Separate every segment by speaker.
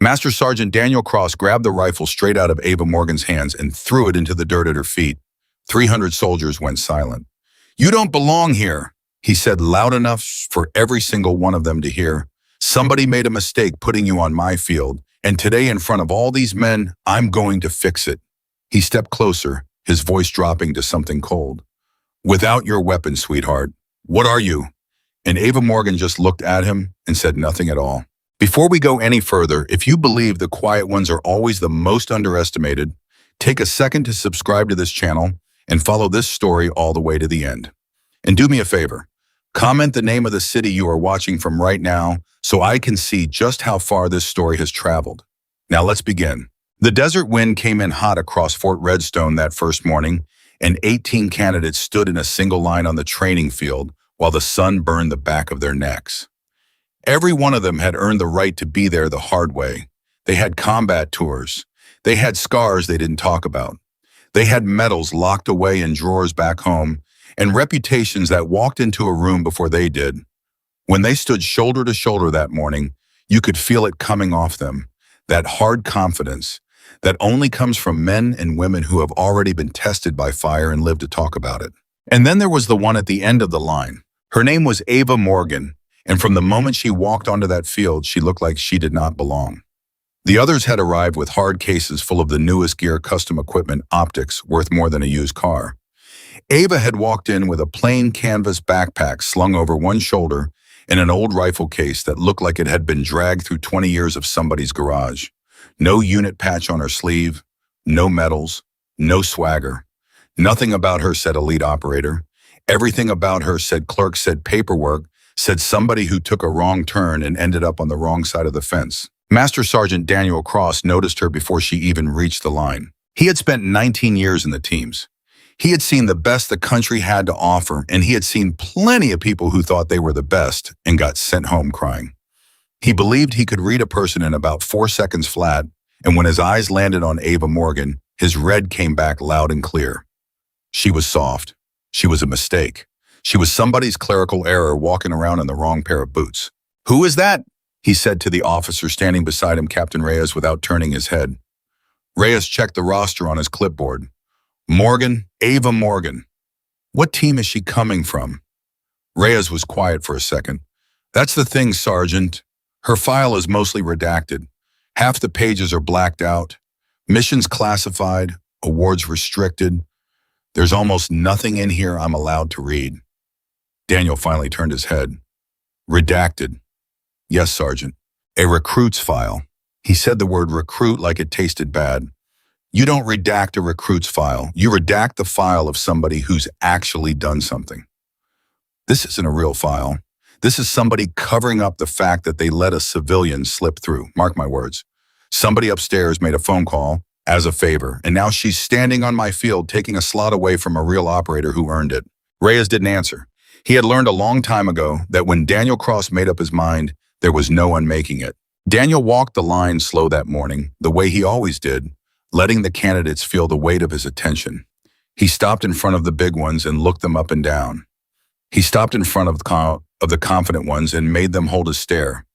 Speaker 1: Master Sergeant Daniel Cross grabbed the rifle straight out of Ava Morgan's hands and threw it into the dirt at her feet. 300 soldiers went silent. "You don't belong here," he said loud enough for every single one of them to hear. "Somebody made a mistake putting you on my field, and today in front of all these men, I'm going to fix it." He stepped closer, his voice dropping to something cold. "Without your weapon, sweetheart, what are you?" And Ava Morgan just looked at him and said nothing at all. Before we go any further, if you believe the quiet ones are always the most underestimated, take a second to subscribe to this channel and follow this story all the way to the end. And do me a favor, comment the name of the city you are watching from right now so I can see just how far this story has traveled. Now let's begin. The desert wind came in hot across Fort Redstone that first morning, and 18 candidates stood in a single line on the training field while the sun burned the back of their necks. Every one of them had earned the right to be there the hard way. They had combat tours. They had scars they didn't talk about. They had medals locked away in drawers back home, and reputations that walked into a room before they did. When they stood shoulder to shoulder that morning, you could feel it coming off them, that hard confidence that only comes from men and women who have already been tested by fire and lived to talk about it. And then there was the one at the end of the line. Her name was Ava Morgan, and from the moment she walked onto that field, she looked like she did not belong. The others had arrived with hard cases full of the newest gear, custom equipment, optics worth more than a used car. Ava had walked in with a plain canvas backpack slung over one shoulder and an old rifle case that looked like it had been dragged through 20 years of somebody's garage. No unit patch on her sleeve, no medals, no swagger. Nothing about her said elite operator. Everything about her said clerk, said paperwork, said somebody who took a wrong turn and ended up on the wrong side of the fence. Master Sergeant Daniel Cross noticed her before she even reached the line. He had spent 19 years in the teams. He had seen the best the country had to offer, and he had seen plenty of people who thought they were the best and got sent home crying. He believed he could read a person in about 4 seconds flat, and when his eyes landed on Ava Morgan, his red came back loud and clear. She was soft. She was a mistake. She was somebody's clerical error walking around in the wrong pair of boots. "Who is that?" he said to the officer standing beside him, Captain Reyes, without turning his head. Reyes checked the roster on his clipboard. "Morgan, Ava Morgan. What team is she coming from?" Reyes was quiet for a second. "That's the thing, Sergeant. Her file is mostly redacted. Half the pages are blacked out. Missions classified, awards restricted. There's almost nothing in here I'm allowed to read." Daniel finally turned his head. "Redacted." "Yes, Sergeant. A recruit's file." He said the word recruit like it tasted bad. "You don't redact a recruit's file. You redact the file of somebody who's actually done something. This isn't a real file. This is somebody covering up the fact that they let a civilian slip through. Mark my words. Somebody upstairs made a phone call as a favor, and now she's standing on my field taking a slot away from a real operator who earned it." Reyes didn't answer. He had learned a long time ago that when Daniel Cross made up his mind, there was no unmaking it. Daniel walked the line slow that morning, the way he always did, letting the candidates feel the weight of his attention. He stopped in front of the big ones and looked them up and down. He stopped in front of the confident ones and made them hold a stare.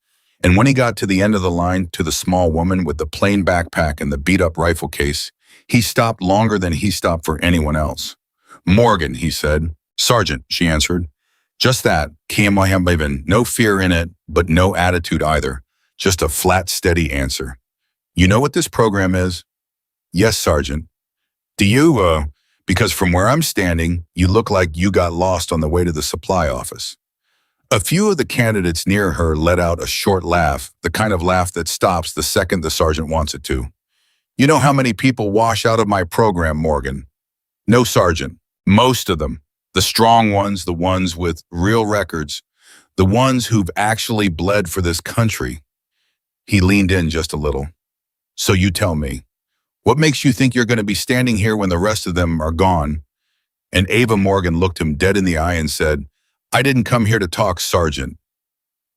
Speaker 1: And when he got to the end of the line, to the small woman with the plain backpack and the beat-up rifle case, he stopped longer than he stopped for anyone else. "Morgan," he said. "Sergeant," she answered. Just that, no fear in it, but no attitude either. Just a flat, steady answer. "You know what this program is?" "Yes, Sergeant." "Do you, because from where I'm standing, you look like you got lost on the way to the supply office." A few of the candidates near her let out a short laugh, the kind of laugh that stops the second the sergeant wants it to. "You know how many people wash out of my program, Morgan?" "No, Sergeant. Most of them. The strong ones, the ones with real records, the ones who've actually bled for this country." He leaned in just a little. "So you tell me, what makes you think you're going to be standing here when the rest of them are gone?" And Ava Morgan looked him dead in the eye and said, "I didn't come here to talk, Sergeant."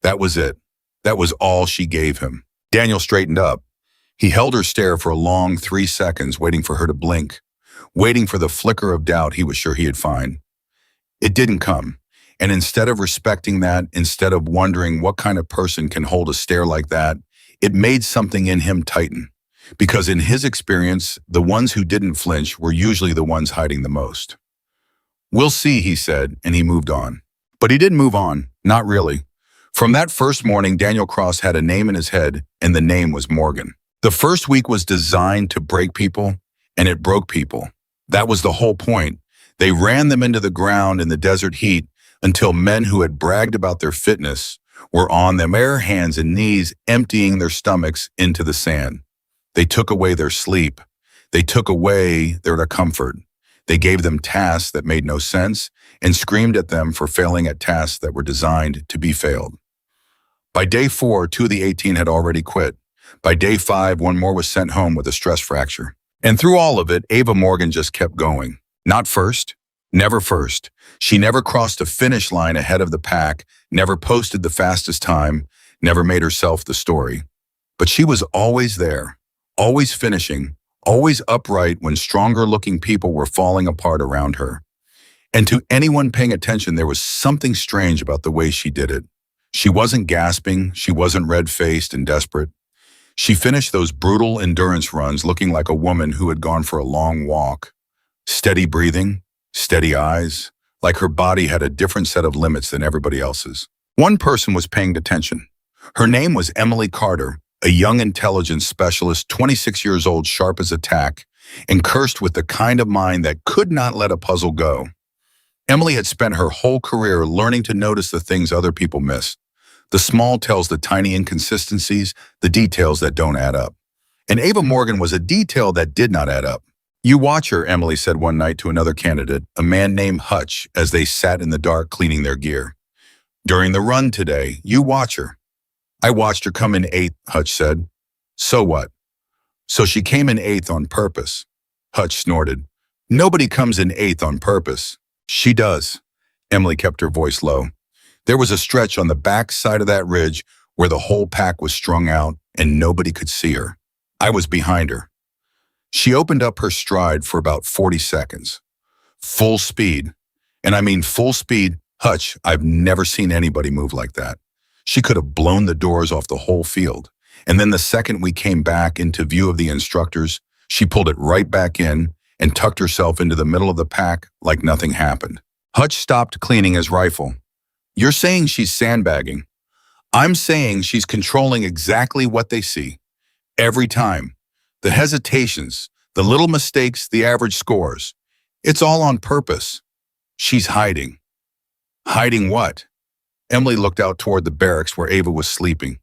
Speaker 1: That was it. That was all she gave him. Daniel straightened up. He held her stare for a long 3 seconds, waiting for her to blink, waiting for the flicker of doubt he was sure he'd find. It didn't come. And instead of respecting that, instead of wondering what kind of person can hold a stare like that, It made something in him tighten, because in his experience, the ones who didn't flinch were usually the ones hiding the most. "We'll see," he said, and he moved on. But he didn't move on, not really. From that first morning, Daniel Cross had a name in his head, and the name was Morgan. The first week was designed to break people, and it broke people. That was the whole point. They ran them into the ground in the desert heat until men who had bragged about their fitness were on their bare hands and knees, emptying their stomachs into the sand. They took away their sleep. They took away their comfort. They gave them tasks that made no sense and screamed at them for failing at tasks that were designed to be failed. By day 4, 2 of the 18 had already quit. By day 5, one more was sent home with a stress fracture. And through all of it, Ava Morgan just kept going. Not first, never first. She never crossed a finish line ahead of the pack, never posted the fastest time, never made herself the story. But she was always there, always finishing, always upright when stronger-looking people were falling apart around her. And to anyone paying attention, there was something strange about the way she did it. She wasn't gasping, she wasn't red-faced and desperate. She finished those brutal endurance runs looking like a woman who had gone for a long walk. Steady breathing, steady eyes, like her body had a different set of limits than everybody else's. One person was paying attention. Her name was Emily Carter, a young intelligence specialist, 26 years old, sharp as a tack, and cursed with the kind of mind that could not let a puzzle go. Emily had spent her whole career learning to notice the things other people miss. The small tells, the tiny inconsistencies, the details that don't add up. And Ava Morgan was a detail that did not add up. "You watch her," Emily said one night to another candidate, a man named Hutch, as they sat in the dark cleaning their gear. "During the run today, you watch her." "I watched her come in 8th, Hutch said. "So what?" "So she came in 8th on purpose." Hutch snorted. "Nobody comes in 8th on purpose." "She does." Emily kept her voice low. "There was a stretch on the back side of that ridge where the whole pack was strung out and nobody could see her. I was behind her. She opened up her stride for about 40 seconds. Full speed. And I mean full speed. Hutch, I've never seen anybody move like that. She could have blown the doors off the whole field. And then the second we came back into view of the instructors, she pulled it right back in and tucked herself into the middle of the pack like nothing happened." Hutch stopped cleaning his rifle. "You're saying she's sandbagging. I'm saying she's controlling exactly what they see. Every time. The hesitations, the little mistakes, the average scores. It's all on purpose. She's hiding." "Hiding what?" Emily looked out toward the barracks where Ava was sleeping.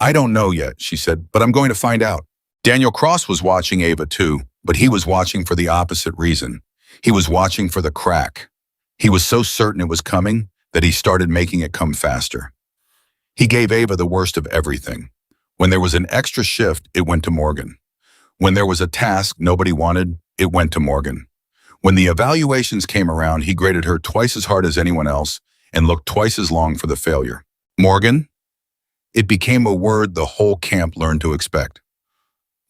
Speaker 1: "I don't know yet," she said, "but I'm going to find out." Daniel Cross was watching Ava too, but he was watching for the opposite reason. He was watching for the crack. He was so certain it was coming that he started making it come faster. He gave Ava the worst of everything. When there was an extra shift, it went to Morgan. When there was a task nobody wanted, it went to Morgan. When the evaluations came around, he graded her twice as hard as anyone else and looked twice as long for the failure. Morgan? It became a word the whole camp learned to expect.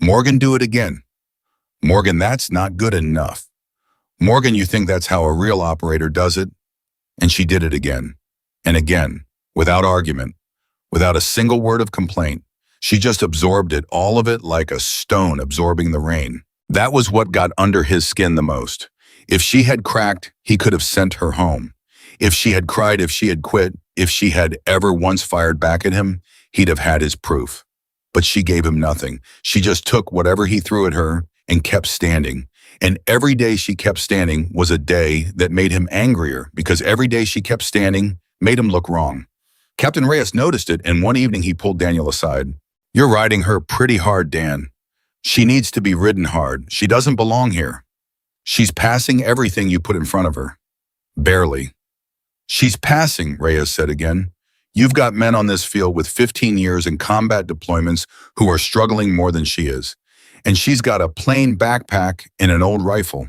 Speaker 1: Morgan, do it again. Morgan, that's not good enough. Morgan, you think that's how a real operator does it? And she did it again, and again, without argument, without a single word of complaint. She just absorbed it, all of it, like a stone absorbing the rain. That was what got under his skin the most. If she had cracked, he could have sent her home. If she had cried, if she had quit, if she had ever once fired back at him, he'd have had his proof. But she gave him nothing. She just took whatever he threw at her and kept standing. And every day she kept standing was a day that made him angrier, because every day she kept standing made him look wrong. Captain Reyes noticed it, and one evening he pulled Daniel aside. "You're riding her pretty hard, Dan. She needs to be ridden hard. She doesn't belong here. She's passing everything you put in front of her." "Barely." "She's passing," Reyes said again. "You've got men on this field with 15 years in combat deployments who are struggling more than she is. And she's got a plain backpack and an old rifle.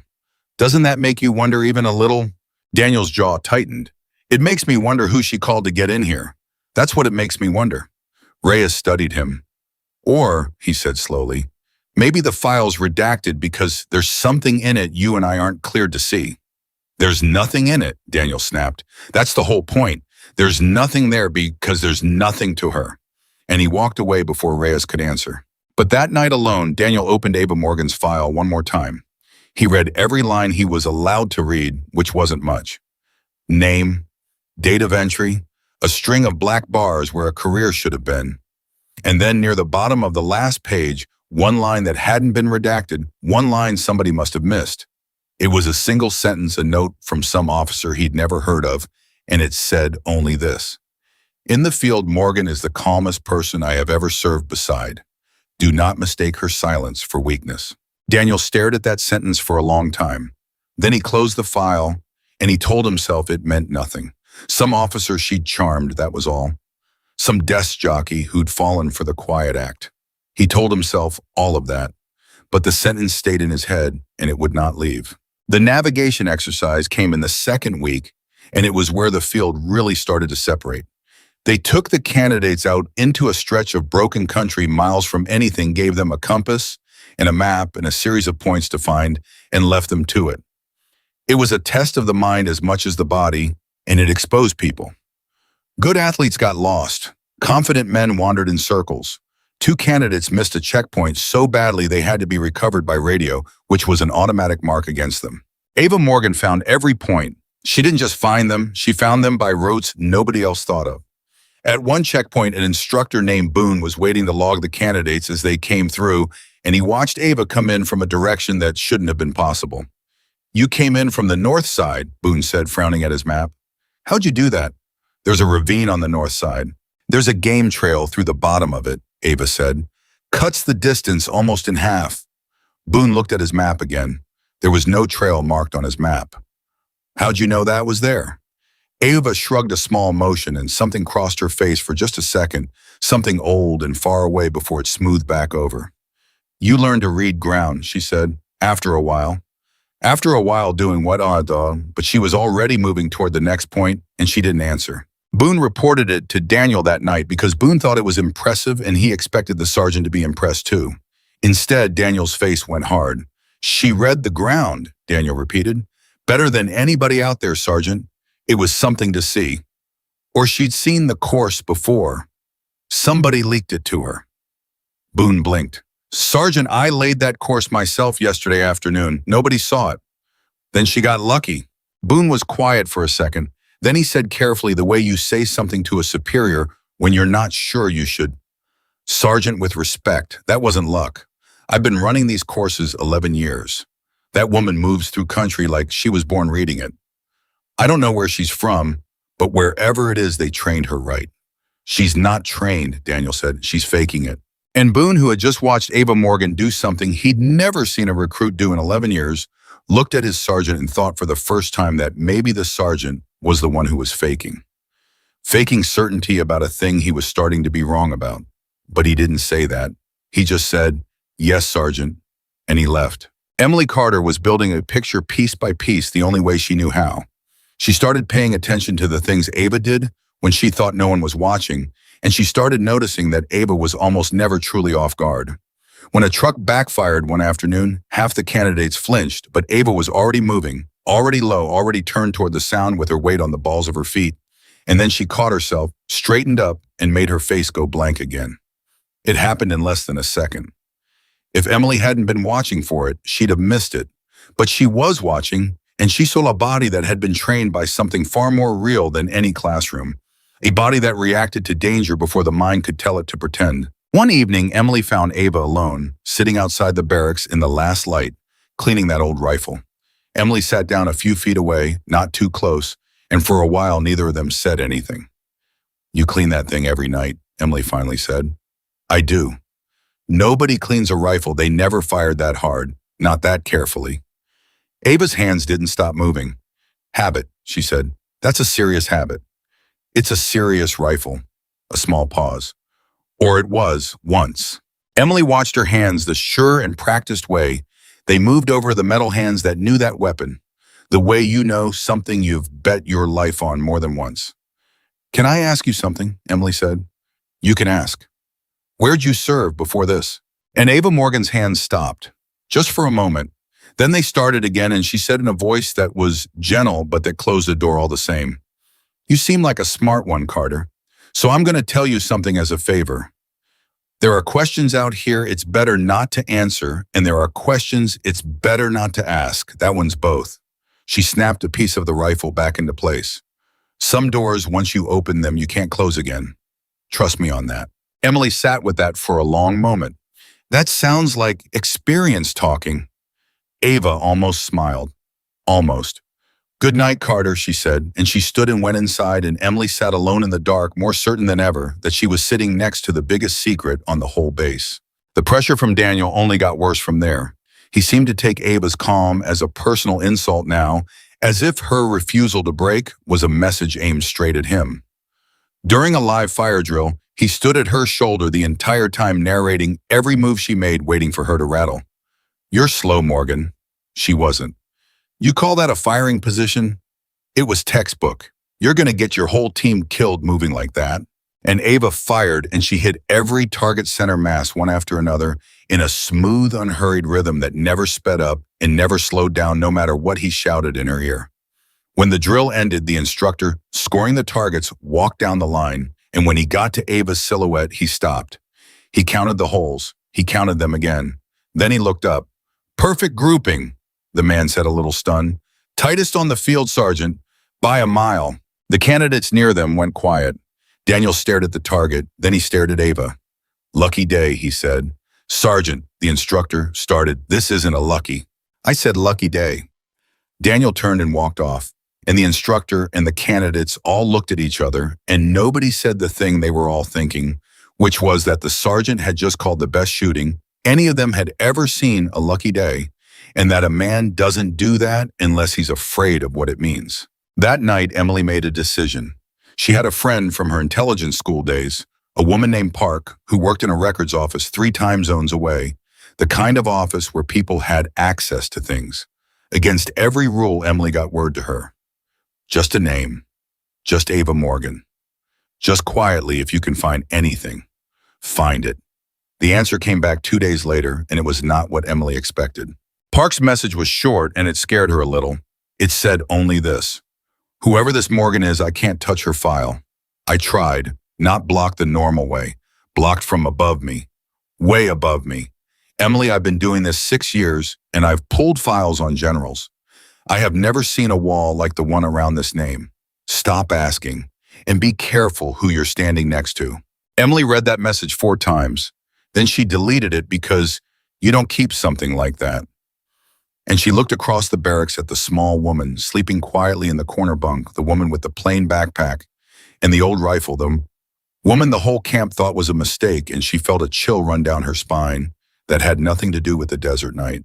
Speaker 1: Doesn't that make you wonder even a little?" Daniel's jaw tightened. "It makes me wonder who she called to get in here. That's what it makes me wonder." Reyes studied him. "Or," he said slowly, "maybe the file's redacted because there's something in it you and I aren't cleared to see." "There's nothing in it," Daniel snapped. "That's the whole point. There's nothing there because there's nothing to her. and he walked away before Reyes could answer. But that night alone, Daniel opened Ava Morgan's file one more time. He read every line he was allowed to read, which wasn't much. Name, date of entry, a string of black bars where a career should have been. And then near the bottom of the last page, one line that hadn't been redacted, one line somebody must have missed. It was a single sentence, a note from some officer he'd never heard of, and it said only this. In the field, Morgan is the calmest person I have ever served beside. Do not mistake her silence for weakness. Daniel stared at that sentence for a long time. Then he closed the file, and he told himself it meant nothing. Some officer she'd charmed, that was all. Some desk jockey who'd fallen for the quiet act. He told himself all of that, but the sentence stayed in his head, and it would not leave. The navigation exercise came in the second week, and it was where the field really started to separate. They took the candidates out into a stretch of broken country miles from anything, gave them a compass and a map and a series of points to find, and left them to it. It was a test of the mind as much as the body, and it exposed people. Good athletes got lost. Confident men wandered in circles. 2 candidates missed a checkpoint so badly they had to be recovered by radio, which was an automatic mark against them. Ava Morgan found every point. She didn't just find them, she found them by routes nobody else thought of. At one checkpoint, an instructor named Boone was waiting to log the candidates as they came through, and he watched Ava come in from a direction that shouldn't have been possible. You came in from the north side, Boone said, frowning at his map. How'd you do that? There's a ravine on the north side. There's a game trail through the bottom of it, Ava said. Cuts the distance almost in half. Boone looked at his map again. There was no trail marked on his map. How'd you know that was there? Ava shrugged a small motion and something crossed her face for just a second, something old and far away before it smoothed back over. You learned to read ground, she said, after a while. After a while doing what, but she was already moving toward the next point, and she didn't answer. Boone reported it to Daniel that night because Boone thought it was impressive and he expected the sergeant to be impressed too. Instead, Daniel's face went hard. She read the ground, Daniel repeated. Better than anybody out there, Sergeant. It was something to see. Or she'd seen the course before. Somebody leaked it to her. Boone blinked. Sergeant, I laid that course myself yesterday afternoon. Nobody saw it. Then she got lucky. Boone was quiet for a second. Then he said carefully, the way you say something to a superior when you're not sure you should. Sergeant, with respect, that wasn't luck. I've been running these courses 11 years. That woman moves through country like she was born reading it. I don't know where she's from, but wherever it is, they trained her right. She's not trained, Daniel said. She's faking it. And Boone, who had just watched Ava Morgan do something he'd never seen a recruit do in 11 years, looked at his sergeant and thought for the first time that maybe the sergeant was the one who was faking. Faking certainty about a thing he was starting to be wrong about. But he didn't say that. He just said, yes, Sergeant, and he left. Emily Carter was building a picture piece by piece the only way she knew how. She started paying attention to the things Ava did when she thought no one was watching, and she started noticing that Ava was almost never truly off guard. When a truck backfired one afternoon, half the candidates flinched, but Ava was already moving, already low, already turned toward the sound with her weight on the balls of her feet. And then she caught herself, straightened up, and made her face go blank again. It happened in less than a second. If Emily hadn't been watching for it, she'd have missed it. But she was watching, and she saw a body that had been trained by something far more real than any classroom. A body that reacted to danger before the mind could tell it to pretend. One evening, Emily found Ava alone, sitting outside the barracks in the last light, cleaning that old rifle. Emily sat down a few feet away, not too close, and for a while neither of them said anything. You clean that thing every night, Emily finally said. I do. Nobody cleans a rifle. They never fired that hard, not that carefully. Ava's hands didn't stop moving. Habit, she said. That's a serious habit. It's a serious rifle. A small pause. Or it was, once. Emily watched her hands the sure and practiced way. They moved over the metal hands that knew that weapon. The way you know something you've bet your life on more than once. Can I ask you something? Emily said. You can ask. Where'd you serve before this? And Ava Morgan's hands stopped, just for a moment. Then they started again, and she said in a voice that was gentle but that closed the door all the same. You seem like a smart one, Carter. So I'm going to tell you something as a favor. There are questions out here it's better not to answer, and there are questions it's better not to ask. That one's both. She snapped a piece of the rifle back into place. Some doors, once you open them, you can't close again. Trust me on that. Emily sat with that for a long moment. That sounds like experience talking. Ava almost smiled. Almost. Good night, Carter, she said, and she stood and went inside, and Emily sat alone in the dark, more certain than ever that she was sitting next to the biggest secret on the whole base. The pressure from Daniel only got worse from there. He seemed to take Ava's calm as a personal insult now, as if her refusal to break was a message aimed straight at him. During a live fire drill, he stood at her shoulder the entire time narrating every move she made, waiting for her to rattle. You're slow, Morgan. She wasn't. You call that a firing position? It was textbook. You're going to get your whole team killed moving like that. And Ava fired, and she hit every target center mass one after another in a smooth, unhurried rhythm that never sped up and never slowed down no matter what he shouted in her ear. When the drill ended, the instructor, scoring the targets, walked down the line, and when he got to Ava's silhouette, he stopped. He counted the holes. He counted them again. Then he looked up. Perfect grouping, the man said, a little stunned. Tightest on the field, Sergeant, by a mile. The candidates near them went quiet. Daniel stared at the target, then he stared at Ava. Lucky day, he said. Sergeant, the instructor started, this isn't a lucky. I said lucky day. Daniel turned and walked off, and the instructor and the candidates all looked at each other, and nobody said the thing they were all thinking, which was that the sergeant had just called the best shooting any of them had ever seen a lucky day, and that a man doesn't do that unless he's afraid of what it means. That night, Emily made a decision. She had a friend from her intelligence school days, a woman named Park, who worked in a records office 3 time zones away, the kind of office where people had access to things. Against every rule, Emily got word to her. Just a name. Just Ava Morgan. Just quietly, if you can find anything, find it. The answer came back 2 days later, and it was not what Emily expected. Park's message was short, and it scared her a little. It said only this. Whoever this Morgan is, I can't touch her file. I tried, not blocked the normal way, blocked from above me, way above me. Emily, I've been doing this 6 years, and I've pulled files on generals. I have never seen a wall like the one around this name. Stop asking, and be careful who you're standing next to. Emily read that message 4 times. Then she deleted it because you don't keep something like that. And she looked across the barracks at the small woman sleeping quietly in the corner bunk, the woman with the plain backpack and the old rifle, the woman the whole camp thought was a mistake, and she felt a chill run down her spine that had nothing to do with the desert night.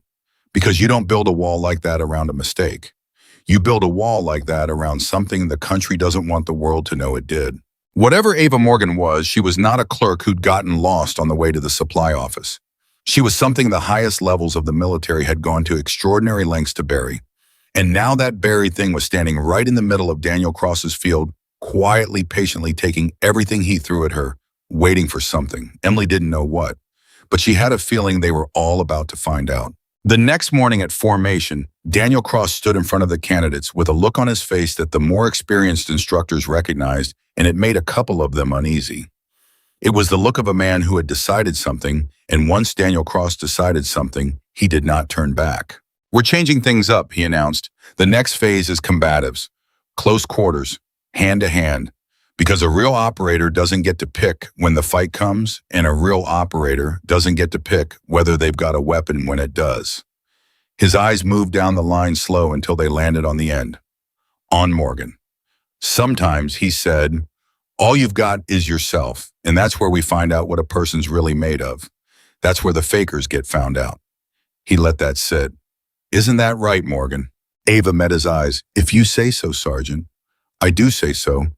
Speaker 1: Because you don't build a wall like that around a mistake. You build a wall like that around something the country doesn't want the world to know it did. Whatever Ava Morgan was, she was not a clerk who'd gotten lost on the way to the supply office. She was something the highest levels of the military had gone to extraordinary lengths to bury. And now that buried thing was standing right in the middle of Daniel Cross's field, quietly, patiently taking everything he threw at her, waiting for something. Emily didn't know what, but she had a feeling they were all about to find out. The next morning at formation, Daniel Cross stood in front of the candidates with a look on his face that the more experienced instructors recognized, and it made a couple of them uneasy. It was the look of a man who had decided something, and once Daniel Cross decided something, he did not turn back. We're changing things up, he announced. The next phase is combatives, close quarters, hand to hand, because a real operator doesn't get to pick when the fight comes, and a real operator doesn't get to pick whether they've got a weapon when it does. His eyes moved down the line slow until they landed on the end. On Morgan. Sometimes, he said, all you've got is yourself, and that's where we find out what a person's really made of. That's where the fakers get found out. He let that sit. Isn't that right, Morgan? Ava met his eyes. If you say so, Sergeant. I do say so.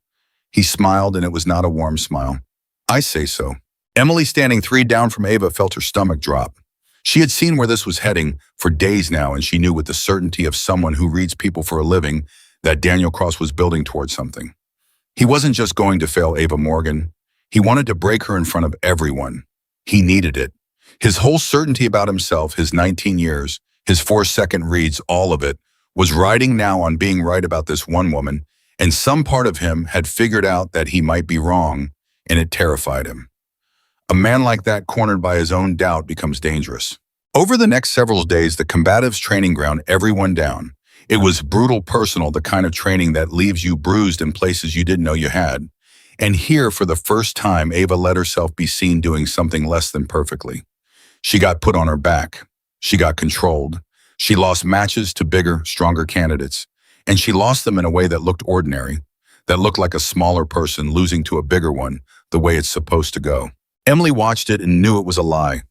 Speaker 1: He smiled, and it was not a warm smile. I say so. Emily, standing 3 down from Ava, felt her stomach drop. She had seen where this was heading for days now, and she knew with the certainty of someone who reads people for a living that Daniel Cross was building towards something. He wasn't just going to fail Ava Morgan. He wanted to break her in front of everyone. He needed it. His whole certainty about himself, his 19 years, his 4-second reads, all of it, was riding now on being right about this one woman, and some part of him had figured out that he might be wrong, and it terrified him. A man like that, cornered by his own doubt, becomes dangerous. Over the next several days, the combatives' training ground everyone down. It was brutal, personal, the kind of training that leaves you bruised in places you didn't know you had. And here, for the first time, Ava let herself be seen doing something less than perfectly. She got put on her back. She got controlled. She lost matches to bigger, stronger candidates. And she lost them in a way that looked ordinary, that looked like a smaller person losing to a bigger one, the way it's supposed to go. Emily watched it and knew it was a lie.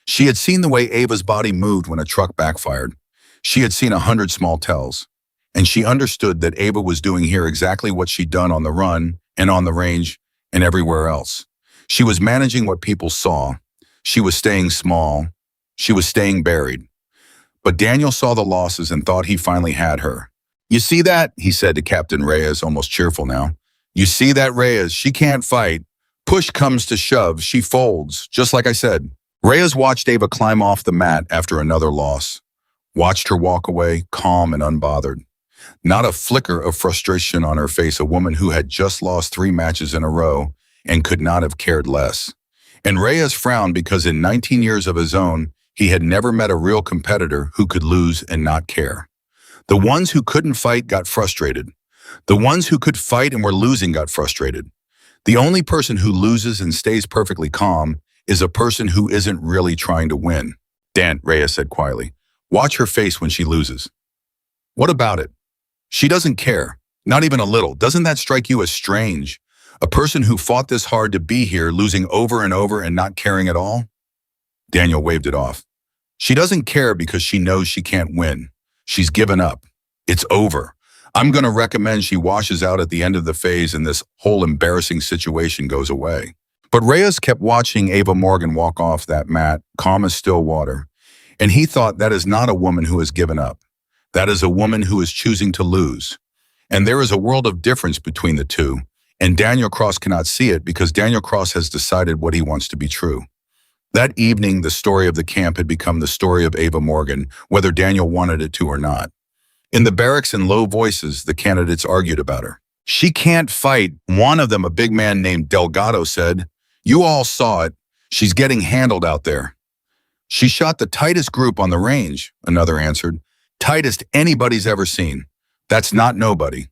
Speaker 1: She had seen the way Ava's body moved when a truck backfired. She had seen 100 small tells. And she understood that Ava was doing here exactly what she'd done on the run and on the range and everywhere else. She was managing what people saw. She was staying small. She was staying buried. But Daniel saw the losses and thought he finally had her. "You see that?" he said to Captain Reyes, almost cheerful now. "You see that, Reyes? She can't fight. Push comes to shove, she folds, just like I said." Reyes watched Ava climb off the mat after another loss. Watched her walk away, calm and unbothered. Not a flicker of frustration on her face, a woman who had just lost 3 matches in a row and could not have cared less. And Reyes frowned because in 19 years of his own, he had never met a real competitor who could lose and not care. The ones who couldn't fight got frustrated. The ones who could fight and were losing got frustrated. The only person who loses and stays perfectly calm is a person who isn't really trying to win. "Dan," Reyes said quietly, "watch her face when she loses." "What about it? She doesn't care, not even a little. Doesn't that strike you as strange? A person who fought this hard to be here, losing over and over and not caring at all?" Daniel waved it off. "She doesn't care because she knows she can't win. She's given up. It's over. I'm going to recommend she washes out at the end of the phase and this whole embarrassing situation goes away." But Reyes kept watching Ava Morgan walk off that mat, calm as still water. And he thought, that is not a woman who has given up. That is a woman who is choosing to lose. And there is a world of difference between the two. And Daniel Cross cannot see it because Daniel Cross has decided what he wants to be true. That evening, the story of the camp had become the story of Ava Morgan, whether Daniel wanted it to or not. In the barracks, in low voices, the candidates argued about her. "She can't fight," one of them, a big man named Delgado, said. "You all saw it. She's getting handled out there." "She shot the tightest group on the range," another answered. "Tightest anybody's ever seen. That's not nobody.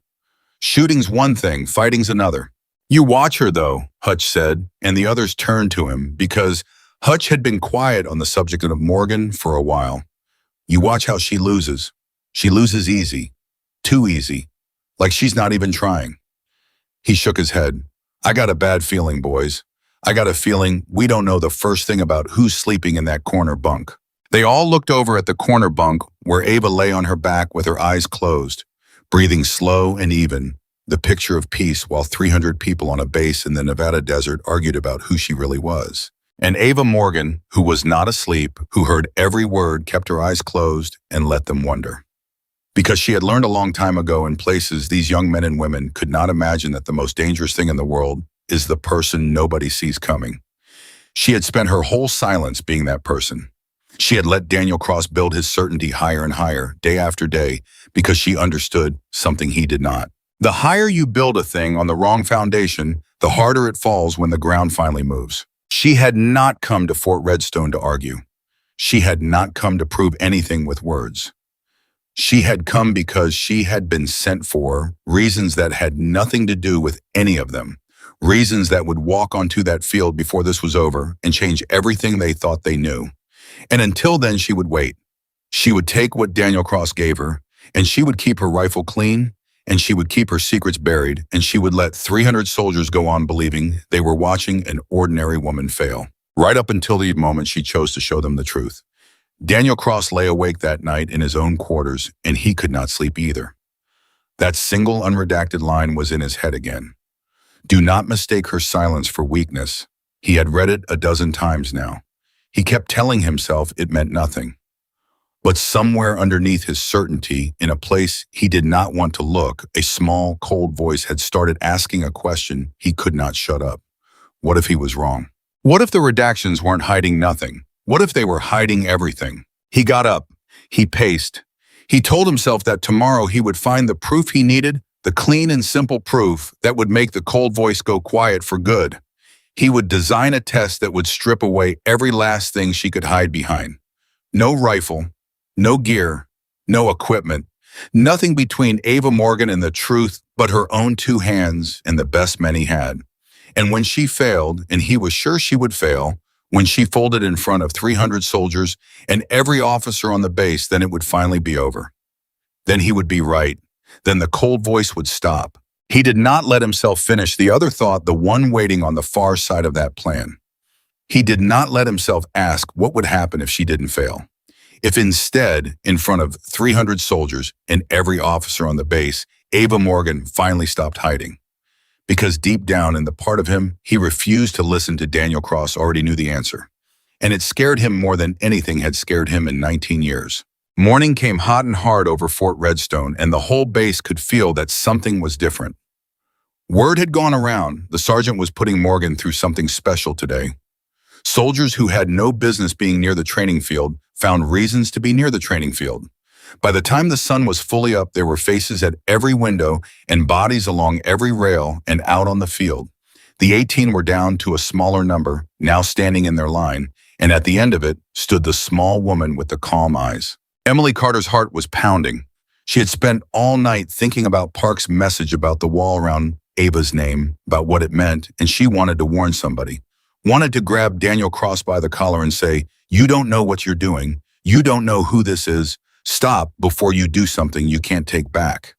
Speaker 1: Shooting's one thing, fighting's another." "You watch her, though," Hutch said, and the others turned to him because Hutch had been quiet on the subject of Morgan for a while. "You watch how she loses. She loses easy. Too easy. Like she's not even trying." He shook his head. "I got a bad feeling, boys. I got a feeling we don't know the first thing about who's sleeping in that corner bunk." They all looked over at the corner bunk where Ava lay on her back with her eyes closed, breathing slow and even, the picture of peace while 300 people on a base in the Nevada desert argued about who she really was. And Ava Morgan, who was not asleep, who heard every word, kept her eyes closed and let them wonder. Because she had learned a long time ago in places these young men and women could not imagine that the most dangerous thing in the world is the person nobody sees coming. She had spent her whole silence being that person. She had let Daniel Cross build his certainty higher and higher, day after day, because she understood something he did not. The higher you build a thing on the wrong foundation, the harder it falls when the ground finally moves. She had not come to Fort Redstone to argue. She had not come to prove anything with words. She had come because she had been sent for reasons that had nothing to do with any of them. Reasons that would walk onto that field before this was over and change everything they thought they knew. And until then, she would wait. She would take what Daniel Cross gave her, and she would keep her rifle clean, and she would keep her secrets buried, and she would let 300 soldiers go on believing they were watching an ordinary woman fail. Right up until the moment she chose to show them the truth. Daniel Cross lay awake that night in his own quarters, and he could not sleep either. That single unredacted line was in his head again. Do not mistake her silence for weakness. He had read it a dozen times now. He kept telling himself it meant nothing. But somewhere underneath his certainty, in a place he did not want to look, a small, cold voice had started asking a question he could not shut up. What if he was wrong? What if the redactions weren't hiding nothing? What if they were hiding everything? He got up. He paced. He told himself that tomorrow he would find the proof he needed, the clean and simple proof that would make the cold voice go quiet for good. He would design a test that would strip away every last thing she could hide behind. No rifle, no gear, no equipment, nothing between Ava Morgan and the truth but her own two hands and the best men he had. And when she failed, and he was sure she would fail, when she folded in front of 300 soldiers and every officer on the base, then it would finally be over. Then he would be right. Then the cold voice would stop. He did not let himself finish the other thought, the one waiting on the far side of that plan. He did not let himself ask what would happen if she didn't fail. If instead, in front of 300 soldiers and every officer on the base, Ava Morgan finally stopped hiding. Because deep down in the part of him, he refused to listen to Daniel Cross already knew the answer. And it scared him more than anything had scared him in 19 years. Morning came hot and hard over Fort Redstone, and the whole base could feel that something was different. Word had gone around, the sergeant was putting Morgan through something special today. Soldiers who had no business being near the training field found reasons to be near the training field. By the time the sun was fully up, there were faces at every window and bodies along every rail and out on the field. The 18 were down to a smaller number, now standing in their line, and at the end of it stood the small woman with the calm eyes. Emily Carter's heart was pounding. She had spent all night thinking about Park's message about the wall around Ava's name, about what it meant, and she wanted to warn somebody. Wanted to grab Daniel Cross by the collar and say, "You don't know what you're doing. You don't know who this is. Stop before you do something you can't take back."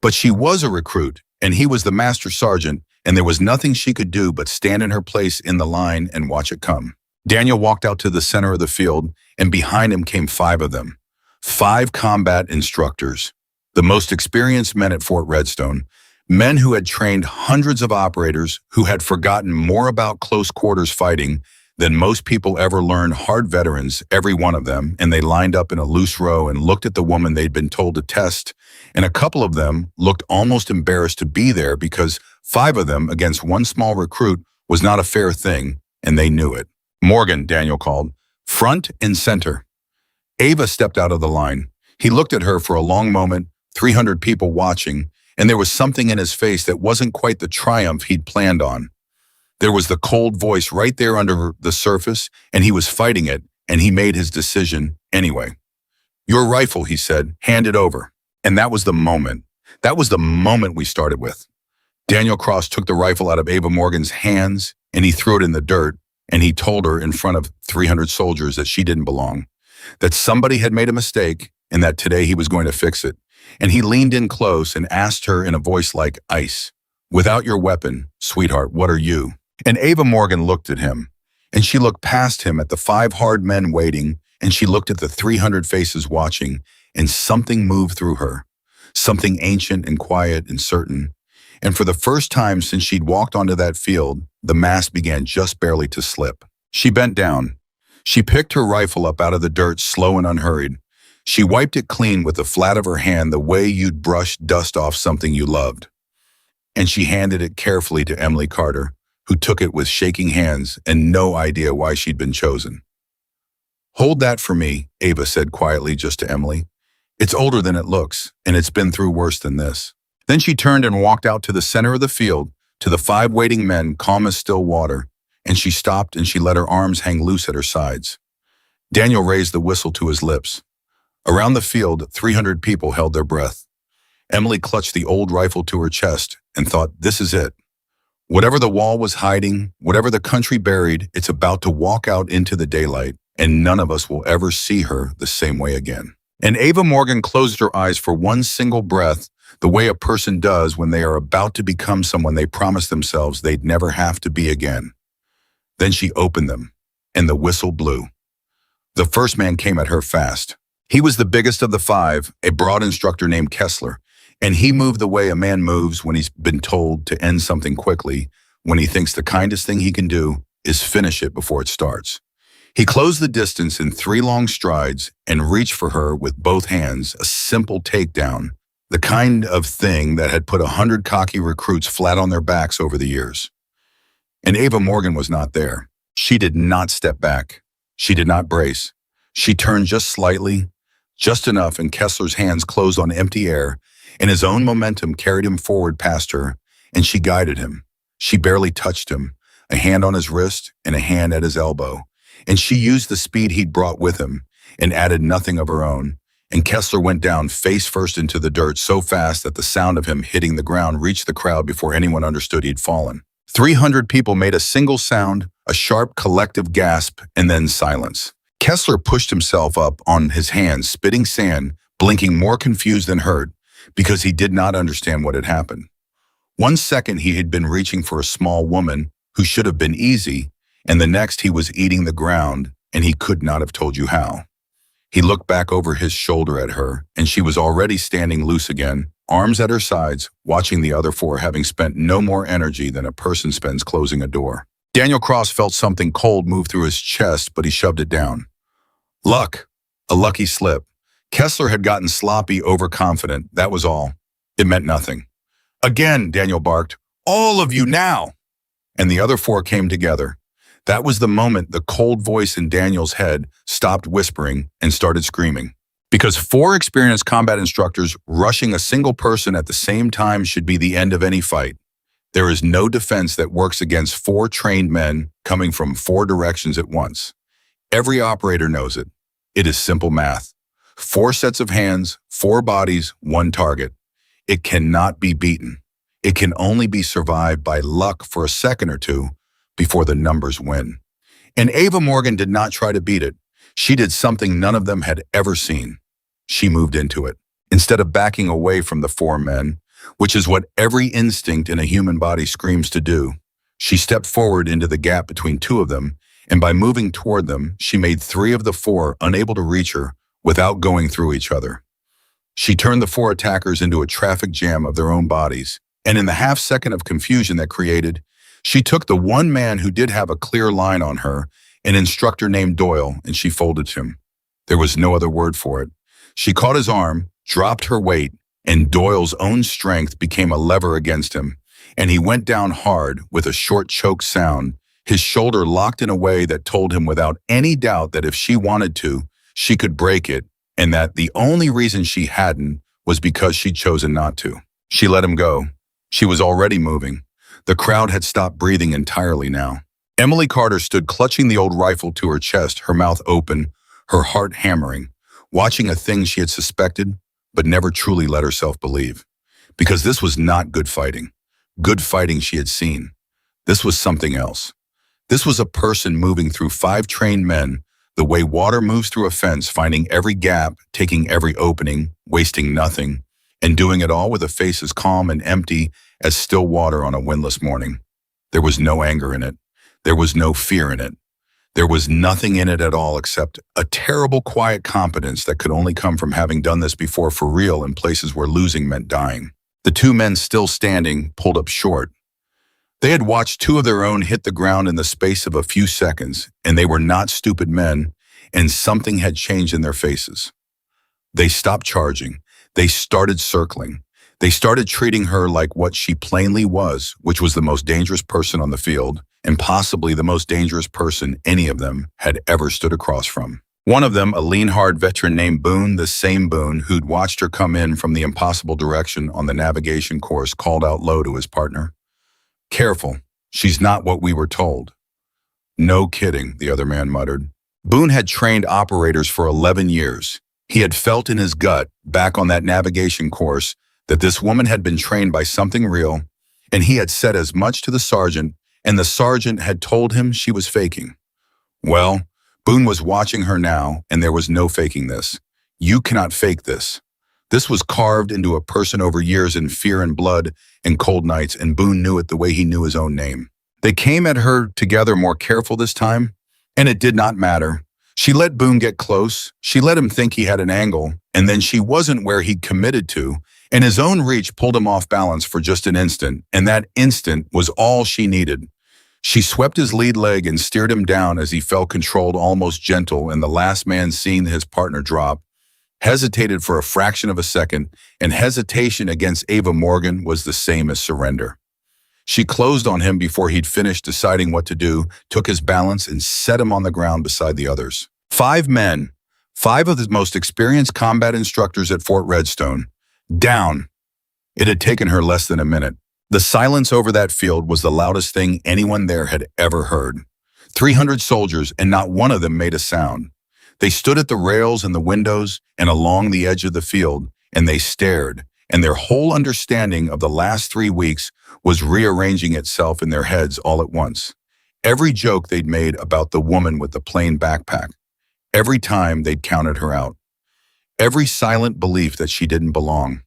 Speaker 1: But she was a recruit, and he was the master sergeant, and there was nothing she could do but stand in her place in the line and watch it come. Daniel walked out to the center of the field, and behind him came 5 of them. 5 combat instructors, the most experienced men at Fort Redstone, men who had trained hundreds of operators, who had forgotten more about close quarters fighting than most people ever learned, hard veterans, every one of them, and they lined up in a loose row and looked at the woman they'd been told to test, and a couple of them looked almost embarrassed to be there because 5 of them against one small recruit was not a fair thing, and they knew it. "Morgan," Daniel called, "front and center." Ava stepped out of the line. He looked at her for a long moment, 300 people watching, and there was something in his face that wasn't quite the triumph he'd planned on. There was the cold voice right there under the surface, and he was fighting it, and he made his decision anyway. "Your rifle," he said, "hand it over." And that was the moment. That was the moment we started with. Daniel Cross took the rifle out of Ava Morgan's hands, and he threw it in the dirt, and he told her in front of 300 soldiers that she didn't belong, that somebody had made a mistake, and that today he was going to fix it. And he leaned in close and asked her in a voice like ice, "Without your weapon, sweetheart, what are you?" And Ava Morgan looked at him, and she looked past him at the 5 hard men waiting, and she looked at the 300 faces watching, and something moved through her, something ancient and quiet and certain. And for the first time since she'd walked onto that field, the mask began just barely to slip. She bent down. She picked her rifle up out of the dirt, slow and unhurried. She wiped it clean with the flat of her hand, the way you'd brush dust off something you loved. And she handed it carefully to Emily Carter, who took it with shaking hands and no idea why she'd been chosen. "Hold that for me," Ava said quietly just to Emily. "It's older than it looks, and it's been through worse than this." Then she turned and walked out to the center of the field, to the 5 waiting men, calm as still water, and she stopped and she let her arms hang loose at her sides. Daniel raised the whistle to his lips. Around the field, 300 people held their breath. Emily clutched the old rifle to her chest and thought, this is it. Whatever the wall was hiding, whatever the country buried, it's about to walk out into the daylight, and none of us will ever see her the same way again. And Ava Morgan closed her eyes for one single breath, the way a person does when they are about to become someone they promised themselves they'd never have to be again. Then she opened them, and the whistle blew. The first man came at her fast. He was the biggest of the 5, a broad instructor named Kessler, and he moved the way a man moves when he's been told to end something quickly, when he thinks the kindest thing he can do is finish it before it starts. He closed the distance in 3 long strides and reached for her with both hands, a simple takedown, the kind of thing that had put 100 cocky recruits flat on their backs over the years. And Ava Morgan was not there. She did not step back. She did not brace. She turned just slightly, just enough, and Kessler's hands closed on empty air, and his own momentum carried him forward past her, and she guided him. She barely touched him, a hand on his wrist and a hand at his elbow. And she used the speed he'd brought with him and added nothing of her own. And Kessler went down face first into the dirt so fast that the sound of him hitting the ground reached the crowd before anyone understood he'd fallen. 300 people made a single sound, a sharp collective gasp, and then silence. Kessler pushed himself up on his hands, spitting sand, blinking more confused than hurt, because he did not understand what had happened. 1 second he had been reaching for a small woman who should have been easy, and the next he was eating the ground, and he could not have told you how. He looked back over his shoulder at her, and she was already standing loose again, arms at her sides, watching the other 4 having spent no more energy than a person spends closing a door. Daniel Cross felt something cold move through his chest, but he shoved it down. Luck. A lucky slip. Kessler had gotten sloppy, overconfident, that was all. It meant nothing. Again, Daniel barked, all of you now! And the other 4 came together. That was the moment the cold voice in Daniel's head stopped whispering and started screaming. Because 4 experienced combat instructors rushing a single person at the same time should be the end of any fight. There is no defense that works against 4 trained men coming from 4 directions at once. Every operator knows it. It is simple math. 4 sets of hands, 4 bodies, 1 target. It cannot be beaten. It can only be survived by luck for a second or two before the numbers win. And Ava Morgan did not try to beat it. She did something none of them had ever seen. She moved into it. Instead of backing away from the 4 men, which is what every instinct in a human body screams to do, she stepped forward into the gap between 2 of them, and by moving toward them, she made 3 of the 4 unable to reach her without going through each other. She turned the 4 attackers into a traffic jam of their own bodies, and in the half-second of confusion that created, she took the one man who did have a clear line on her, an instructor named Doyle, and she folded him. There was no other word for it. She caught his arm, dropped her weight, and Doyle's own strength became a lever against him, and he went down hard with a short choke sound, his shoulder locked in a way that told him without any doubt that if she wanted to, she could break it, and that the only reason she hadn't was because she'd chosen not to. She let him go. She was already moving. The crowd had stopped breathing entirely now. Emily Carter stood clutching the old rifle to her chest, her mouth open, her heart hammering, watching a thing she had suspected but never truly let herself believe. Because this was not good fighting. Good fighting she had seen. This was something else. This was a person moving through 5 trained men, the way water moves through a fence, finding every gap, taking every opening, wasting nothing, and doing it all with a face as calm and empty as still water on a windless morning. There was no anger in it. There was no fear in it. There was nothing in it at all except a terrible quiet competence that could only come from having done this before for real in places where losing meant dying. The 2 men still standing pulled up short. They had watched 2 of their own hit the ground in the space of a few seconds, and they were not stupid men, and something had changed in their faces. They stopped charging. They started circling. They started treating her like what she plainly was, which was the most dangerous person on the field, and possibly the most dangerous person any of them had ever stood across from. One of them, a lean, hard veteran named Boone, the same Boone who'd watched her come in from the impossible direction on the navigation course, called out low to his partner. Careful, she's not what we were told. No kidding, the other man muttered. Boone had trained operators for 11 years. He had felt in his gut, back on that navigation course, that this woman had been trained by something real, and he had said as much to the sergeant, and the sergeant had told him she was faking. Well, Boone was watching her now, and there was no faking this. You cannot fake this. This was carved into a person over years in fear and blood and cold nights, and Boone knew it the way he knew his own name. They came at her together more careful this time, and it did not matter. She let Boone get close. She let him think he had an angle, and then she wasn't where he'd committed to, and his own reach pulled him off balance for just an instant, and that instant was all she needed. She swept his lead leg and steered him down as he felt controlled, almost gentle, and the last man, seeing his partner drop, hesitated for a fraction of a second, and hesitation against Ava Morgan was the same as surrender. She closed on him before he'd finished deciding what to do, took his balance, and set him on the ground beside the others. 5 men, 5 of the most experienced combat instructors at Fort Redstone, down. It had taken her less than a minute. The silence over that field was the loudest thing anyone there had ever heard. 300 soldiers, and not one of them made a sound. They stood at the rails and the windows and along the edge of the field, and they stared, and their whole understanding of the last 3 weeks was rearranging itself in their heads all at once. Every joke they'd made about the woman with the plain backpack, every time they'd counted her out, every silent belief that she didn't belong.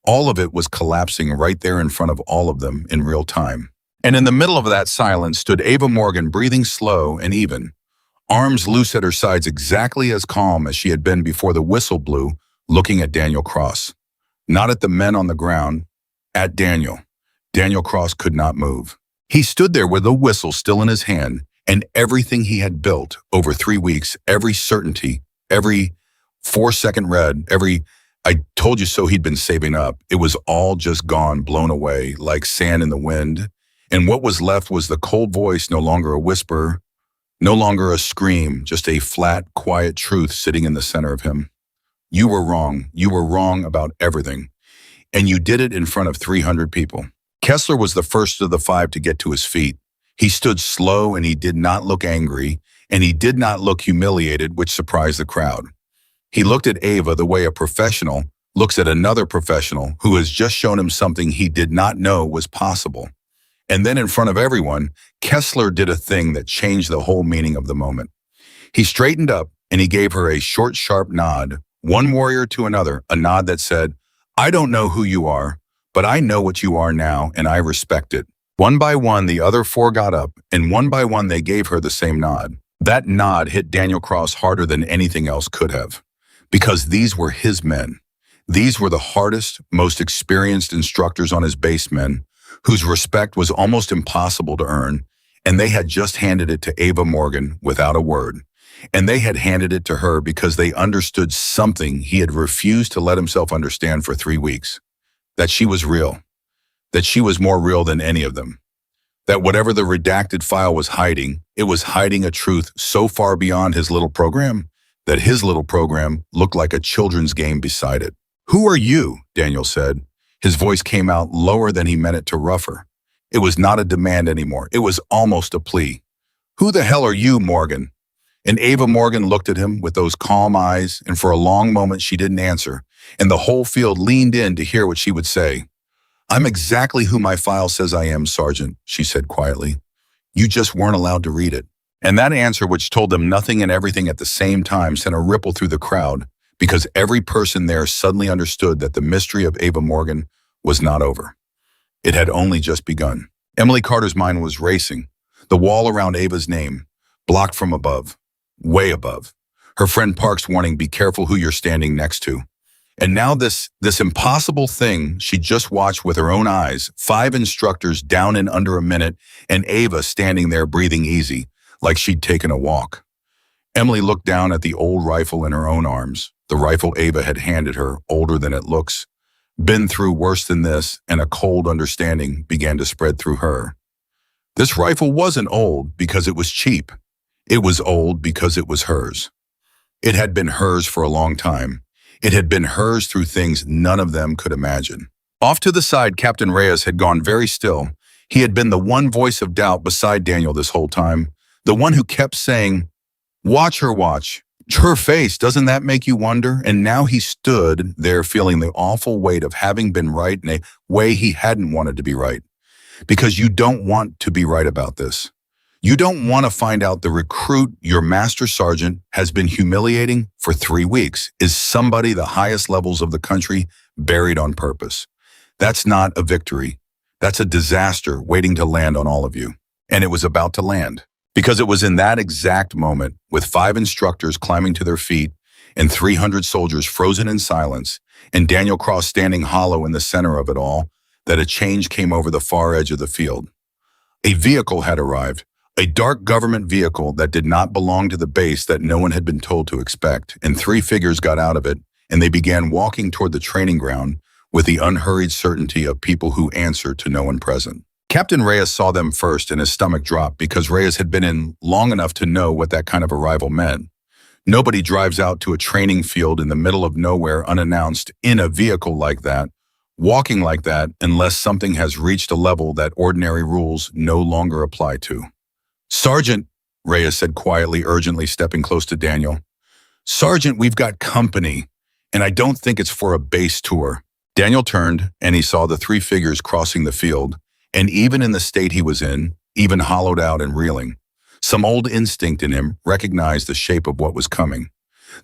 Speaker 1: All of it was collapsing right there in front of all of them in real time. And in the middle of that silence stood Ava Morgan, breathing slow and even, arms loose at her sides, exactly as calm as she had been before the whistle blew, looking at Daniel Cross. Not at the men on the ground, at Daniel. Daniel Cross could not move. He stood there with the whistle still in his hand, and everything he had built over 3 weeks, every certainty, every 4-second read, every "I told you so" he'd been saving up, it was all just gone, blown away, like sand in the wind. And what was left was the cold voice, no longer a whisper, no longer a scream, just a flat, quiet truth sitting in the center of him. You were wrong. You were wrong about everything. And you did it in front of 300 people. Kessler was the first of the 5 to get to his feet. He stood slow, and he did not look angry, and he did not look humiliated, which surprised the crowd. He looked at Ava the way a professional looks at another professional who has just shown him something he did not know was possible. And then in front of everyone, Kessler did a thing that changed the whole meaning of the moment. He straightened up and he gave her a short, sharp nod, one warrior to another, a nod that said, "I don't know who you are, but I know what you are now, and I respect it." One by one, the other 4 got up, and one by one they gave her the same nod. That nod hit Daniel Cross harder than anything else could have. Because these were his men. These were the hardest, most experienced instructors on his base men, whose respect was almost impossible to earn, and they had just handed it to Ava Morgan without a word. And they had handed it to her because they understood something he had refused to let himself understand for 3 weeks. That she was real. That she was more real than any of them. That whatever the redacted file was hiding, it was hiding a truth so far beyond his little program that his little program looked like a children's game beside it. "Who are you?" Daniel said. His voice came out lower than he meant it to rougher. It was not a demand anymore. It was almost a plea. "Who the hell are you, Morgan?" And Ava Morgan looked at him with those calm eyes, and for a long moment she didn't answer, and the whole field leaned in to hear what she would say. "I'm exactly who my file says I am, Sergeant," she said quietly. "You just weren't allowed to read it." And that answer, which told them nothing and everything at the same time, sent a ripple through the crowd, because every person there suddenly understood that the mystery of Ava Morgan was not over. It had only just begun. Emily Carter's mind was racing. The wall around Ava's name, blocked from above, way above. Her friend Park's warning, "Be careful who you're standing next to." And now this impossible thing she just watched with her own eyes, 5 instructors down in under a minute, and Ava standing there breathing easy, like she'd taken a walk. Emily looked down at the old rifle in her own arms, the rifle Ava had handed her, older than it looks, been through worse than this, and a cold understanding began to spread through her. This rifle wasn't old because it was cheap. It was old because it was hers. It had been hers for a long time. It had been hers through things none of them could imagine. Off to the side, Captain Reyes had gone very still. He had been the one voice of doubt beside Daniel this whole time, the one who kept saying, "Watch her, watch. Her face, doesn't that make you wonder?" And now he stood there feeling the awful weight of having been right in a way he hadn't wanted to be right. Because you don't want to be right about this. You don't want to find out the recruit your master sergeant has been humiliating for 3 weeks is somebody the highest levels of the country buried on purpose. That's not a victory. That's a disaster waiting to land on all of you. And it was about to land. Because it was in that exact moment, with 5 instructors climbing to their feet and 300 soldiers frozen in silence, and Daniel Cross standing hollow in the center of it all, that a change came over the far edge of the field. A vehicle had arrived, a dark government vehicle that did not belong to the base that no one had been told to expect, and 3 figures got out of it, and they began walking toward the training ground with the unhurried certainty of people who answer to no one present. Captain Reyes saw them first, and his stomach dropped because Reyes had been in long enough to know what that kind of arrival meant. Nobody drives out to a training field in the middle of nowhere unannounced in a vehicle like that, walking like that unless something has reached a level that ordinary rules no longer apply to. Sergeant, Reyes said quietly, urgently stepping close to Daniel. Sergeant, we've got company, and I don't think it's for a base tour. Daniel turned, and he saw the three figures crossing the field, and even in the state he was in, even hollowed out and reeling, some old instinct in him recognized the shape of what was coming.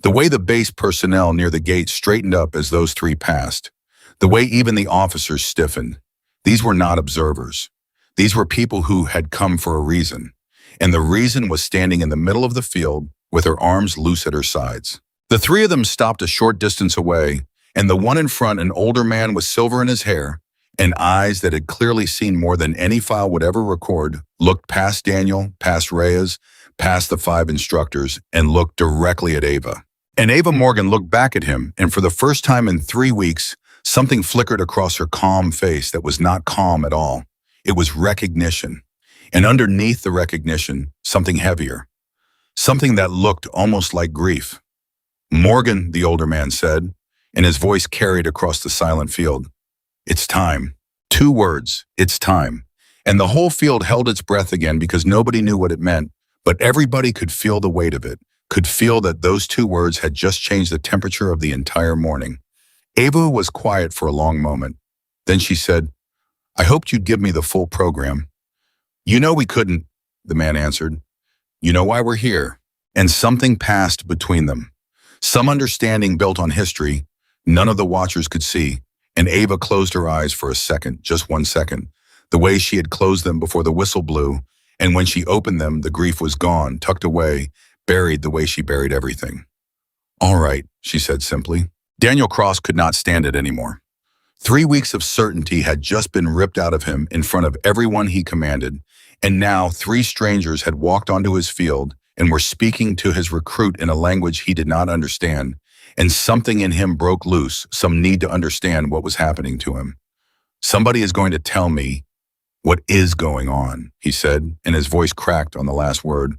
Speaker 1: The way the base personnel near the gate straightened up as those three passed, the way even the officers stiffened. These were not observers. These were people who had come for a reason, and the reason was standing in the middle of the field with her arms loose at her sides. The three of them stopped a short distance away, and the one in front, an older man with silver in his hair and eyes that had clearly seen more than any file would ever record, looked past Daniel, past Reyes, past the five instructors, and looked directly at Ava. And Ava Morgan looked back at him, and for the first time in 3 weeks, something flickered across her calm face that was not calm at all. It was recognition. And underneath the recognition, something heavier. Something that looked almost like grief. Morgan, the older man said, and his voice carried across the silent field. It's time. 2 words, it's time. And the whole field held its breath again because nobody knew what it meant, but everybody could feel the weight of it, could feel that those 2 words had just changed the temperature of the entire morning. Ava was quiet for a long moment. Then she said, I hoped you'd give me the full program. You know we couldn't, the man answered. You know why we're here. And something passed between them. Some understanding built on history, none of the watchers could see, and Ava closed her eyes for a second, just 1 second, the way she had closed them before the whistle blew, and when she opened them, the grief was gone, tucked away, buried the way she buried everything. All right, she said simply. Daniel Cross could not stand it anymore. 3 weeks of certainty had just been ripped out of him in front of everyone he commanded, and now 3 strangers had walked onto his field and were speaking to his recruit in a language he did not understand, and something in him broke loose, some need to understand what was happening to him. Somebody is going to tell me what is going on, he said, and his voice cracked on the last word.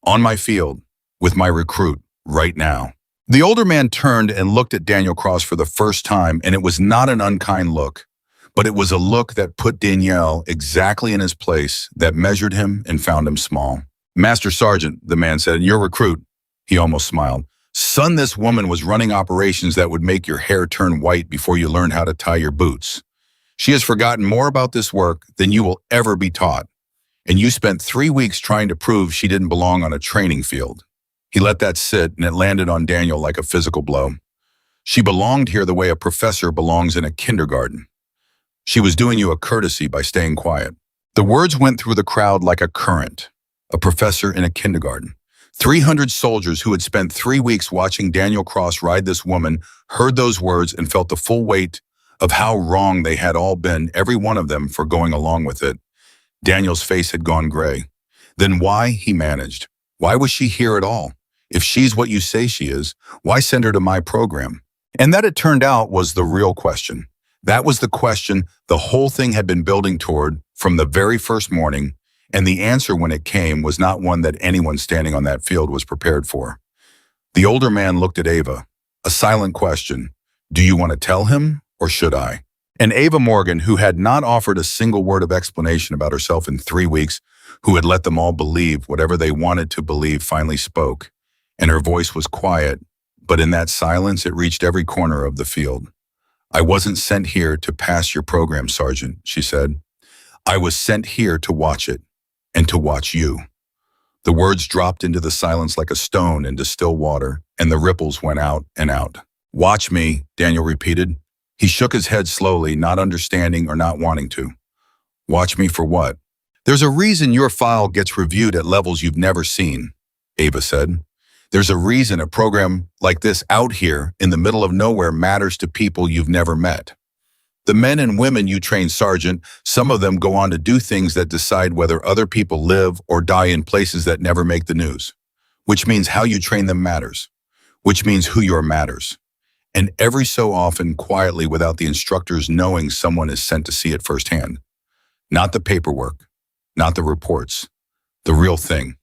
Speaker 1: On my field, with my recruit, right now. The older man turned and looked at Daniel Cross for the first time, and it was not an unkind look, but it was a look that put Daniel exactly in his place, that measured him and found him small. Master Sergeant, the man said, your recruit. He almost smiled. Son, this woman was running operations that would make your hair turn white before you learned how to tie your boots. She has forgotten more about this work than you will ever be taught, and you spent 3 weeks trying to prove she didn't belong on a training field. He let that sit, and it landed on Daniel like a physical blow. She belonged here the way a professor belongs in a kindergarten. She was doing you a courtesy by staying quiet. The words went through the crowd like a current. A professor in a kindergarten. 300 soldiers who had spent 3 weeks watching Daniel Cross ride this woman heard those words and felt the full weight of how wrong they had all been, every one of them, for going along with it. Daniel's face had gone gray. Then why, he managed. Why was she here at all? If she's what you say she is, why send her to my program? And that, it turned out, was the real question. That was the question the whole thing had been building toward from the very first morning, and the answer when it came was not one that anyone standing on that field was prepared for. The older man looked at Ava, a silent question. Do you want to tell him, or should I? And Ava Morgan, who had not offered a single word of explanation about herself in 3 weeks, who had let them all believe whatever they wanted to believe, finally spoke. And her voice was quiet, but in that silence it reached every corner of the field. I wasn't sent here to pass your program, Sergeant, she said. I was sent here to watch it, and to watch you. The words dropped into the silence like a stone into still water, and the ripples went out and out. Watch me, Daniel repeated. He shook his head slowly, not understanding or not wanting to. Watch me for what? There's a reason your file gets reviewed at levels you've never seen, Ava said. There's a reason a program like this out here in the middle of nowhere matters to people you've never met. The men and women you train, Sergeant, some of them go on to do things that decide whether other people live or die in places that never make the news, which means how you train them matters, which means who you are matters. And every so often, quietly, without the instructors knowing, someone is sent to see it firsthand. Not the paperwork, not the reports, the real thing,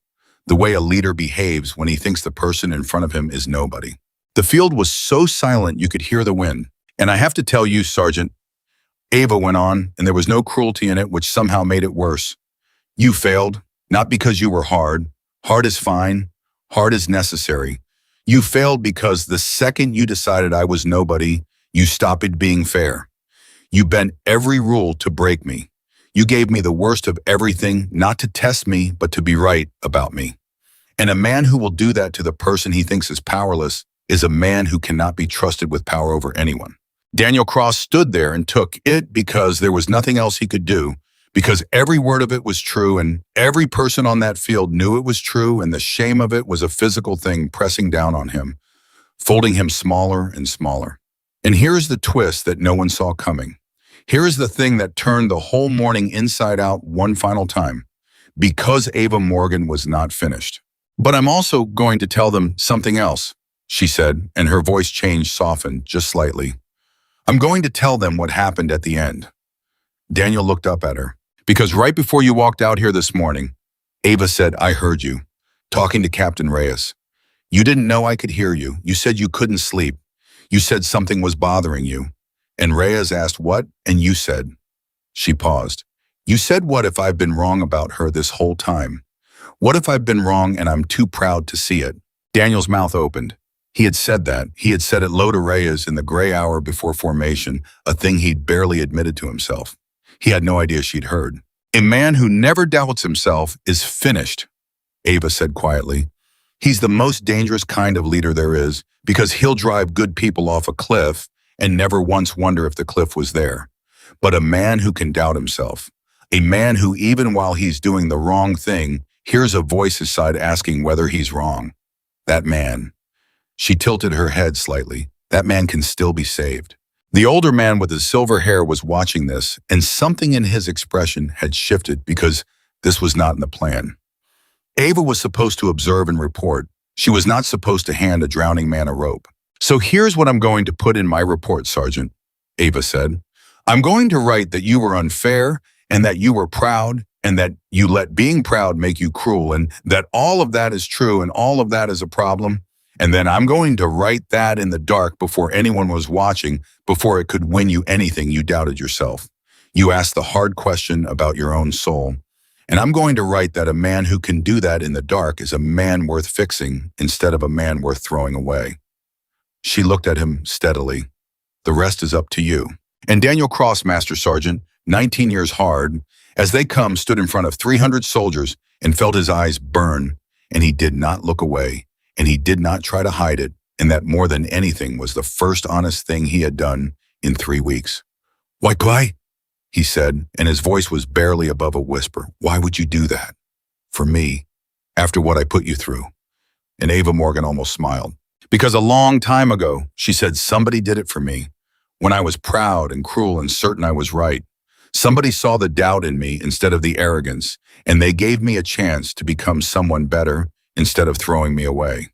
Speaker 1: the way a leader behaves when he thinks the person in front of him is nobody. The field was so silent you could hear the wind. And I have to tell you, Sergeant, Ava went on, and there was no cruelty in it, which somehow made it worse. You failed, not because you were hard. Hard is fine. Hard is necessary. You failed because the second you decided I was nobody, you stopped being fair. You bent every rule to break me. You gave me the worst of everything, not to test me, but to be right about me. And a man who will do that to the person he thinks is powerless is a man who cannot be trusted with power over anyone. Daniel Cross stood there and took it because there was nothing else he could do, because every word of it was true and every person on that field knew it was true, and the shame of it was a physical thing pressing down on him, folding him smaller and smaller. And here is the twist that no one saw coming. Here is the thing that turned the whole morning inside out one final time. Because Ava Morgan was not finished. But I'm also going to tell them something else, she said, and her voice changed, softened just slightly. I'm going to tell them what happened at the end. Daniel looked up at her. Because right before you walked out here this morning, Ava said, I heard you, talking to Captain Reyes. You didn't know I could hear you. You said you couldn't sleep. You said something was bothering you. And Reyes asked what, and you said. She paused. You said what if I've been wrong about her this whole time? What if I've been wrong and I'm too proud to see it? Daniel's mouth opened. He had said that. He had said it low to Reyes in the gray hour before formation, a thing he'd barely admitted to himself. He had no idea she'd heard. A man who never doubts himself is finished, Ava said quietly. He's the most dangerous kind of leader there is because he'll drive good people off a cliff and never once wonder if the cliff was there. But a man who can doubt himself, a man who even while he's doing the wrong thing, hears a voice aside asking whether he's wrong. That man. She tilted her head slightly. That man can still be saved. The older man with his silver hair was watching this, and something in his expression had shifted because this was not in the plan. Ava was supposed to observe and report. She was not supposed to hand a drowning man a rope. So here's what I'm going to put in my report, Sergeant, Ava said. I'm going to write that you were unfair and that you were proud and that you let being proud make you cruel and that all of that is true and all of that is a problem. And then I'm going to write that in the dark before anyone was watching, before it could win you anything you doubted yourself. You asked the hard question about your own soul. And I'm going to write that a man who can do that in the dark is a man worth fixing instead of a man worth throwing away. She looked at him steadily. The rest is up to you. And Daniel Cross, Master Sergeant, 19 years hard, as they stood in front of 300 soldiers and felt his eyes burn, and he did not look away, and he did not try to hide it, and that more than anything was the first honest thing he had done in 3 weeks. Why, he said, and his voice was barely above a whisper. Why would you do that? For me, after what I put you through. And Ava Morgan almost smiled. Because a long time ago, she said, somebody did it for me. When I was proud and cruel and certain I was right. Somebody saw the doubt in me instead of the arrogance, and they gave me a chance to become someone better instead of throwing me away.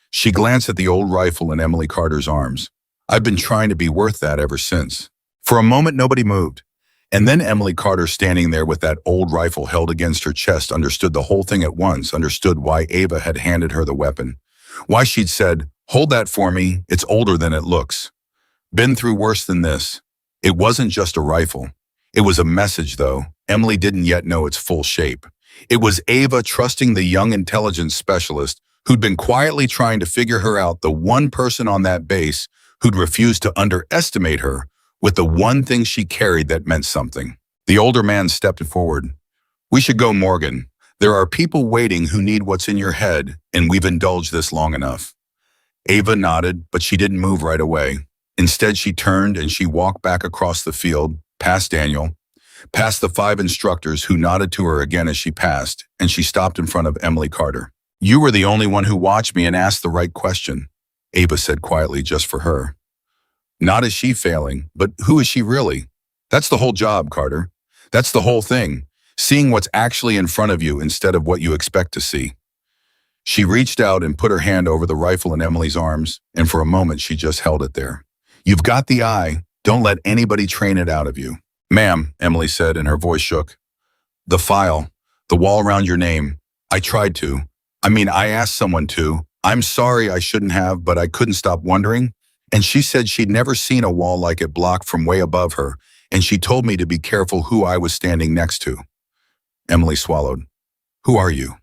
Speaker 1: She glanced at the old rifle in Emily Carter's arms. I've been trying to be worth that ever since. For a moment, nobody moved. And then Emily Carter, standing there with that old rifle held against her chest, understood the whole thing at once, understood why Ava had handed her the weapon. Why she'd said, hold that for me, it's older than it looks. Been through worse than this. It wasn't just a rifle. It was a message, though. Emily didn't yet know its full shape. It was Ava trusting the young intelligence specialist who'd been quietly trying to figure her out, the one person on that base who'd refused to underestimate her with the one thing she carried that meant something. The older man stepped forward. We should go, Morgan. There are people waiting who need what's in your head, and we've indulged this long enough. Ava nodded, but she didn't move right away. Instead, she turned and she walked back across the field, past Daniel, past the 5 instructors who nodded to her again as she passed, and she stopped in front of Emily Carter. You were the only one who watched me and asked the right question, Ava said quietly, just for her. Not is she failing, but who is she really? That's the whole job, Carter. That's the whole thing, seeing what's actually in front of you instead of what you expect to see. She reached out and put her hand over the rifle in Emily's arms, and for a moment she just held it there. You've got the eye. Don't let anybody train it out of you. Ma'am, Emily said, and her voice shook. The file, the wall around your name. I tried to. I asked someone to. I'm sorry I shouldn't have, but I couldn't stop wondering. And she said she'd never seen a wall like it blocked from way above her, and she told me to be careful who I was standing next to. Emily swallowed. Who are you?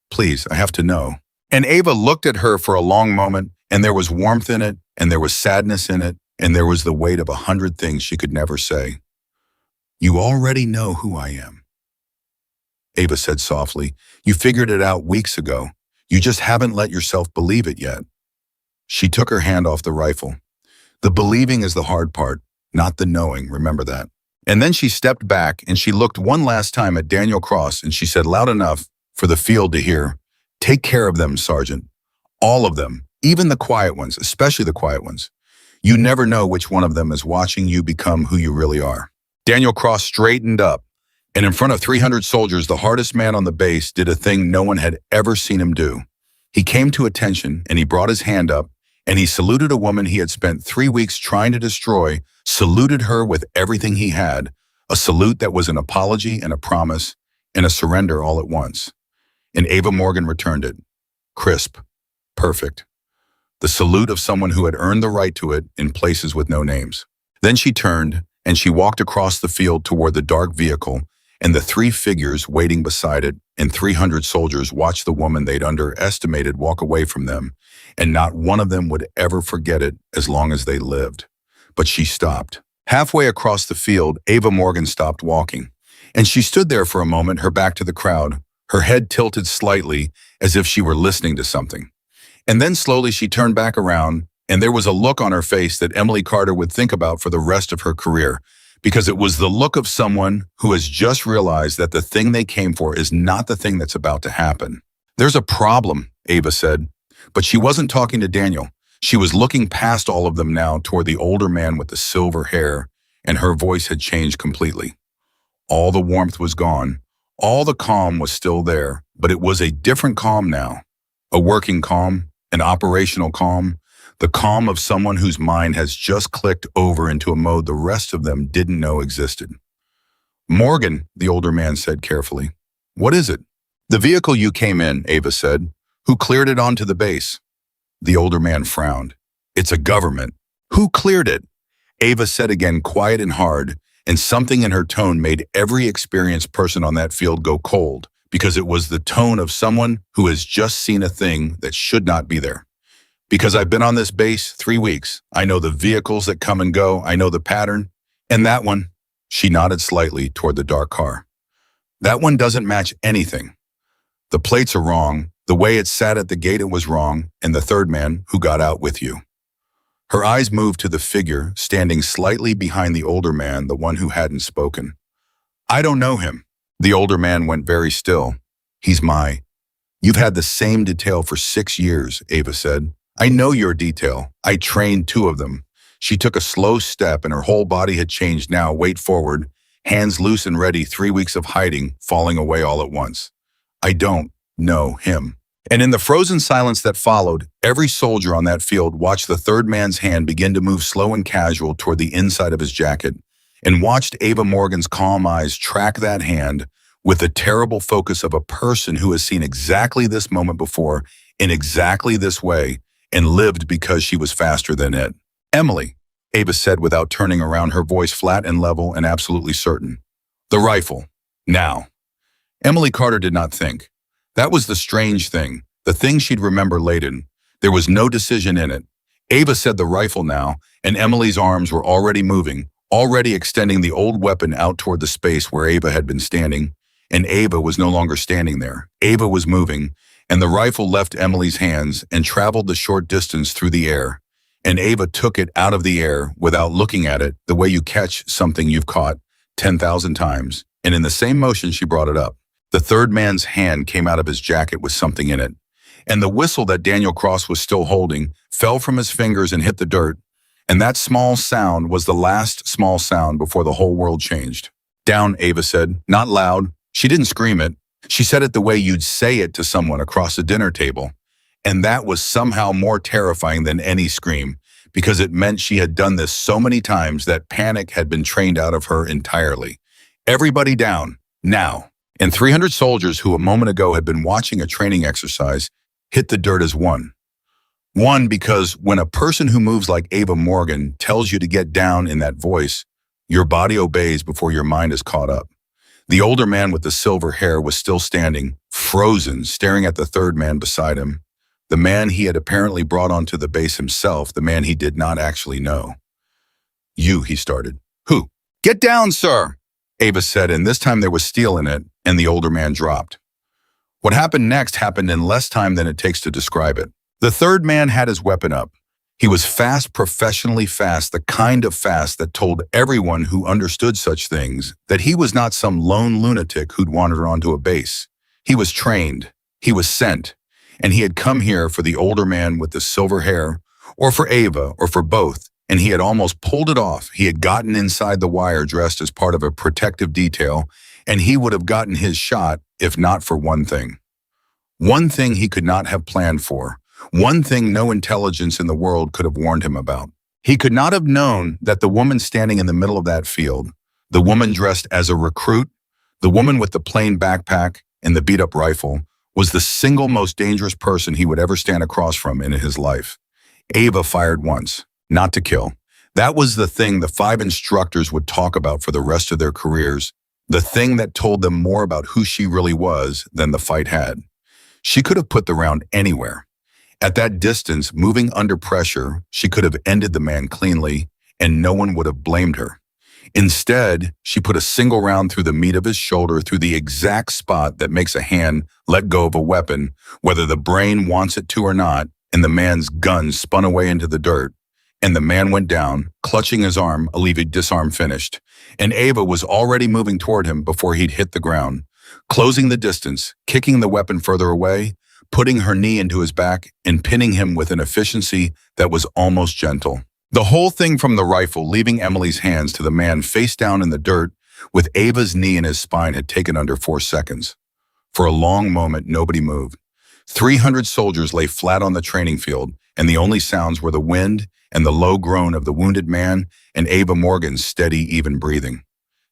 Speaker 1: Please, I have to know. And Ava looked at her for a long moment, and there was warmth in it, and there was sadness in it, and there was the weight of 100 things she could never say. You already know who I am. Ava said softly, you figured it out weeks ago. You just haven't let yourself believe it yet. She took her hand off the rifle. The believing is the hard part, not the knowing, remember that. And then she stepped back and she looked one last time at Daniel Cross and she said loud enough for the field to hear, take care of them, Sergeant. All of them, even the quiet ones, especially the quiet ones. You never know which one of them is watching you become who you really are. Daniel Cross straightened up, and in front of 300 soldiers, the hardest man on the base did a thing no one had ever seen him do. He came to attention and he brought his hand up and he saluted a woman he had spent 3 weeks trying to destroy, saluted her with everything he had, a salute that was an apology and a promise and a surrender all at once. And Ava Morgan returned it. Crisp. Perfect. The salute of someone who had earned the right to it in places with no names. Then she turned and she walked across the field toward the dark vehicle, and the 3 figures waiting beside it and 300 soldiers watched the woman they'd underestimated walk away from them, and not one of them would ever forget it as long as they lived. But she stopped. Halfway across the field, Ava Morgan stopped walking, and she stood there for a moment, her back to the crowd, her head tilted slightly as if she were listening to something. And then slowly she turned back around, and there was a look on her face that Emily Carter would think about for the rest of her career, because it was the look of someone who has just realized that the thing they came for is not the thing that's about to happen. There's a problem, Ava said, but she wasn't talking to Daniel. She was looking past all of them now toward the older man with the silver hair, and her voice had changed completely. All the warmth was gone. All the calm was still there, but it was a different calm now. A working calm, an operational calm, the calm of someone whose mind has just clicked over into a mode the rest of them didn't know existed. Morgan, the older man said carefully. What is it? The vehicle you came in, Ava said. Who cleared it onto the base? The older man frowned. It's a government. Who cleared it? Ava said again, quiet and hard, and something in her tone made every experienced person on that field go cold, because it was the tone of someone who has just seen a thing that should not be there. Because I've been on this base 3 weeks. I know the vehicles that come and go. I know the pattern. And that one, she nodded slightly toward the dark car. That one doesn't match anything. The plates are wrong. The way it sat at the gate, it was wrong. And the third man who got out with you. Her eyes moved to the figure standing slightly behind the older man, the one who hadn't spoken. I don't know him. The older man went very still. He's You've had the same detail for 6 years, Ava said. I know your detail. I trained 2 of them. She took a slow step and her whole body had changed now. Weight forward, hands loose and ready, 3 weeks of hiding, falling away all at once. I don't know him. And in the frozen silence that followed, every soldier on that field watched the third man's hand begin to move slow and casual toward the inside of his jacket, and watched Ava Morgan's calm eyes track that hand with the terrible focus of a person who has seen exactly this moment before in exactly this way, and lived because she was faster than it. Emily, Ava said without turning around, her voice flat and level and absolutely certain. The rifle. Now. Emily Carter did not think. That was the strange thing, the thing she'd remember later. There was no decision in it. Ava said the rifle now, and Emily's arms were already moving, already extending the old weapon out toward the space where Ava had been standing, and Ava was no longer standing there. Ava was moving, and the rifle left Emily's hands and traveled the short distance through the air, and Ava took it out of the air without looking at it, the way you catch something you've caught 10,000 times, and in the same motion she brought it up. The third man's hand came out of his jacket with something in it, and the whistle that Daniel Cross was still holding fell from his fingers and hit the dirt, and that small sound was the last small sound before the whole world changed. Down, Ava said, not loud. She didn't scream it. She said it the way you'd say it to someone across a dinner table, and that was somehow more terrifying than any scream, because it meant she had done this so many times that panic had been trained out of her entirely. Everybody down, now. And 300 soldiers who a moment ago had been watching a training exercise hit the dirt as one. One, because when a person who moves like Ava Morgan tells you to get down in that voice, Your body obeys before your mind is caught up. The older man with the silver hair was still standing, frozen, staring at the third man beside him. The man he had apparently brought onto the base himself, the man he did not actually know. You, he started. Who? Get down, sir, Ava said, and this time there was steel in it, and the older man dropped. What happened next happened in less time than it takes to describe it. The third man had his weapon up. He was fast, professionally fast, the kind of fast that told everyone who understood such things that he was not some lone lunatic who'd wandered onto a base. He was trained, he was sent, and he had come here for the older man with the silver hair, or for Ava, or for both, and he had almost pulled it off. He had gotten inside the wire dressed as part of a protective detail, and he would have gotten his shot if not for one thing. One thing he could not have planned for. One thing no intelligence in the world could have warned him about. He could not have known that the woman standing in the middle of that field, the woman dressed as a recruit, the woman with the plain backpack and the beat-up rifle, was the single most dangerous person he would ever stand across from in his life. Ava fired once, not to kill. That was the thing the 5 instructors would talk about for the rest of their careers, the thing that told them more about who she really was than the fight had. She could have put the round anywhere. At that distance, moving under pressure, she could have ended the man cleanly, and no one would have blamed her. Instead, she put a single round through the meat of his shoulder, through the exact spot that makes a hand let go of a weapon, whether the brain wants it to or not, and the man's gun spun away into the dirt, and the man went down, clutching his arm, a leaving disarm finished, and Ava was already moving toward him before he'd hit the ground, closing the distance, kicking the weapon further away, putting her knee into his back and pinning him with an efficiency that was almost gentle. The whole thing from the rifle leaving Emily's hands to the man face down in the dirt with Ava's knee in his spine had taken under 4 seconds. For a long moment, nobody moved. 300 soldiers lay flat on the training field, and the only sounds were the wind and the low groan of the wounded man and Ava Morgan's steady, even breathing.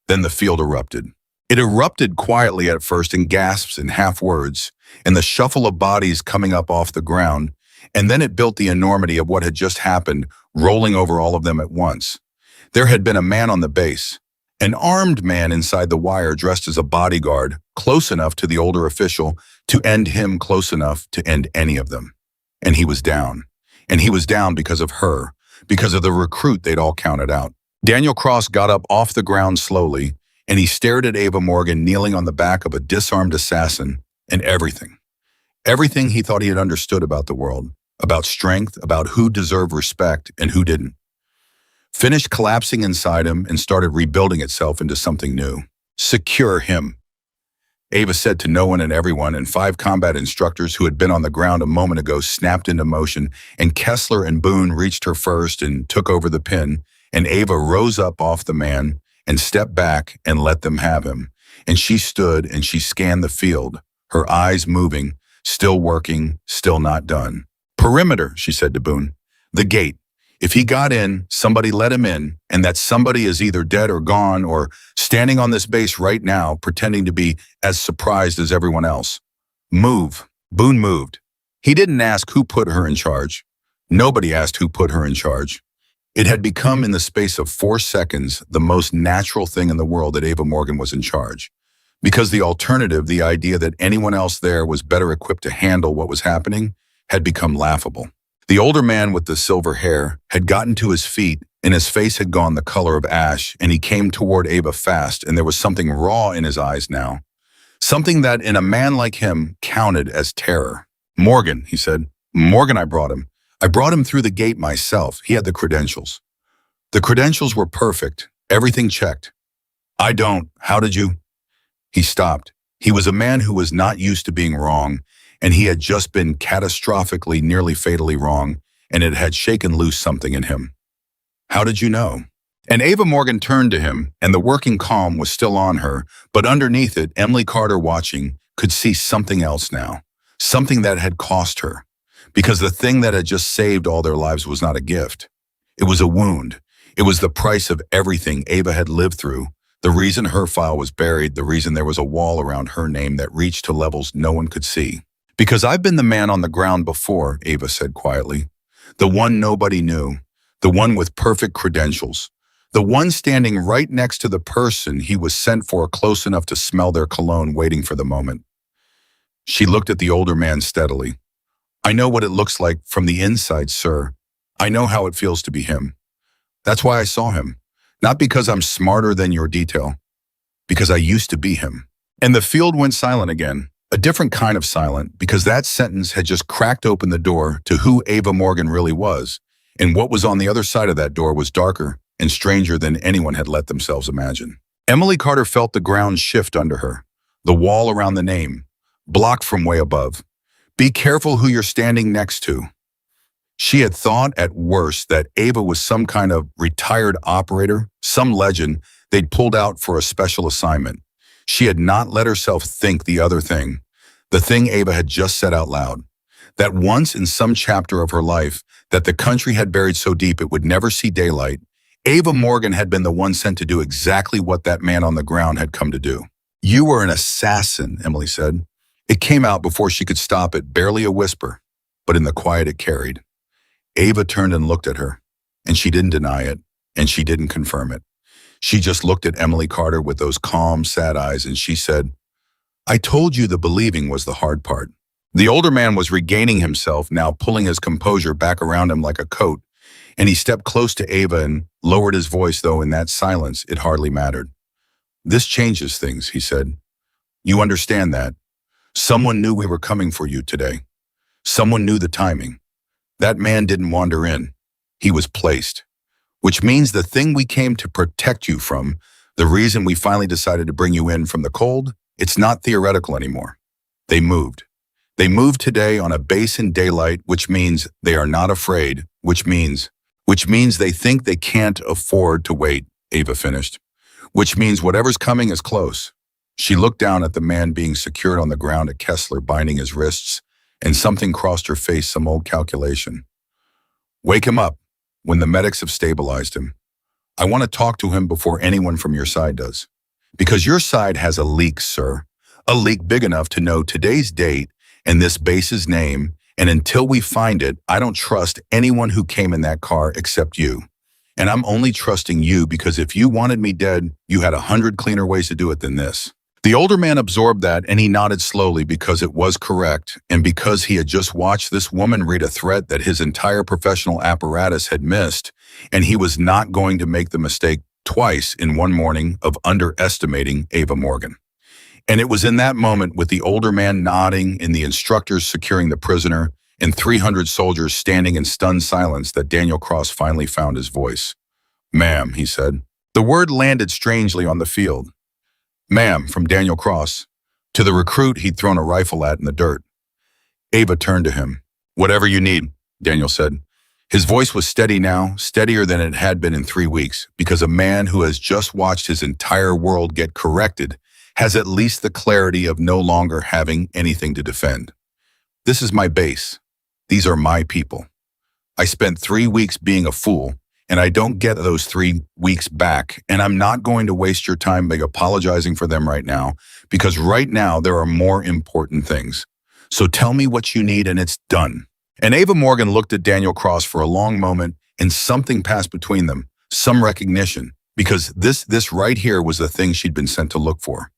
Speaker 1: Then the field erupted. It erupted quietly at first in gasps and half words, and the shuffle of bodies coming up off the ground, and then it built the enormity of what had just happened, rolling over all of them at once. There had been a man on the base, an armed man inside the wire dressed as a bodyguard, close enough to the older official to end him, close enough to end any of them. And he was down. And he was down because of her, because of the recruit they'd all counted out. Daniel Cross got up off the ground slowly, and he stared at Ava Morgan kneeling on the back of a disarmed assassin, and everything. Everything he thought he had understood about the world, about strength, about who deserved respect and who didn't, finished collapsing inside him and started rebuilding itself into something new. Secure him, Ava said to no one and everyone, and 5 combat instructors who had been on the ground a moment ago snapped into motion, and Kessler and Boone reached her first and took over the pin, and Ava rose up off the man and stepped back and let them have him. And she stood and she scanned the field, her eyes moving, still working, still not done. Perimeter, she said to Boone. The gate. If he got in, somebody let him in, and that somebody is either dead or gone or standing on this base right now pretending to be as surprised as everyone else. Move. Boone moved. He didn't ask who put her in charge. Nobody asked who put her in charge. It had become, in the space of 4 seconds, the most natural thing in the world that Ava Morgan was in charge. Because the alternative, the idea that anyone else there was better equipped to handle what was happening, had become laughable. The older man with the silver hair had gotten to his feet, and his face had gone the color of ash, and he came toward Ava fast, and there was something raw in his eyes now. Something that, in a man like him, counted as terror. Morgan, he said. Morgan, I brought him. I brought him through the gate myself. He had the credentials. The credentials were perfect. Everything checked. I don't. How did you? He stopped. He was a man who was not used to being wrong, and he had just been catastrophically, nearly fatally wrong, and it had shaken loose something in him. How did you know? And Ava Morgan turned to him, and the working calm was still on her, but underneath it, Emily Carter, watching, could see something else now, something that had cost her, because the thing that had just saved all their lives was not a gift. It was a wound. It was the price of everything Ava had lived through, the reason her file was buried, the reason there was a wall around her name that reached to levels no one could see. Because I've been the man on the ground before, Ava said quietly. The one nobody knew. The one with perfect credentials. The one standing right next to the person he was sent for, close enough to smell their cologne, waiting for the moment. She looked at the older man steadily. I know what it looks like from the inside, sir. I know how it feels to be him. That's why I saw him. Not because I'm smarter than your detail, because I used to be him. And the field went silent again, a different kind of silent, because that sentence had just cracked open the door to who Ava Morgan really was, and what was on the other side of that door was darker and stranger than anyone had let themselves imagine. Emily Carter felt the ground shift under her, the wall around the name, blocked from way above. Be careful who you're standing next to. She had thought at worst that Ava was some kind of retired operator, some legend they'd pulled out for a special assignment. She had not let herself think the other thing, the thing Ava had just said out loud, that once in some chapter of her life that the country had buried so deep it would never see daylight, Ava Morgan had been the one sent to do exactly what that man on the ground had come to do. You were an assassin, Emily said. It came out before she could stop it, barely a whisper, but in the quiet it carried. Ava turned and looked at her, and she didn't deny it, and she didn't confirm it. She just looked at Emily Carter with those calm, sad eyes, and she said, I told you the believing was the hard part. The older man was regaining himself, now pulling his composure back around him like a coat, and he stepped close to Ava and lowered his voice, though in that silence it hardly mattered. This changes things, he said. You understand that. Someone knew we were coming for you today. Someone knew the timing. That man didn't wander in. He was placed. Which means the thing we came to protect you from, the reason we finally decided to bring you in from the cold, it's not theoretical anymore. They moved. They moved today on a base in daylight, which means they are not afraid, which means they think they can't afford to wait, Ava finished. Which means whatever's coming is close. She looked down at the man being secured on the ground at Kessler, binding his wrists, and something crossed her face, some old calculation. Wake him up when the medics have stabilized him. I want to talk to him before anyone from your side does. Because your side has a leak, sir. A leak big enough to know today's date and this base's name, and until we find it, I don't trust anyone who came in that car except you. And I'm only trusting you because if you wanted me dead, you had 100 cleaner ways to do it than this. The older man absorbed that, and he nodded slowly because it was correct, and because he had just watched this woman read a threat that his entire professional apparatus had missed, and he was not going to make the mistake twice in one morning of underestimating Ava Morgan. And it was in that moment, with the older man nodding and the instructors securing the prisoner and 300 soldiers standing in stunned silence, that Daniel Cross finally found his voice. Ma'am, he said. The word landed strangely on the field. Ma'am, from Daniel Cross, to the recruit he'd thrown a rifle at in the dirt. Ava turned to him. Whatever you need, Daniel said. His voice was steady now, steadier than it had been in 3 weeks, because a man who has just watched his entire world get corrected has at least the clarity of no longer having anything to defend. This is my base. These are my people. I spent 3 weeks being a fool, and I don't get those 3 weeks back, and I'm not going to waste your time by apologizing for them right now, because right now there are more important things. So tell me what you need and it's done. And Ava Morgan looked at Daniel Cross for a long moment, and something passed between them, some recognition, because this right here was the thing she'd been sent to look for.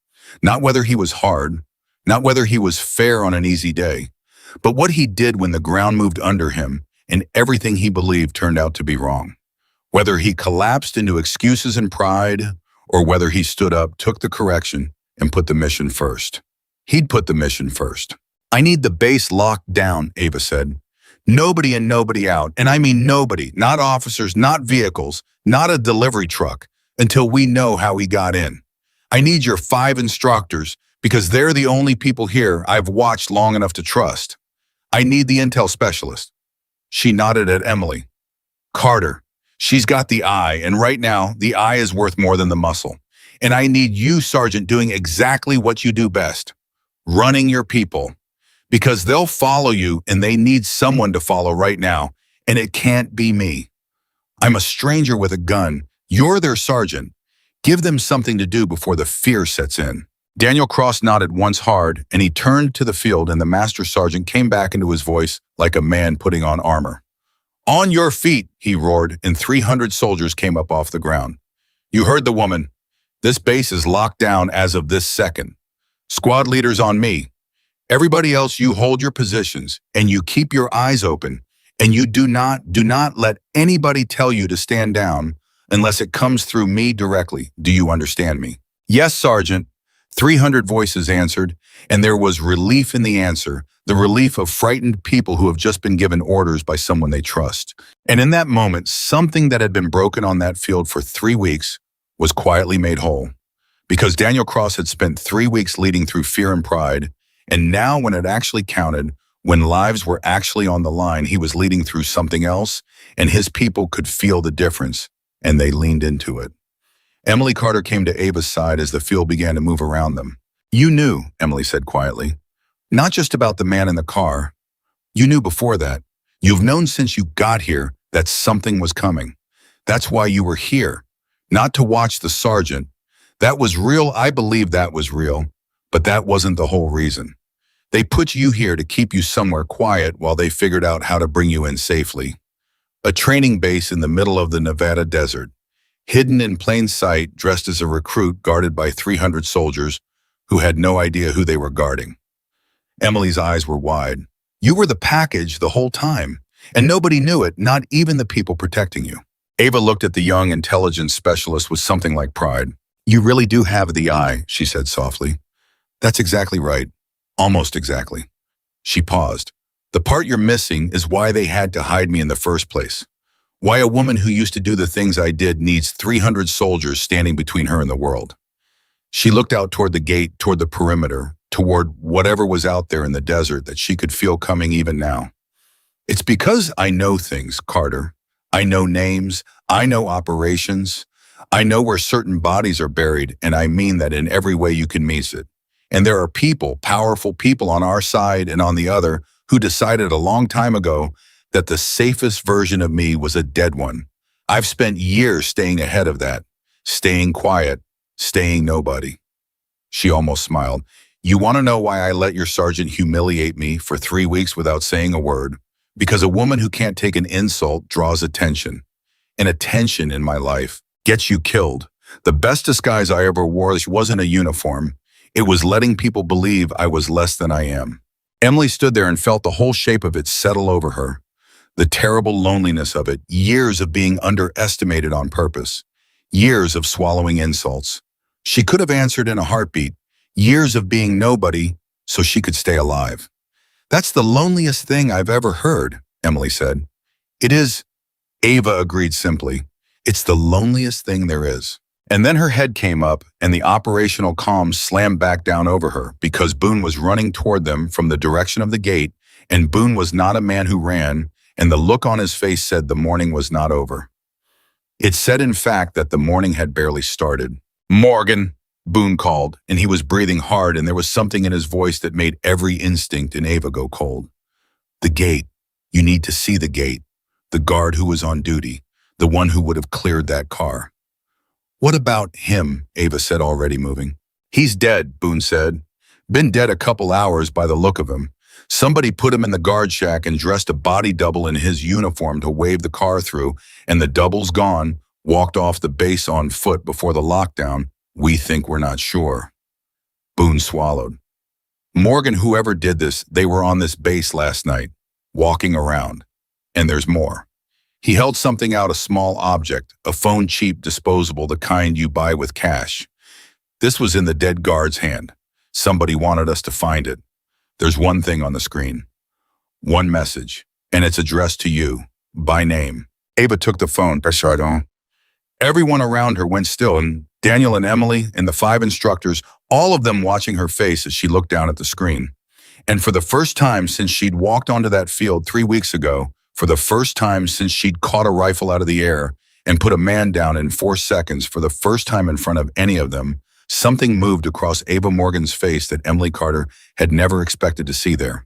Speaker 1: Not whether he was hard, not whether he was fair on an easy day, but what he did when the ground moved under him and everything he believed turned out to be wrong. Whether he collapsed into excuses and pride, or whether he stood up, took the correction, and put the mission first. He'd put the mission first. I need the base locked down, Ava said. Nobody in, nobody out, and I mean nobody, not officers, not vehicles, not a delivery truck, until we know how he got in. I need your 5 instructors, because they're the only people here I've watched long enough to trust. I need the intel specialist. She nodded at Emily. Carter. She's got the eye, and right now, the eye is worth more than the muscle. And I need you, Sergeant, doing exactly what you do best. Running your people. Because they'll follow you, and they need someone to follow right now, and it can't be me. I'm a stranger with a gun. You're their sergeant. Give them something to do before the fear sets in. Daniel Cross nodded once hard, and he turned to the field, and the master sergeant came back into his voice like a man putting on armor. On your feet, he roared, and 300 soldiers came up off the ground. You heard the woman. This base is locked down as of this second. Squad leaders on me. Everybody else, you hold your positions and you keep your eyes open and you do not let anybody tell you to stand down unless it comes through me directly. Do you understand me? Yes, Sergeant. 300 voices answered, and there was relief in the answer, the relief of frightened people who have just been given orders by someone they trust. And in that moment, something that had been broken on that field for 3 weeks was quietly made whole. Because Daniel Cross had spent 3 weeks leading through fear and pride, and now when it actually counted, when lives were actually on the line, he was leading through something else, and his people could feel the difference, and they leaned into it. Emily Carter came to Ava's side as the field began to move around them. You knew, Emily said quietly, not just about the man in the car. You knew before that. You've known since you got here that something was coming. That's why you were here, not to watch the sergeant. That was real, I believe that was real, but that wasn't the whole reason. They put you here to keep you somewhere quiet while they figured out how to bring you in safely. A training base in the middle of the Nevada desert. Hidden in plain sight, dressed as a recruit guarded by 300 soldiers who had no idea who they were guarding. Emily's eyes were wide. You were the package the whole time, and nobody knew it, not even the people protecting you. Ava looked at the young intelligence specialist with something like pride. You really do have the eye, she said softly. That's exactly right. Almost exactly. She paused. The part you're missing is why they had to hide me in the first place. Why a woman who used to do the things I did needs 300 soldiers standing between her and the world. She looked out toward the gate, toward the perimeter, toward whatever was out there in the desert that she could feel coming even now. It's because I know things, Carter. I know names. I know operations. I know where certain bodies are buried, and I mean that in every way you can meet it. And there are people, powerful people on our side and on the other, who decided a long time ago that the safest version of me was a dead one. I've spent years staying ahead of that, staying quiet, staying nobody. She almost smiled. You want to know why I let your sergeant humiliate me for 3 weeks without saying a word? Because a woman who can't take an insult draws attention. And attention in my life gets you killed. The best disguise I ever wore wasn't a uniform. It was letting people believe I was less than I am. Emily stood there and felt the whole shape of it settle over her. The terrible loneliness of it, years of being underestimated on purpose, years of swallowing insults. She could have answered in a heartbeat, years of being nobody so she could stay alive. That's the loneliest thing I've ever heard, Emily said. It is, Ava agreed simply. It's the loneliest thing there is. And then her head came up and the operational calm slammed back down over her because Boone was running toward them from the direction of the gate, and Boone was not a man who ran, and the look on his face said the morning was not over. It said, in fact, that the morning had barely started. Morgan, Boone called, and he was breathing hard, and there was something in his voice that made every instinct in Ava go cold. The gate. You need to see the gate. The guard who was on duty. The one who would have cleared that car. What about him? Ava said, already moving. He's dead, Boone said. Been dead a couple hours by the look of him. Somebody put him in the guard shack and dressed a body double in his uniform to wave the car through, and the double's gone, walked off the base on foot before the lockdown. We think we're not sure. Boone swallowed. Morgan, whoever did this, they were on this base last night, walking around. And there's more. He held something out, a small object, a phone, cheap, disposable, the kind you buy with cash. This was in the dead guard's hand. Somebody wanted us to find it. There's one thing on the screen. One message, and it's addressed to you, by name. Ava took the phone. Pardon. Everyone around her went still, and Daniel and Emily and the 5 instructors, all of them watching her face as she looked down at the screen. And for the first time since she'd walked onto that field 3 weeks ago, for the first time since she'd caught a rifle out of the air and put a man down in 4 seconds, for the first time in front of any of them, something moved across Ava Morgan's face that Emily Carter had never expected to see there.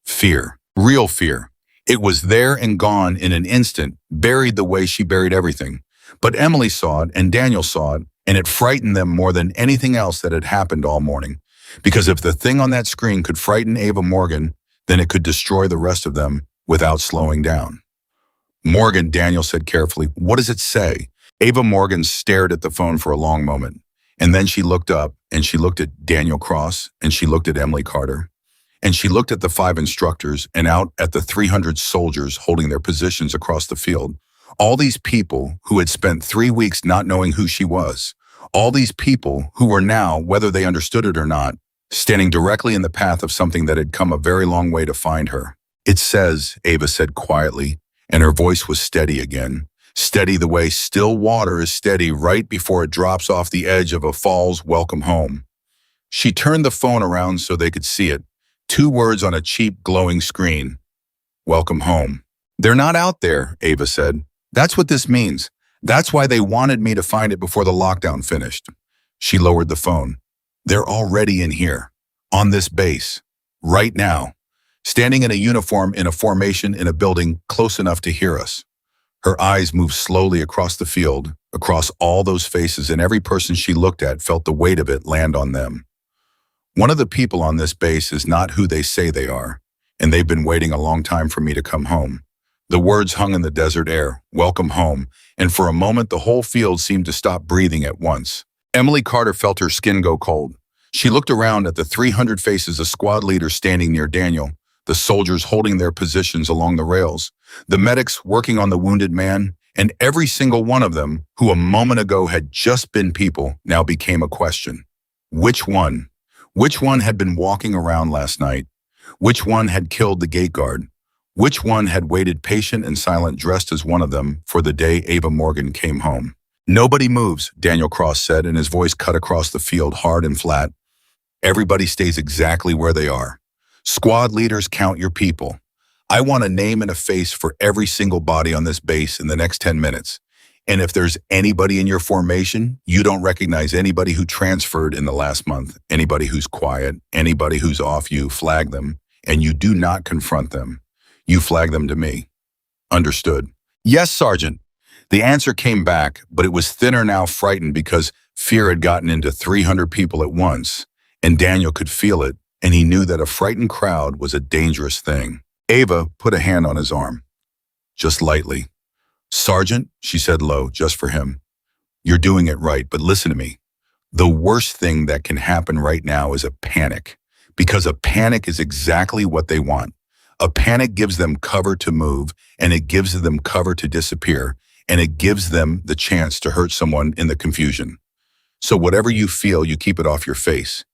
Speaker 1: Fear. Real fear. It was there and gone in an instant, buried the way she buried everything. But Emily saw it and Daniel saw it, and it frightened them more than anything else that had happened all morning. Because if the thing on that screen could frighten Ava Morgan, then it could destroy the rest of them without slowing down. Morgan, Daniel said carefully, what does it say? Ava Morgan stared at the phone for a long moment, and then she looked up, and she looked at Daniel Cross, and she looked at Emily Carter, and she looked at the 5 instructors and out at the 300 soldiers holding their positions across the field. All these people who had spent 3 weeks not knowing who she was. All these people who were now, whether they understood it or not, standing directly in the path of something that had come a very long way to find her. It says, Ava said quietly, and her voice was steady again. Steady the way still water is steady right before it drops off the edge of a fall's welcome home. She turned the phone around so they could see it. 2 words on a cheap, glowing screen. Welcome home. They're not out there, Ava said. That's what this means. That's why they wanted me to find it before the lockdown finished. She lowered the phone. They're already in here. On this base. Right now. Standing in a uniform in a formation in a building close enough to hear us. Her eyes moved slowly across the field, across all those faces, and every person she looked at felt the weight of it land on them. One of the people on this base is not who they say they are, and they've been waiting a long time for me to come home. The words hung in the desert air, welcome home, and for a moment the whole field seemed to stop breathing at once. Emily Carter felt her skin go cold. She looked around at the 300 faces of squad leaders standing near Daniel, the soldiers holding their positions along the rails, the medics working on the wounded man, and every single one of them, who a moment ago had just been people, now became a question. Which one? Which one had been walking around last night? Which one had killed the gate guard? Which one had waited patient and silent dressed as one of them for the day Ava Morgan came home? Nobody moves, Daniel Cross said, and his voice cut across the field hard and flat. Everybody stays exactly where they are. Squad leaders, count your people. I want a name and a face for every single body on this base in the next 10 minutes. And if there's anybody in your formation, you don't recognize anybody who transferred in the last month, anybody who's quiet, anybody who's off, you flag them, and you do not confront them. You flag them to me. Understood? Yes, Sergeant. The answer came back, but it was thinner now, frightened because fear had gotten into 300 people at once, and Daniel could feel it, and he knew that a frightened crowd was a dangerous thing. Ava put a hand on his arm, just lightly. Sergeant, she said low, just for him. You're doing it right, but listen to me. The worst thing that can happen right now is a panic, because a panic is exactly what they want. A panic gives them cover to move, and it gives them cover to disappear, and it gives them the chance to hurt someone in the confusion. So whatever you feel, you keep it off your face.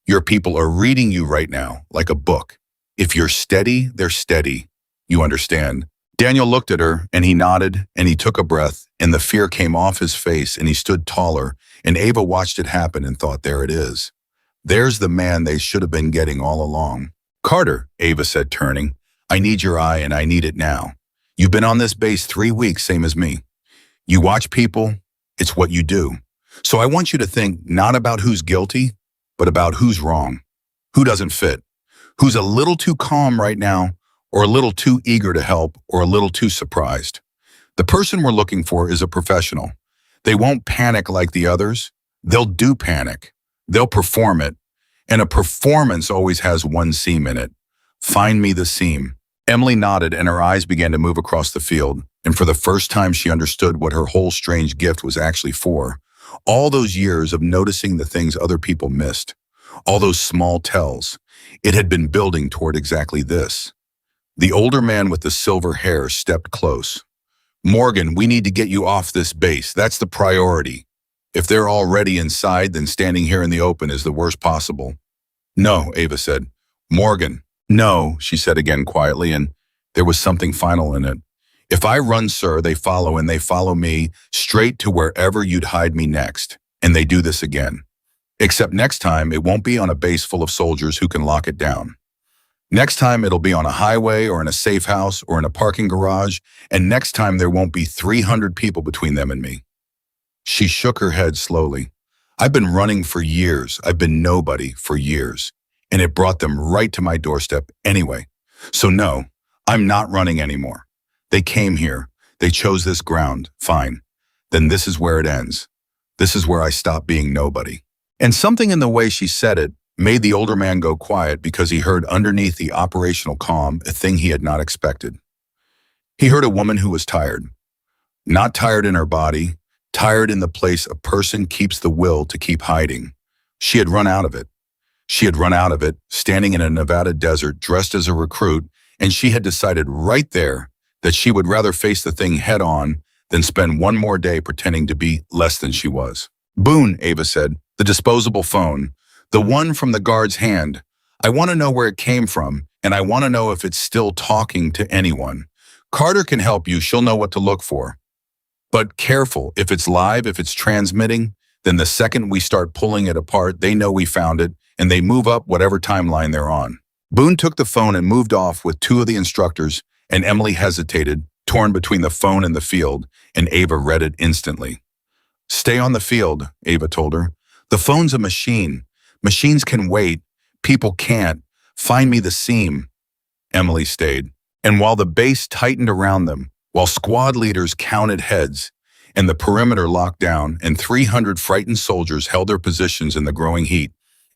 Speaker 1: Your people are reading you right now, like a book. If you're steady, they're steady. You understand? Daniel looked at her, and he nodded, and he took a breath, and the fear came off his face, and he stood taller, and Ava watched it happen and thought, there it is. There's the man they should have been getting all along. Carter, Ava said, turning, I need your eye, and I need it now. You've been on this base 3 weeks, same as me. You watch people, it's what you do. So I want you to think not about who's guilty, but about who's wrong, who doesn't fit, who's a little too calm right now, or a little too eager to help, or a little too surprised. The person we're looking for is a professional. They won't panic like the others. They'll do panic. They'll perform it. And a performance always has one seam in it. Find me the seam. Emily nodded, and her eyes began to move across the field. And for the first time, she understood what her whole strange gift was actually for. All those years of noticing the things other people missed. All those small tells. It had been building toward exactly this. The older man with the silver hair stepped close. Morgan, we need to get you off this base. That's the priority. If they're already inside, then standing here in the open is the worst possible. No, Ava said. Morgan. No, she said again quietly, and there was something final in it. If I run, sir, they follow, and they follow me straight to wherever you'd hide me next. And they do this again. Except next time, it won't be on a base full of soldiers who can lock it down. Next time, it'll be on a highway or in a safe house or in a parking garage, and next time there won't be 300 people between them and me. She shook her head slowly. I've been running for years. I've been nobody for years, and it brought them right to my doorstep anyway. So no, I'm not running anymore. They came here. They chose this ground. Fine. Then this is where it ends. This is where I stop being nobody. And something in the way she said it made the older man go quiet because he heard underneath the operational calm a thing he had not expected. He heard a woman who was tired. Not tired in her body, tired in the place a person keeps the will to keep hiding. She had run out of it. She had run out of it, standing in a Nevada desert dressed as a recruit, and she had decided right there that she would rather face the thing head on than spend one more day pretending to be less than she was. Boone, Ava said, the disposable phone, the one from the guard's hand. I want to know where it came from, and I want to know if it's still talking to anyone. Carter can help you, she'll know what to look for. But careful, if it's live, if it's transmitting, then the second we start pulling it apart, they know we found it, and they move up whatever timeline they're on. Boone took the phone and moved off with two of the instructors, and Emily hesitated, torn between the phone and the field, and Ava read it instantly. Stay on the field, Ava told her. The phone's a machine. Machines can wait. People can't. Find me the seam. Emily stayed. And while the base tightened around them, while squad leaders counted heads, and the perimeter locked down, and 300 frightened soldiers held their positions in the growing heat,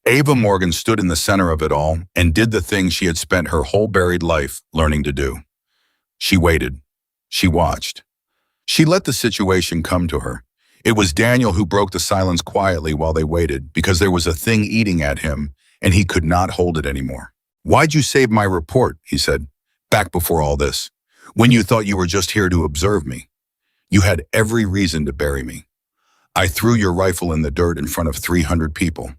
Speaker 1: Ava Morgan stood in the center of it all and did the thing she had spent her whole buried life learning to do. She waited. She watched. She let the situation come to her. It was Daniel who broke the silence quietly while they waited, because there was a thing eating at him, and he could not hold it anymore. Why'd you save my report, he said, back before all this, when you thought you were just here to observe me? You had every reason to bury me. I threw your rifle in the dirt in front of 300 people.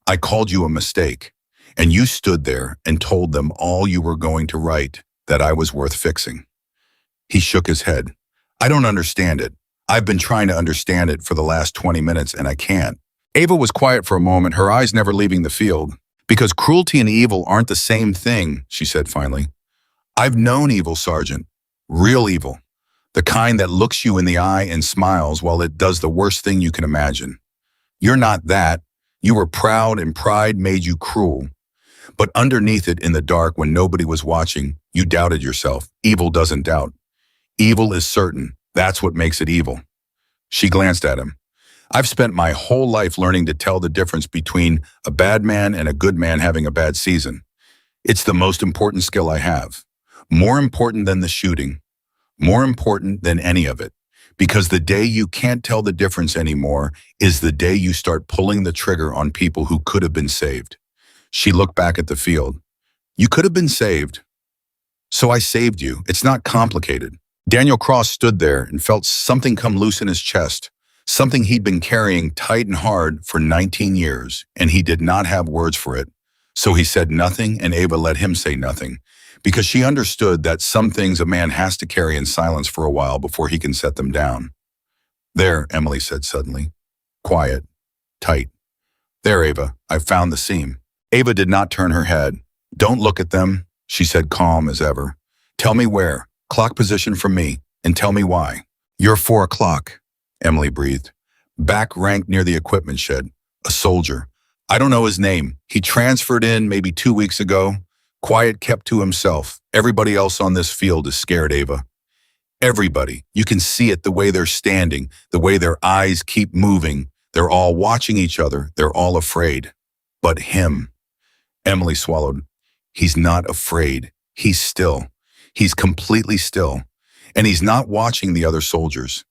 Speaker 1: I called you a mistake, and you stood there and told them all you were going to write, that I was worth fixing. He shook his head. I don't understand it. I've been trying to understand it for the last 20 minutes, and I can't. Ava was quiet for a moment, her eyes never leaving the field. Because cruelty and evil aren't the same thing, she said finally. I've known evil, Sergeant. Real evil. The kind that looks you in the eye and smiles while it does the worst thing you can imagine. You're not that. You were proud, and pride made you cruel. But underneath it, in the dark, when nobody was watching, you doubted yourself. Evil doesn't doubt. Evil is certain. That's what makes it evil. She glanced at him. I've spent my whole life learning to tell the difference between a bad man and a good man having a bad season. It's the most important skill I have. More important than the shooting. More important than any of it. Because the day you can't tell the difference anymore is the day you start pulling the trigger on people who could have been saved. She looked back at the field. You could have been saved. So I saved you. It's not complicated. Daniel Cross stood there and felt something come loose in his chest, something he'd been carrying tight and hard for 19 years, and he did not have words for it. So he said nothing, and Ava let him say nothing, because she understood that some things a man has to carry in silence for a while before he can set them down. There, Emily said suddenly. Quiet. Tight. There, Ava, I've found the seam. Ava did not turn her head. Don't look at them, she said, calm as ever. Tell me where. Clock position for me, and tell me why. You're 4 o'clock, Emily breathed. Back rank near the equipment shed. A soldier. I don't know his name. He transferred in maybe 2 weeks ago. Quiet, kept to himself. Everybody else on this field is scared, Ava. Everybody. You can see it the way they're standing, the way their eyes keep moving. They're all watching each other. They're all afraid. But him. Emily swallowed. He's not afraid. He's still. He's completely still. And he's not watching the other soldiers.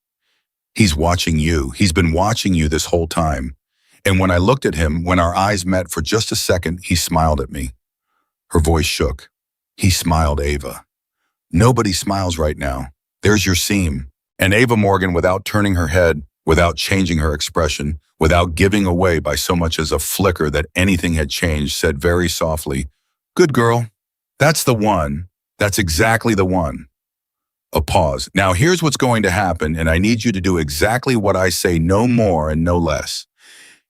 Speaker 1: He's watching you. He's been watching you this whole time. And when I looked at him, when our eyes met for just a second, he smiled at me. Her voice shook. He smiled, Ava. Nobody smiles right now. There's your seam. And Ava Morgan, without turning her head, without changing her expression, without giving away by so much as a flicker that anything had changed, said very softly, Good girl. That's the one. That's exactly the one. A pause. Now here's what's going to happen, and I need you to do exactly what I say, no more and no less.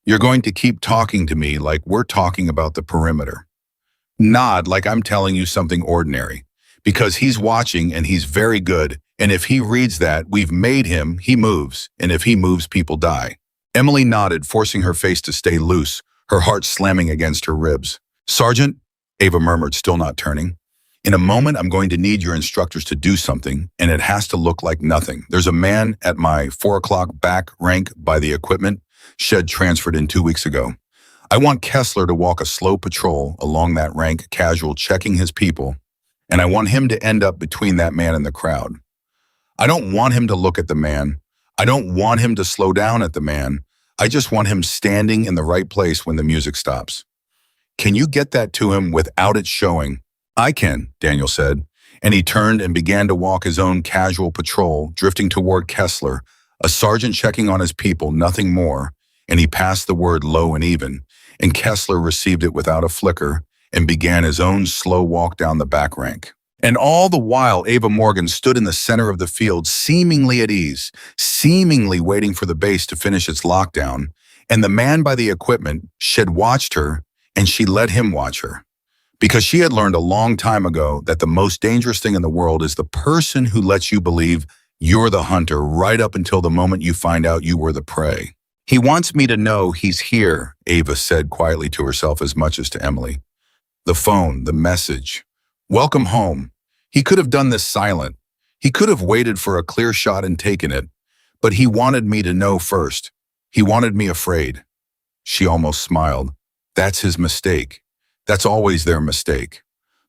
Speaker 1: You're going to keep talking to me like we're talking about the perimeter. Nod like I'm telling you something ordinary, because he's watching and he's very good, and if he reads that, we've made him, he moves, and if he moves, people die. Emily nodded, forcing her face to stay loose, her heart slamming against her ribs. Sergeant, Ava murmured, still not turning. In a moment, I'm going to need your instructors to do something, and it has to look like nothing. There's a man at my 4 o'clock back rank by the equipment shed transferred in 2 weeks ago. I want Kessler to walk a slow patrol along that rank, casual, checking his people, and I want him to end up between that man and the crowd. I don't want him to look at the man. I don't want him to slow down at the man. I just want him standing in the right place when the music stops. Can you get that to him without it showing? I can, Daniel said, and he turned and began to walk his own casual patrol, drifting toward Kessler, a sergeant checking on his people, nothing more, and he passed the word low and even, and Kessler received it without a flicker and began his own slow walk down the back rank. And all the while, Ava Morgan stood in the center of the field, seemingly at ease, seemingly waiting for the base to finish its lockdown, and the man by the equipment, she'd watched her, and she let him watch her. Because she had learned a long time ago that the most dangerous thing in the world is the person who lets you believe you're the hunter right up until the moment you find out you were the prey. He wants me to know he's here, Ava said quietly to herself as much as to Emily. The phone, the message. Welcome home. He could have done this silent. He could have waited for a clear shot and taken it. But he wanted me to know first. He wanted me afraid. She almost smiled. That's his mistake. That's always their mistake.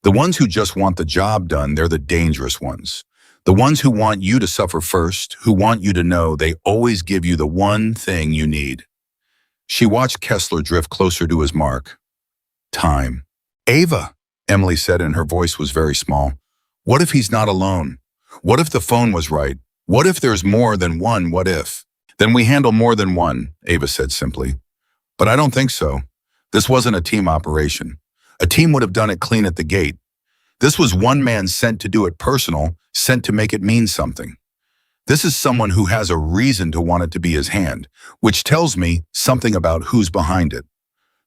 Speaker 1: The ones who just want the job done, they're the dangerous ones. The ones who want you to suffer first, who want you to know they always give you the one thing you need. She watched Kessler drift closer to his mark. Time. Ava, Emily said, and her voice was very small. What if he's not alone? What if the phone was right? What if there's more than one what if? Then we handle more than one, Ava said simply. But I don't think so. This wasn't a team operation. A team would have done it clean at the gate. This was one man sent to do it personal, sent to make it mean something. This is someone who has a reason to want it to be his hand, which tells me something about who's behind it.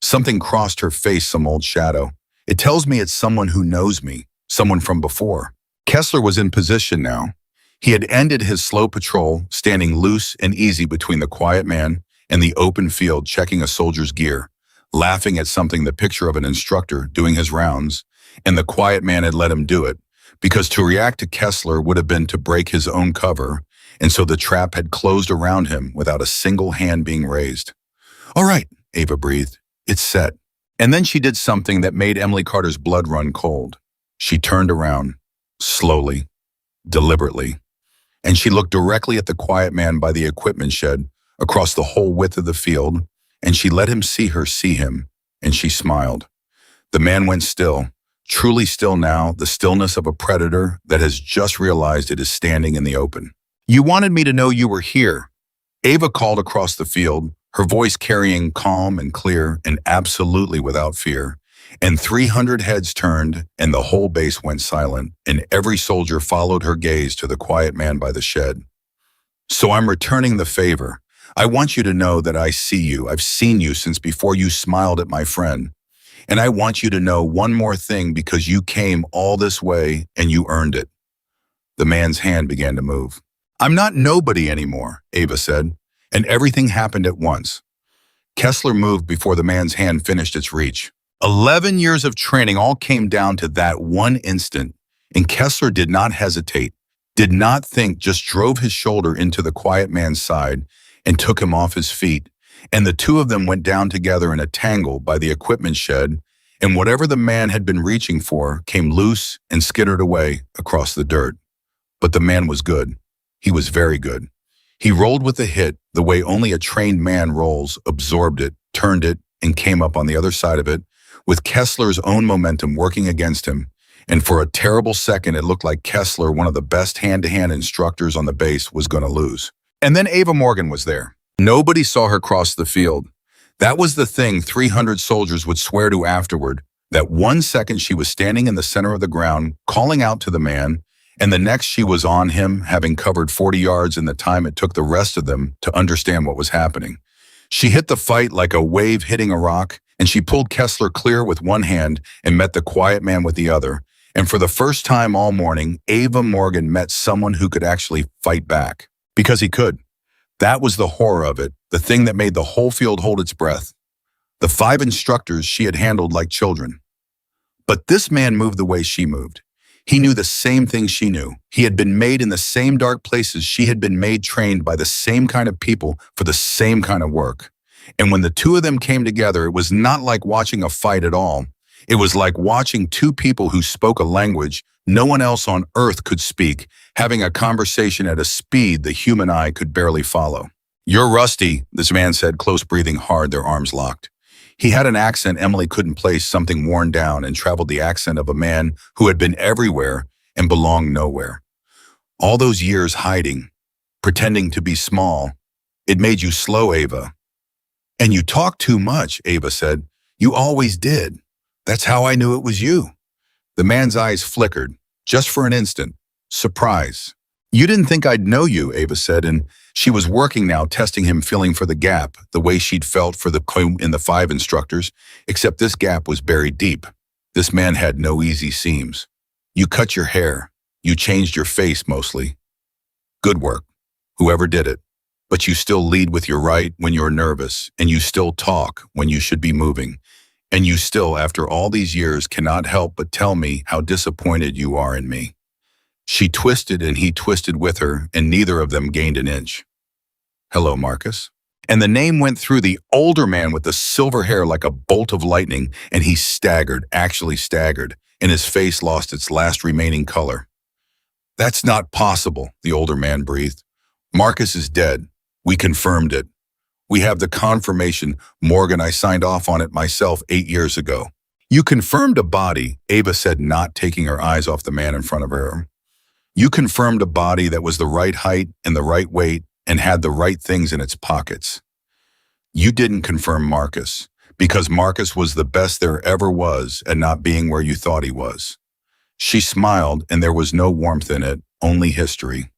Speaker 1: Something crossed her face, some old shadow. It tells me it's someone who knows me, someone from before. Kessler was in position now. He had ended his slow patrol, standing loose and easy between the quiet man and the open field, checking a soldier's gear, laughing at something the picture of an instructor doing his rounds, and the quiet man had let him do it, because to react to Kessler would have been to break his own cover, and so the trap had closed around him without a single hand being raised. All right, Ava breathed. It's set. And then she did something that made Emily Carter's blood run cold. She turned around, slowly, deliberately, and she looked directly at the quiet man by the equipment shed across the whole width of the field, and she let him see her see him, and she smiled. The man went still, truly still now, the stillness of a predator that has just realized it is standing in the open. You wanted me to know you were here, Ava called across the field, her voice carrying calm and clear and absolutely without fear. And 300 heads turned, and the whole base went silent, and every soldier followed her gaze to the quiet man by the shed. So I'm returning the favor. I want you to know that I see you. I've seen you since before you smiled at my friend. And I want you to know one more thing because you came all this way and you earned it. The man's hand began to move. I'm not nobody anymore, Ava said, and everything happened at once. Kessler moved before the man's hand finished its reach. 11 years of training all came down to that one instant, and Kessler did not hesitate, did not think, just drove his shoulder into the quiet man's side and took him off his feet, and the two of them went down together in a tangle by the equipment shed, and whatever the man had been reaching for came loose and skittered away across the dirt. But the man was good. He was very good. He rolled with the hit the way only a trained man rolls, absorbed it, turned it, and came up on the other side of it, with Kessler's own momentum working against him, and for a terrible second it looked like Kessler, one of the best hand-to-hand instructors on the base, was going to lose. And then Ava Morgan was there. Nobody saw her cross the field. That was the thing 300 soldiers would swear to afterward, that 1 second she was standing in the center of the ground, calling out to the man, and the next she was on him, having covered 40 yards in the time it took the rest of them to understand what was happening. She hit the fight like a wave hitting a rock, and she pulled Kessler clear with one hand and met the quiet man with the other. And for the first time all morning, Ava Morgan met someone who could actually fight back. Because he could. That was the horror of it, the thing that made the whole field hold its breath. The 5 instructors she had handled like children. But this man moved the way she moved. He knew the same thing she knew. He had been made in the same dark places she had been made, trained by the same kind of people for the same kind of work. And when the two of them came together, it was not like watching a fight at all. It was like watching two people who spoke a language No one else on Earth could speak, having a conversation at a speed the human eye could barely follow. "You're rusty," this man said, close breathing hard, their arms locked. He had an accent Emily couldn't place, something worn down, and traveled the accent of a man who had been everywhere and belonged nowhere. All those years hiding, pretending to be small, it made you slow, Ava. "And you talk too much," Ava said. "You always did. That's how I knew it was you." The man's eyes flickered, just for an instant. Surprise. "You didn't think I'd know you," Ava said, and she was working now, testing him, feeling for the gap, the way she'd felt for the in the 5 instructors, except this gap was buried deep. This man had no easy seams. "You cut your hair. You changed your face mostly. Good work, whoever did it. But you still lead with your right when you're nervous, and you still talk when you should be moving. And you still, after all these years, cannot help but tell me how disappointed you are in me." She twisted and he twisted with her, and neither of them gained an inch. "Hello, Marcus." And the name went through the older man with the silver hair like a bolt of lightning, and he staggered, actually staggered, and his face lost its last remaining color. "That's not possible," the older man breathed. "Marcus is dead. We confirmed it. We have the confirmation. Morgan, I signed off on it myself 8 years ago." "You confirmed a body," Ava said, not taking her eyes off the man in front of her. "You confirmed a body that was the right height and the right weight and had the right things in its pockets. You didn't confirm Marcus, because Marcus was the best there ever was at not being where you thought he was." She smiled, and there was no warmth in it, only history.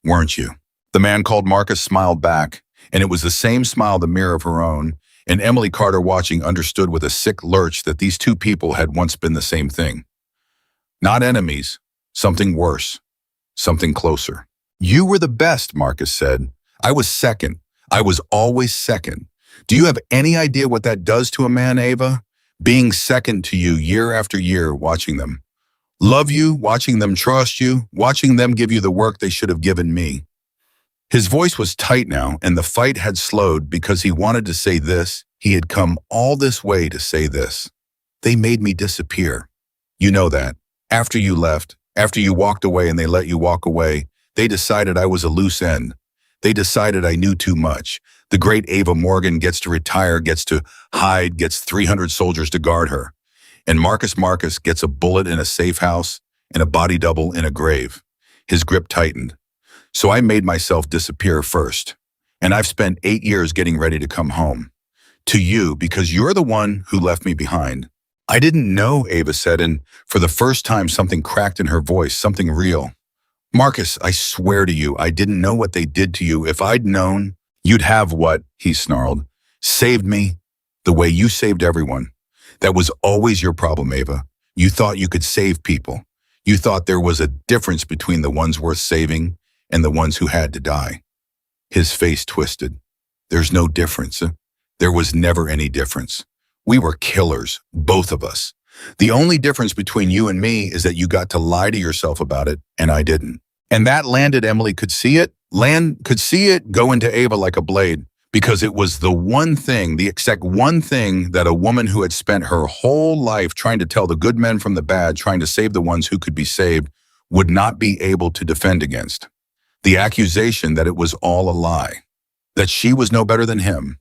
Speaker 1: "Weren't you?" The man called Marcus smiled back, and it was the same smile, the mirror of her own, and Emily Carter, watching, understood with a sick lurch that these two people had once been the same thing. Not enemies, something worse, something closer. "You were the best," Marcus said. "I was second. I was always second. Do you have any idea what that does to a man, Ava? Being second to you year after year, watching them love you, watching them trust you, watching them give you the work they should have given me." His voice was tight now, and the fight had slowed because he wanted to say this. He had come all this way to say this. "They made me disappear. You know that. After you left, after you walked away and they let you walk away, they decided I was a loose end. They decided I knew too much. The great Ava Morgan gets to retire, gets to hide, gets 300 soldiers to guard her. And Marcus gets a bullet in a safe house and a body double in a grave." His grip tightened. "So I made myself disappear first. And I've spent 8 years getting ready to come home. To you, because you're the one who left me behind." "I didn't know," Ava said, and for the first time something cracked in her voice, something real. "Marcus, I swear to you, I didn't know what they did to you. If I'd known..." "You'd have what?" he snarled. "Saved me, the way you saved everyone. That was always your problem, Ava. You thought you could save people. You thought there was a difference between the ones worth saving and the ones who had to die." His face twisted. "There's no difference. There was never any difference. We were killers, both of us. The only difference between you and me is that you got to lie to yourself about it, and I didn't." And that landed. Emily could see it. Could see it go into Ava like a blade, because it was the one thing, the exact one thing that a woman who had spent her whole life trying to tell the good men from the bad, trying to save the ones who could be saved, would not be able to defend against. The accusation that it was all a lie, that she was no better than him,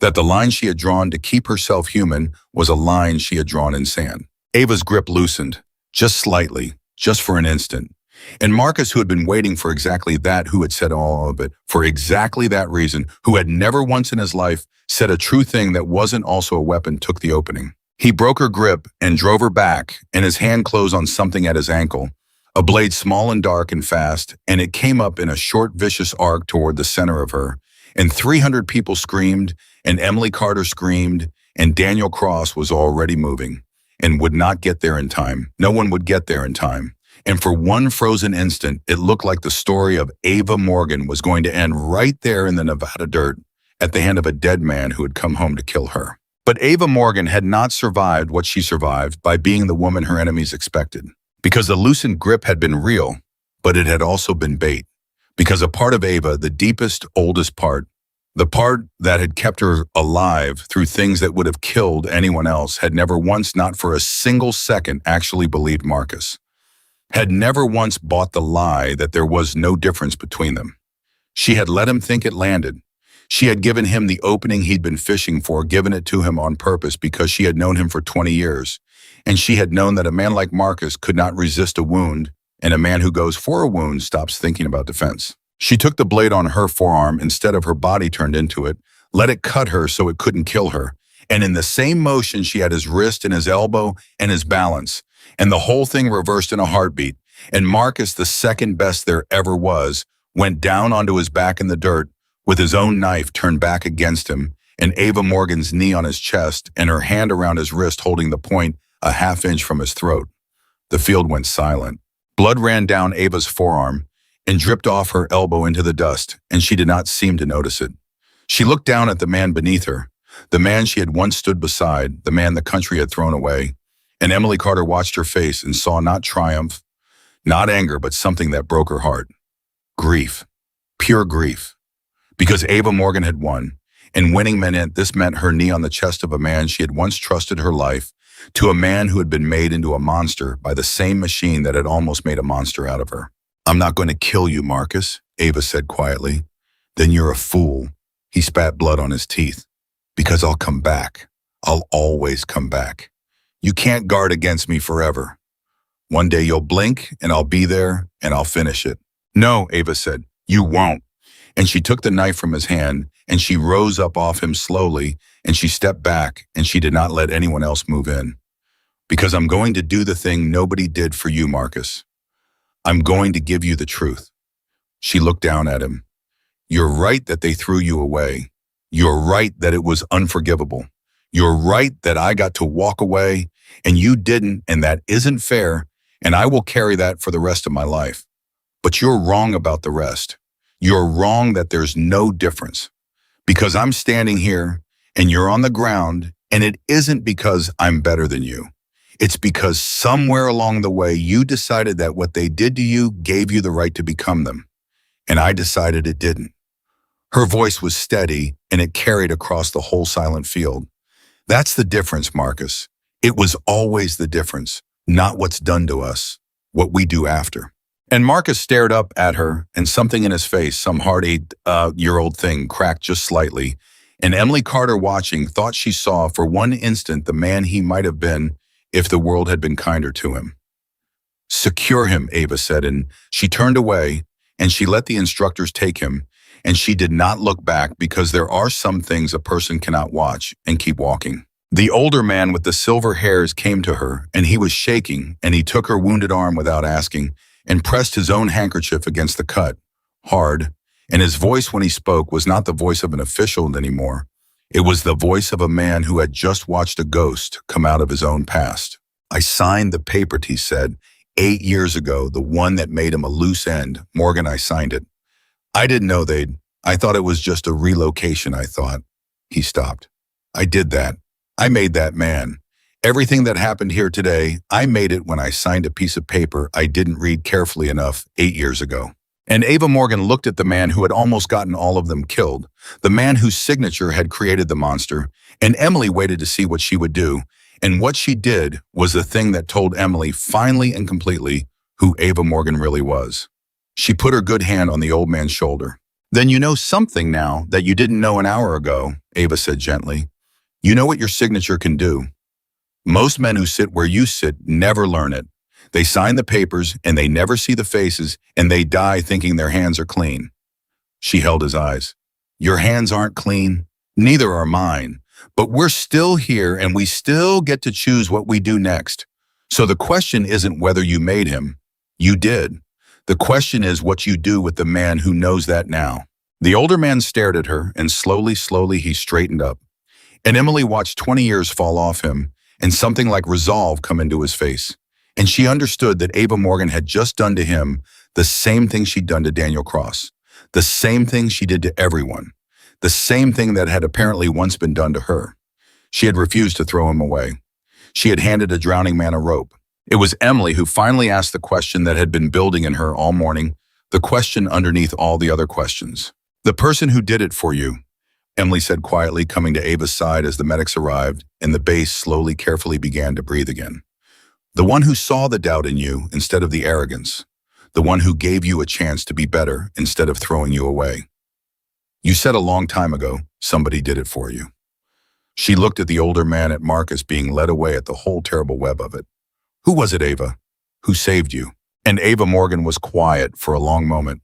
Speaker 1: that the line she had drawn to keep herself human was a line she had drawn in sand. Ava's grip loosened, just slightly, just for an instant. And Marcus, who had been waiting for exactly that, who had said all of it, for exactly that reason, who had never once in his life said a true thing that wasn't also a weapon, took the opening. He broke her grip and drove her back, and his hand closed on something at his ankle, a blade small and dark and fast, and it came up in a short, vicious arc toward the center of her. And 300 people screamed, and Emily Carter screamed, and Daniel Cross was already moving, and would not get there in time. No one would get there in time. And for one frozen instant, it looked like the story of Ava Morgan was going to end right there in the Nevada dirt, at the hand of a dead man who had come home to kill her. But Ava Morgan had not survived what she survived by being the woman her enemies expected. Because the loosened grip had been real, but it had also been bait. Because a part of Ava, the deepest, oldest part, the part that had kept her alive through things that would have killed anyone else, had never once, not for a single second, actually believed Marcus. had never once bought the lie that there was no difference between them. She had let him think it landed. She had given him the opening he'd been fishing for, given it to him on purpose because she had known him for 20 years. And she had known that a man like Marcus could not resist a wound, and a man who goes for a wound stops thinking about defense. She took the blade on her forearm instead of her body turned into it, let it cut her so it couldn't kill her. And in the same motion, she had his wrist and his elbow and his balance. And the whole thing reversed in a heartbeat. And Marcus, the second best there ever was, went down onto his back in the dirt with his own knife turned back against him, and Ava Morgan's knee on his chest and her hand around his wrist holding the point a half-inch from his throat. The field went silent. Blood ran down Ava's forearm and dripped off her elbow into the dust, and she did not seem to notice it. She looked down at the man beneath her, the man she had once stood beside, the man the country had thrown away, and Emily Carter watched her face and saw not triumph, not anger, but something that broke her heart. Grief. Pure grief. Because Ava Morgan had won, and winning meant her knee on the chest of a man she had once trusted her life to a man who had been made into a monster by the same machine that had almost made a monster out of her. "I'm not going to kill you, Marcus," Ava said quietly. "Then you're a fool." He spat blood on his teeth. "Because I'll come back. I'll always come back. You can't guard against me forever. One day you'll blink, and I'll be there, and I'll finish it." "No," Ava said, "you won't." And she took the knife from his hand, and she rose up off him slowly, and she stepped back, and she did not let anyone else move in. "Because I'm going to do the thing nobody did for you, Marcus. I'm going to give you the truth." She looked down at him. "You're right that they threw you away. You're right that it was unforgivable. You're right that I got to walk away, and you didn't, and that isn't fair, and I will carry that for the rest of my life. But you're wrong about the rest. You're wrong that there's no difference. Because I'm standing here, and you're on the ground, and it isn't because I'm better than you. It's because somewhere along the way you decided that what they did to you gave you the right to become them. And I decided it didn't." Her voice was steady, and it carried across the whole silent field. "That's the difference, Marcus. It was always the difference, not what's done to us, what we do after." And Marcus stared up at her, and something in his face, some hard 8-year-old thing, cracked just slightly. And Emily Carter, watching, thought she saw for one instant the man he might have been if the world had been kinder to him. "Secure him," Ava said, and she turned away, and she let the instructors take him, and she did not look back because there are some things a person cannot watch and keep walking. The older man with the silver hairs came to her, and he was shaking, and he took her wounded arm without asking, and pressed his own handkerchief against the cut, hard, and his voice when he spoke was not the voice of an official anymore. It was the voice of a man who had just watched a ghost come out of his own past. "I signed the paper," he said, 8 years ago, the one that made him a loose end. Morgan, I signed it. I didn't know I thought it was just a relocation, I thought." He stopped. "I did that. I made that man. Everything that happened here today, I made it when I signed a piece of paper I didn't read carefully enough 8 years ago." And Ava Morgan looked at the man who had almost gotten all of them killed, the man whose signature had created the monster, and Emily waited to see what she would do. And what she did was the thing that told Emily finally and completely who Ava Morgan really was. She put her good hand on the old man's shoulder. "Then you know something now that you didn't know an hour ago," Ava said gently. "You know what your signature can do. Most men who sit where you sit never learn it. They sign the papers, and they never see the faces, and they die thinking their hands are clean." She held his eyes. "Your hands aren't clean. Neither are mine. But we're still here, and we still get to choose what we do next. So the question isn't whether you made him. You did. The question is what you do with the man who knows that now." The older man stared at her, and slowly he straightened up. And Emily watched 20 years fall off him, and something like resolve come into his face. And she understood that Ava Morgan had just done to him the same thing she'd done to Daniel Cross, the same thing she did to everyone, the same thing that had apparently once been done to her. She had refused to throw him away. She had handed a drowning man a rope. It was Emily who finally asked the question that had been building in her all morning, the question underneath all the other questions. "The person who did it for you," Emily said quietly, coming to Ava's side as the medics arrived, and the base slowly, carefully began to breathe again. The one who saw the doubt in you instead of the arrogance. The one who gave you a chance to be better instead of throwing you away. You said a long time ago, somebody did it for you. She looked at the older man, at Marcus, being led away at the whole terrible web of it. Who was it, Ava? Who saved you? And Ava Morgan was quiet for a long moment.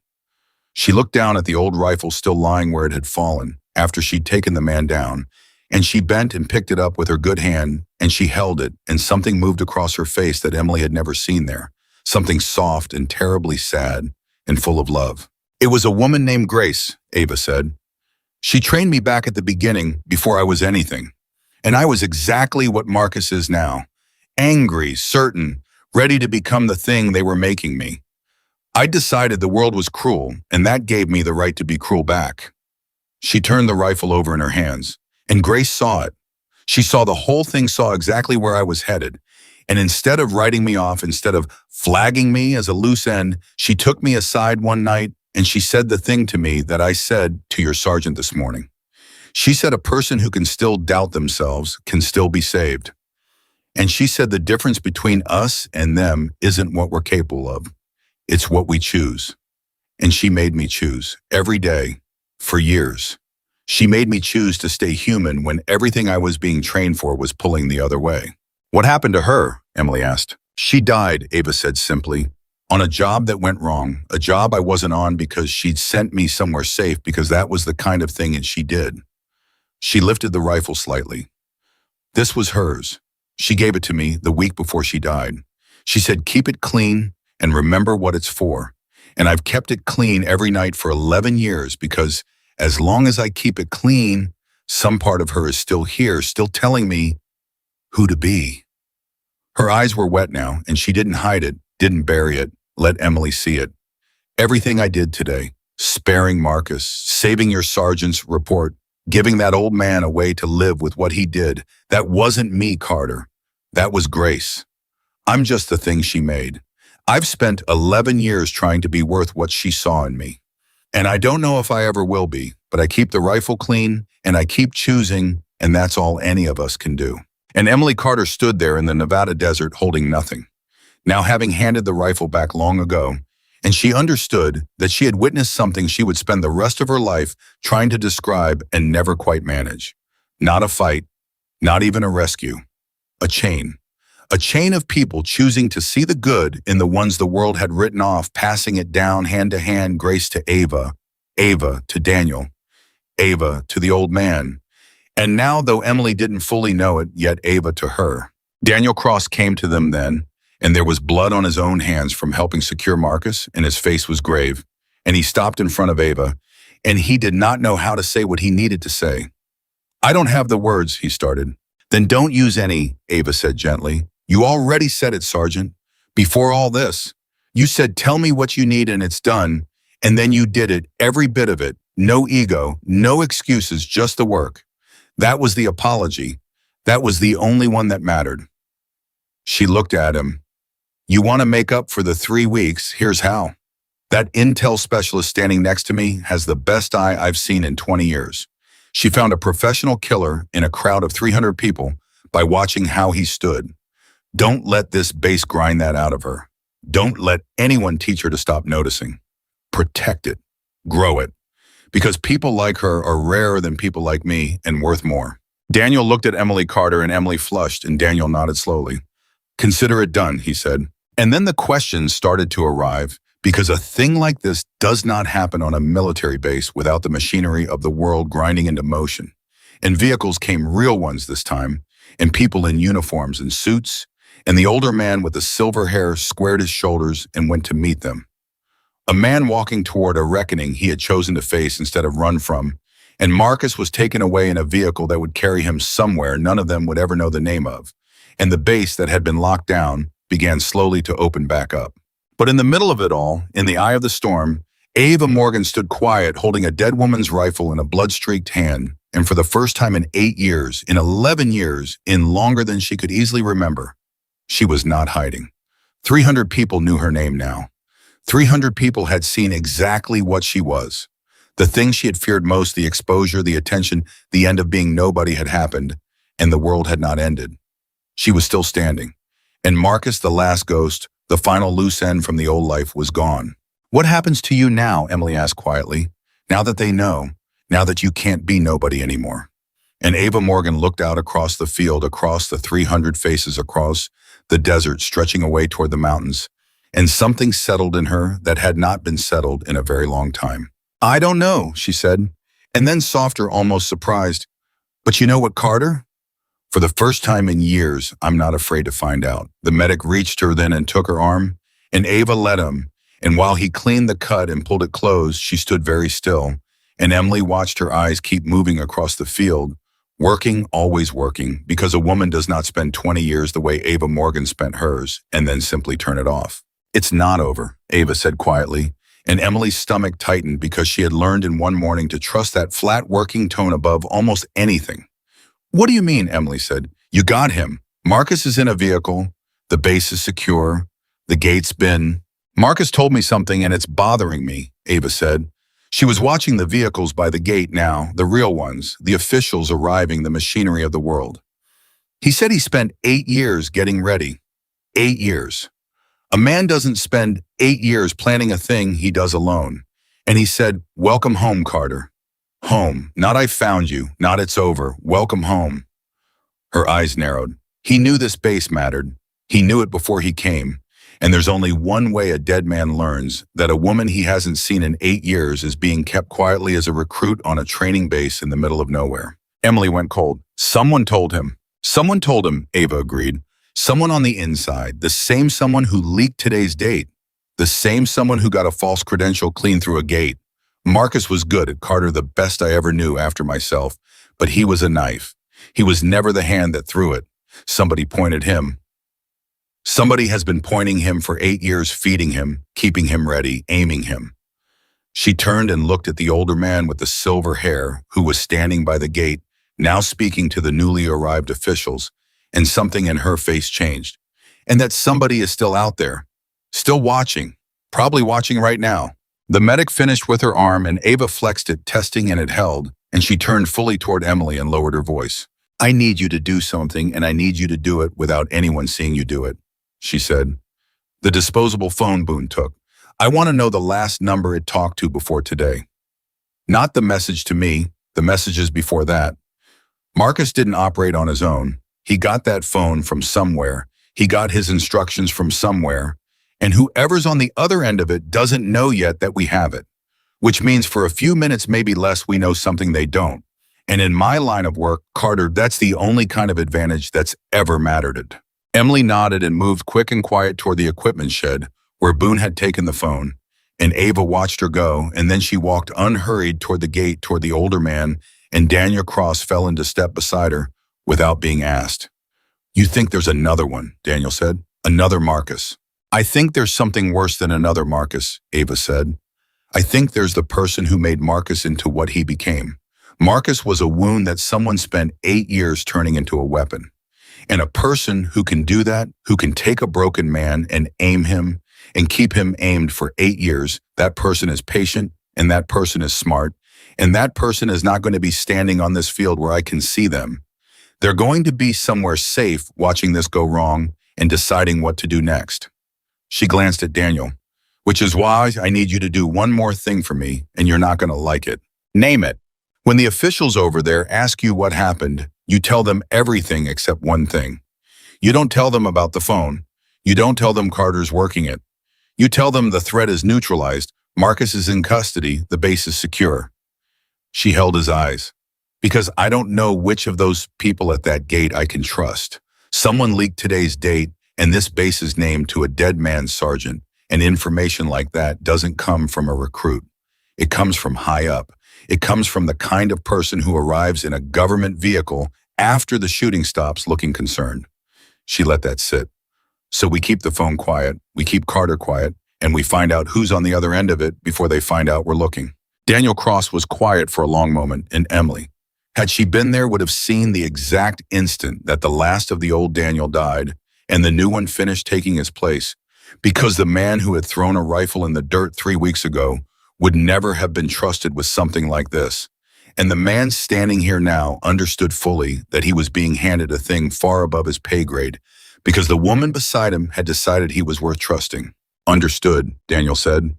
Speaker 1: She looked down at the old rifle still lying where it had fallen after she'd taken the man down, and she bent and picked it up with her good hand, and she held it, and something moved across her face that Emily had never seen there, something soft and terribly sad and full of love. It was a woman named Grace, Ava said. She trained me back at the beginning before I was anything, and I was exactly what Marcus is now, angry, certain, ready to become the thing they were making me. I decided the world was cruel, and that gave me the right to be cruel back. She turned the rifle over in her hands, and Grace saw it. She saw the whole thing, saw exactly where I was headed. And instead of writing me off, instead of flagging me as a loose end, she took me aside one night and she said the thing to me that I said to your sergeant this morning. She said a person who can still doubt themselves can still be saved. And she said the difference between us and them isn't what we're capable of. It's what we choose. And she made me choose every day for years. She made me choose to stay human when everything I was being trained for was pulling the other way. What happened to her? Emily asked. She died, Ava said simply, on a job that went wrong, a job I wasn't on because she'd sent me somewhere safe because that was the kind of thing that she did. She lifted the rifle slightly. This was hers. She gave it to me the week before she died. She said, keep it clean and remember what it's for. And I've kept it clean every night for 11 years because as long as I keep it clean, some part of her is still here, still telling me who to be. Her eyes were wet now, and she didn't hide it, didn't bury it, let Emily see it. Everything I did today, sparing Marcus, saving your sergeant's report, giving that old man a way to live with what he did, that wasn't me, Carter. That was Grace. I'm just the thing she made. I've spent 11 years trying to be worth what she saw in me. And I don't know if I ever will be, but I keep the rifle clean, and I keep choosing, and that's all any of us can do. And Emily Carter stood there in the Nevada desert holding nothing, now having handed the rifle back long ago, and she understood that she had witnessed something she would spend the rest of her life trying to describe and never quite manage. Not a fight, not even a rescue. A chain. A chain of people choosing to see the good in the ones the world had written off, passing it down hand to hand, Grace to Ava, Ava to Daniel, Ava to the old man. And now, though Emily didn't fully know it, yet Ava to her. Daniel Cross came to them then, and there was blood on his own hands from helping secure Marcus, and his face was grave. And he stopped in front of Ava, and he did not know how to say what he needed to say. I don't have the words, he started. Then don't use any, Ava said gently. You already said it, Sergeant. Before all this, you said, tell me what you need and it's done. And then you did it, every bit of it. No ego, no excuses, just the work. That was the apology. That was the only one that mattered. She looked at him. You want to make up for the 3 weeks? Here's how. That intel specialist standing next to me has the best eye I've seen in 20 years. She found a professional killer in a crowd of 300 people by watching how he stood. Don't let this base grind that out of her. Don't let anyone teach her to stop noticing. Protect it. Grow it. Because people like her are rarer than people like me and worth more. Daniel looked at Emily Carter and Emily flushed and Daniel nodded slowly. Consider it done, he said. And then the questions started to arrive because a thing like this does not happen on a military base without the machinery of the world grinding into motion. And vehicles came, real ones this time, and people in uniforms and suits, and the older man with the silver hair squared his shoulders and went to meet them. A man walking toward a reckoning he had chosen to face instead of run from, and Marcus was taken away in a vehicle that would carry him somewhere none of them would ever know the name of, and the base that had been locked down began slowly to open back up. But in the middle of it all, in the eye of the storm, Ava Morgan stood quiet, holding a dead woman's rifle in a blood-streaked hand, and for the first time in 8 years, in 11 years, in longer than she could easily remember, she was not hiding. 300 people knew her name now. 300 people had seen exactly what she was. The thing she had feared most, the exposure, the attention, the end of being nobody had happened, and the world had not ended. She was still standing, And Marcus, the last ghost, the final loose end from the old life, was gone. What happens to you now? Emily asked quietly. Now that they know, now that you can't be nobody anymore. And Ava Morgan looked out across the field, across the 300 faces, across the desert stretching away toward the mountains, and something settled in her that had not been settled in a very long time. I don't know, she said, and then softer, almost surprised. But you know what, Carter? For the first time in years, I'm not afraid to find out. The medic reached her then and took her arm, and Ava let him, and while he cleaned the cut and pulled it closed, she stood very still, and Emily watched her eyes keep moving across the field, working, always working, because a woman does not spend 20 years the way Ava Morgan spent hers, and then simply turn it off. It's not over, Ava said quietly, and Emily's stomach tightened because she had learned in one morning to trust that flat working tone above almost anything. What do you mean? Emily said. You got him. Marcus is in a vehicle. The base is secure. The gate's been... Marcus told me something and it's bothering me, Ava said. She was watching the vehicles by the gate now, the real ones, the officials arriving, the machinery of the world. He said he spent 8 years getting ready. 8 years. A man doesn't spend 8 years planning a thing he does alone. And he said, welcome home, Carter. Home. Not I found you. Not it's over. Welcome home. Her eyes narrowed. He knew this base mattered. He knew it before he came. And there's only one way a dead man learns, that a woman he hasn't seen in 8 years is being kept quietly as a recruit on a training base in the middle of nowhere. Emily went cold. Someone told him. Someone told him, Ava agreed. Someone on the inside, the same someone who leaked today's date. The same someone who got a false credential clean through a gate. Marcus was good at Carter, the best I ever knew after myself, but he was a knife. He was never the hand that threw it. Somebody pointed him. Somebody has been pointing him for 8 years, feeding him, keeping him ready, aiming him. She turned and looked at the older man with the silver hair who was standing by the gate, now speaking to the newly arrived officials, and something in her face changed. And that somebody is still out there, still watching, probably watching right now. The medic finished with her arm and Ava flexed it, testing, and it held, and she turned fully toward Emily and lowered her voice. I need you to do something, and I need you to do it without anyone seeing you do it, she said. The disposable phone Boone took. I want to know the last number it talked to before today. Not the message to me, the messages before that. Marcus didn't operate on his own. He got that phone from somewhere. He got his instructions from somewhere. And whoever's on the other end of it doesn't know yet that we have it. Which means for a few minutes, maybe less, we know something they don't. And in my line of work, Carter, that's the only kind of advantage that's ever mattered. Emily nodded and moved quick and quiet toward the equipment shed, where Boone had taken the phone. And Ava watched her go, and then she walked unhurried toward the gate toward the older man, and Daniel Cross fell into step beside her without being asked. You think there's another one, Daniel said. Another Marcus. I think there's something worse than another Marcus, Ava said. I think there's the person who made Marcus into what he became. Marcus was a wound that someone spent 8 years turning into a weapon. And a person who can do that, who can take a broken man and aim him and keep him aimed for 8 years, that person is patient and that person is smart. And that person is not going to be standing on this field where I can see them. They're going to be somewhere safe watching this go wrong and deciding what to do next. She glanced at Daniel, which is why I need you to do one more thing for me, and you're not going to like it. Name it. When the officials over there ask you what happened, you tell them everything except one thing. You don't tell them about the phone. You don't tell them Carter's working it. You tell them the threat is neutralized, Marcus is in custody, the base is secure. She held his eyes. Because I don't know which of those people at that gate I can trust. Someone leaked today's date, and this base is named to a dead man's sergeant, and information like that doesn't come from a recruit. It comes from high up. It comes from the kind of person who arrives in a government vehicle after the shooting stops looking concerned. She let that sit. So we keep the phone quiet, we keep Carter quiet, and we find out who's on the other end of it before they find out we're looking. Daniel Cross was quiet for a long moment, and Emily, had she been there, would have seen the exact instant that the last of the old Daniel died and the new one finished taking his place, because the man who had thrown a rifle in the dirt 3 weeks ago would never have been trusted with something like this. And the man standing here now understood fully that he was being handed a thing far above his pay grade, because the woman beside him had decided he was worth trusting. Understood, Daniel said.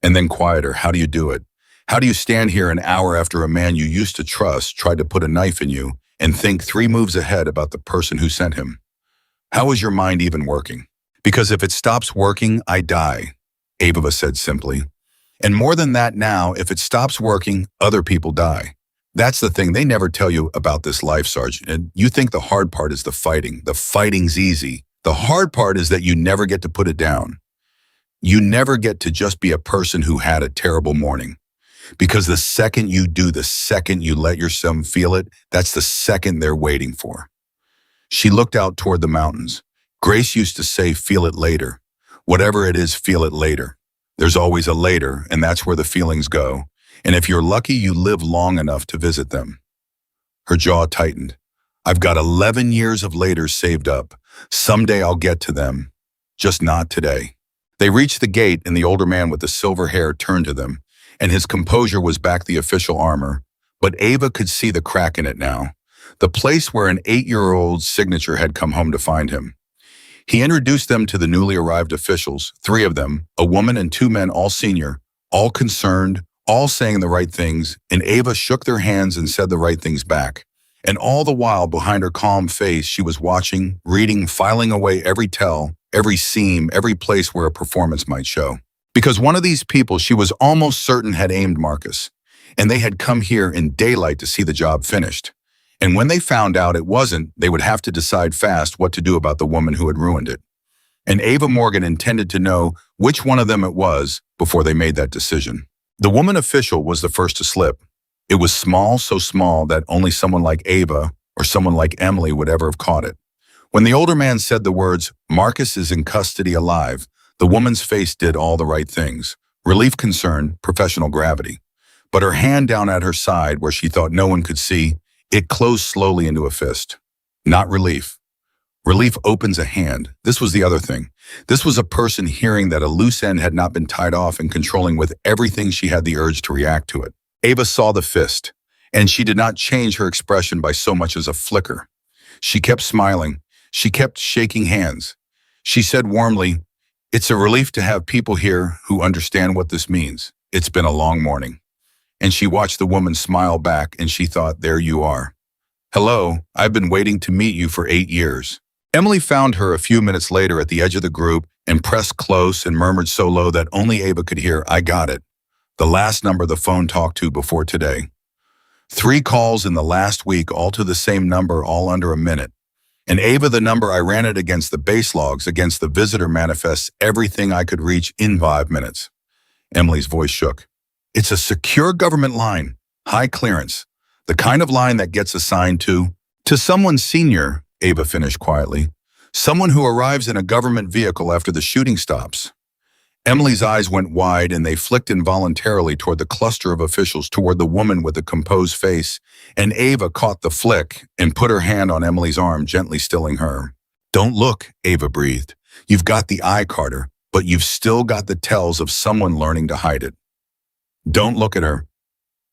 Speaker 1: And then quieter, how do you do it? How do you stand here an hour after a man you used to trust tried to put a knife in you and think 3 moves ahead about the person who sent him? How is your mind even working? Because if it stops working, I die, Ava said simply. And more than that now, if it stops working, other people die. That's the thing they never tell you about this life, Sergeant. And you think the hard part is the fighting. The fighting's easy. The hard part is that you never get to put it down. You never get to just be a person who had a terrible morning. Because the second you do, the second you let yourself feel it, that's the second they're waiting for. She looked out toward the mountains. Grace used to say, feel it later. Whatever it is, feel it later. There's always a later, and that's where the feelings go. And if you're lucky, you live long enough to visit them. Her jaw tightened. I've got 11 years of laters saved up. Someday I'll get to them. Just not today. They reached the gate, and the older man with the silver hair turned to them, and his composure was back the official armor. But Ava could see the crack in it now. The place where an 8-year-old's signature had come home to find him. He introduced them to the newly arrived officials, 3 of them, a woman and 2 men, all senior, all concerned, all saying the right things, and Ava shook their hands and said the right things back. And all the while, behind her calm face, she was watching, reading, filing away every tell, every seam, every place where a performance might show. Because one of these people she was almost certain had aimed Marcus, and they had come here in daylight to see the job finished. And when they found out it wasn't, they would have to decide fast what to do about the woman who had ruined it. And Ava Morgan intended to know which one of them it was before they made that decision. The woman official was the first to slip. It was small, so small that only someone like Ava or someone like Emily would ever have caught it. When the older man said the words, Marcus is in custody alive, the woman's face did all the right things. Relief, concern, professional gravity. But her hand down at her side, where she thought no one could see, it closed slowly into a fist. Not relief. Relief opens a hand. This was the other thing. This was a person hearing that a loose end had not been tied off and controlling with everything she had the urge to react to it. Ava saw the fist, and she did not change her expression by so much as a flicker. She kept smiling. She kept shaking hands. She said warmly, it's a relief to have people here who understand what this means. It's been a long morning. And she watched the woman smile back, and she thought, there you are. Hello, I've been waiting to meet you for 8 years. Emily found her a few minutes later at the edge of the group and pressed close and murmured so low that only Ava could hear, I got it. The last number the phone talked to before today. 3 calls in the last week, all to the same number, all under a minute. And Ava, the number I ran it against the base logs, against the visitor manifests, everything I could reach in 5 minutes. Emily's voice shook. It's a secure government line, high clearance, the kind of line that gets assigned to someone senior, Ava finished quietly, someone who arrives in a government vehicle after the shooting stops. Emily's eyes went wide and they flicked involuntarily toward the cluster of officials, toward the woman with the composed face, and Ava caught the flick and put her hand on Emily's arm, gently stilling her. Don't look, Ava breathed. You've got the eye, Carter, but you've still got the tells of someone learning to hide it. Don't look at her.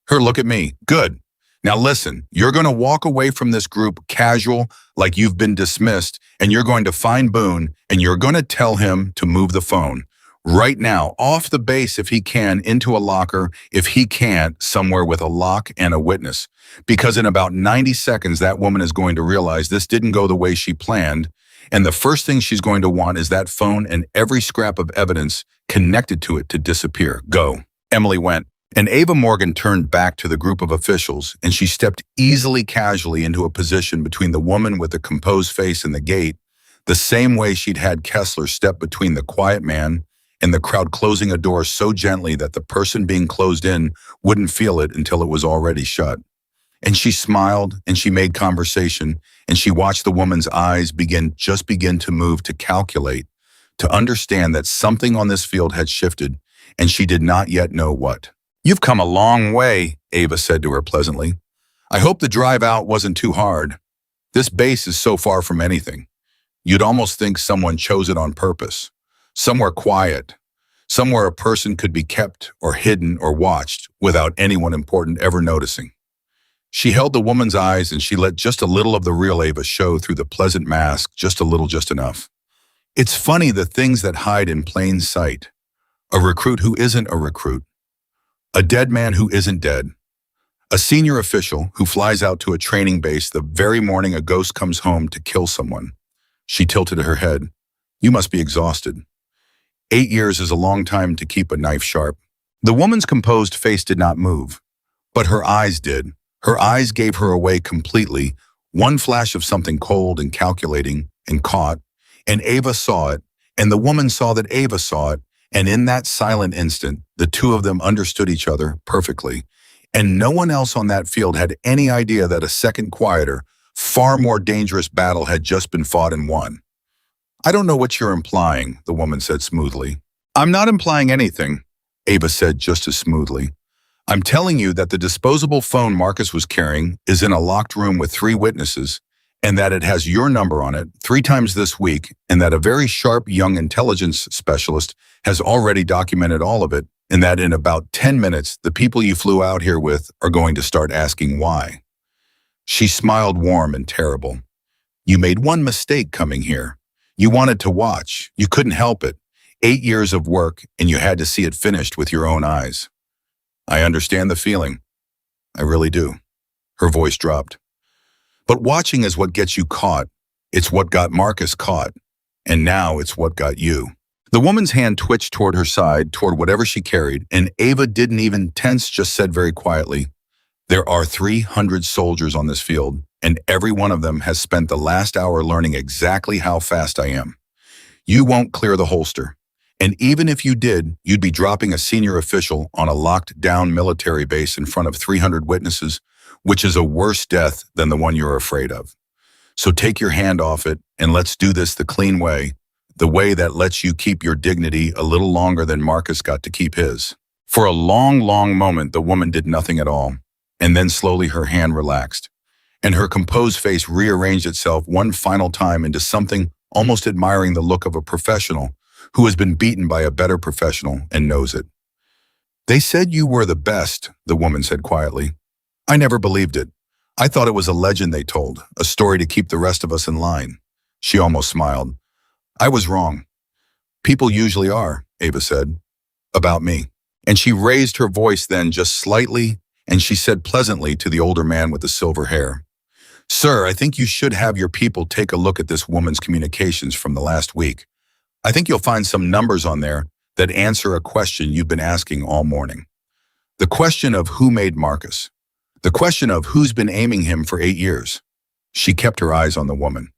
Speaker 1: Her look at me. Good. Now listen, you're going to walk away from this group casual, like you've been dismissed, and you're going to find Boone, and you're going to tell him to move the phone. Right now, off the base if he can, into a locker, if he can't, somewhere with a lock and a witness. Because in about 90 seconds, that woman is going to realize this didn't go the way she planned, and the first thing she's going to want is that phone and every scrap of evidence connected to it to disappear. Go. Emily went, and Ava Morgan turned back to the group of officials, and she stepped easily, casually into a position between the woman with the composed face and the gate, the same way she'd had Kessler step between the quiet man and the crowd, closing a door so gently that the person being closed in wouldn't feel it until it was already shut. And she smiled, and she made conversation, and she watched the woman's eyes begin to move, to calculate, to understand that something on this field had shifted, and she did not yet know what. You've come a long way, Ava said to her pleasantly. I hope the drive out wasn't too hard. This base is so far from anything. You'd almost think someone chose it on purpose. Somewhere quiet. Somewhere a person could be kept or hidden or watched without anyone important ever noticing. She held the woman's eyes and she let just a little of the real Ava show through the pleasant mask, just a little, just enough. It's funny the things that hide in plain sight. A recruit who isn't a recruit. A dead man who isn't dead. A senior official who flies out to a training base the very morning a ghost comes home to kill someone. She tilted her head. You must be exhausted. 8 years is a long time to keep a knife sharp. The woman's composed face did not move, but her eyes did. Her eyes gave her away completely, one flash of something cold and calculating and caught, and Ava saw it, and the woman saw that Ava saw it, and in that silent instant, the two of them understood each other perfectly, and no one else on that field had any idea that a second quieter, far more dangerous battle had just been fought and won. I don't know what you're implying, the woman said smoothly. I'm not implying anything, Ava said just as smoothly. I'm telling you that the disposable phone Marcus was carrying is in a locked room with 3 witnesses, and that it has your number on it 3 times this week, and that a very sharp young intelligence specialist has already documented all of it, and that in about 10 minutes, the people you flew out here with are going to start asking why. She smiled warm and terrible. You made one mistake coming here. You wanted to watch. You couldn't help it. 8 years of work, and you had to see it finished with your own eyes. I understand the feeling. I really do. Her voice dropped. But watching is what gets you caught. It's what got Marcus caught. And now it's what got you. The woman's hand twitched toward her side, toward whatever she carried, and Ava didn't even tense, just said very quietly, there are 300 soldiers on this field, and every one of them has spent the last hour learning exactly how fast I am. You won't clear the holster. And even if you did, you'd be dropping a senior official on a locked-down military base in front of 300 witnesses, which is a worse death than the one you're afraid of. So take your hand off it, and let's do this the clean way, the way that lets you keep your dignity a little longer than Marcus got to keep his. For a long, long moment, the woman did nothing at all, and then slowly her hand relaxed, and her composed face rearranged itself one final time into something almost admiring the look of a professional who has been beaten by a better professional and knows it. They said you were the best, the woman said quietly. I never believed it. I thought it was a legend they told, a story to keep the rest of us in line. She almost smiled. I was wrong. People usually are, Ava said, about me. And she raised her voice then just slightly, and she said pleasantly to the older man with the silver hair, Sir, I think you should have your people take a look at this woman's communications from the last week. I think you'll find some numbers on there that answer a question you've been asking all morning. The question of who made Marcus. The question of who's been aiming him for 8 years. She kept her eyes on the woman.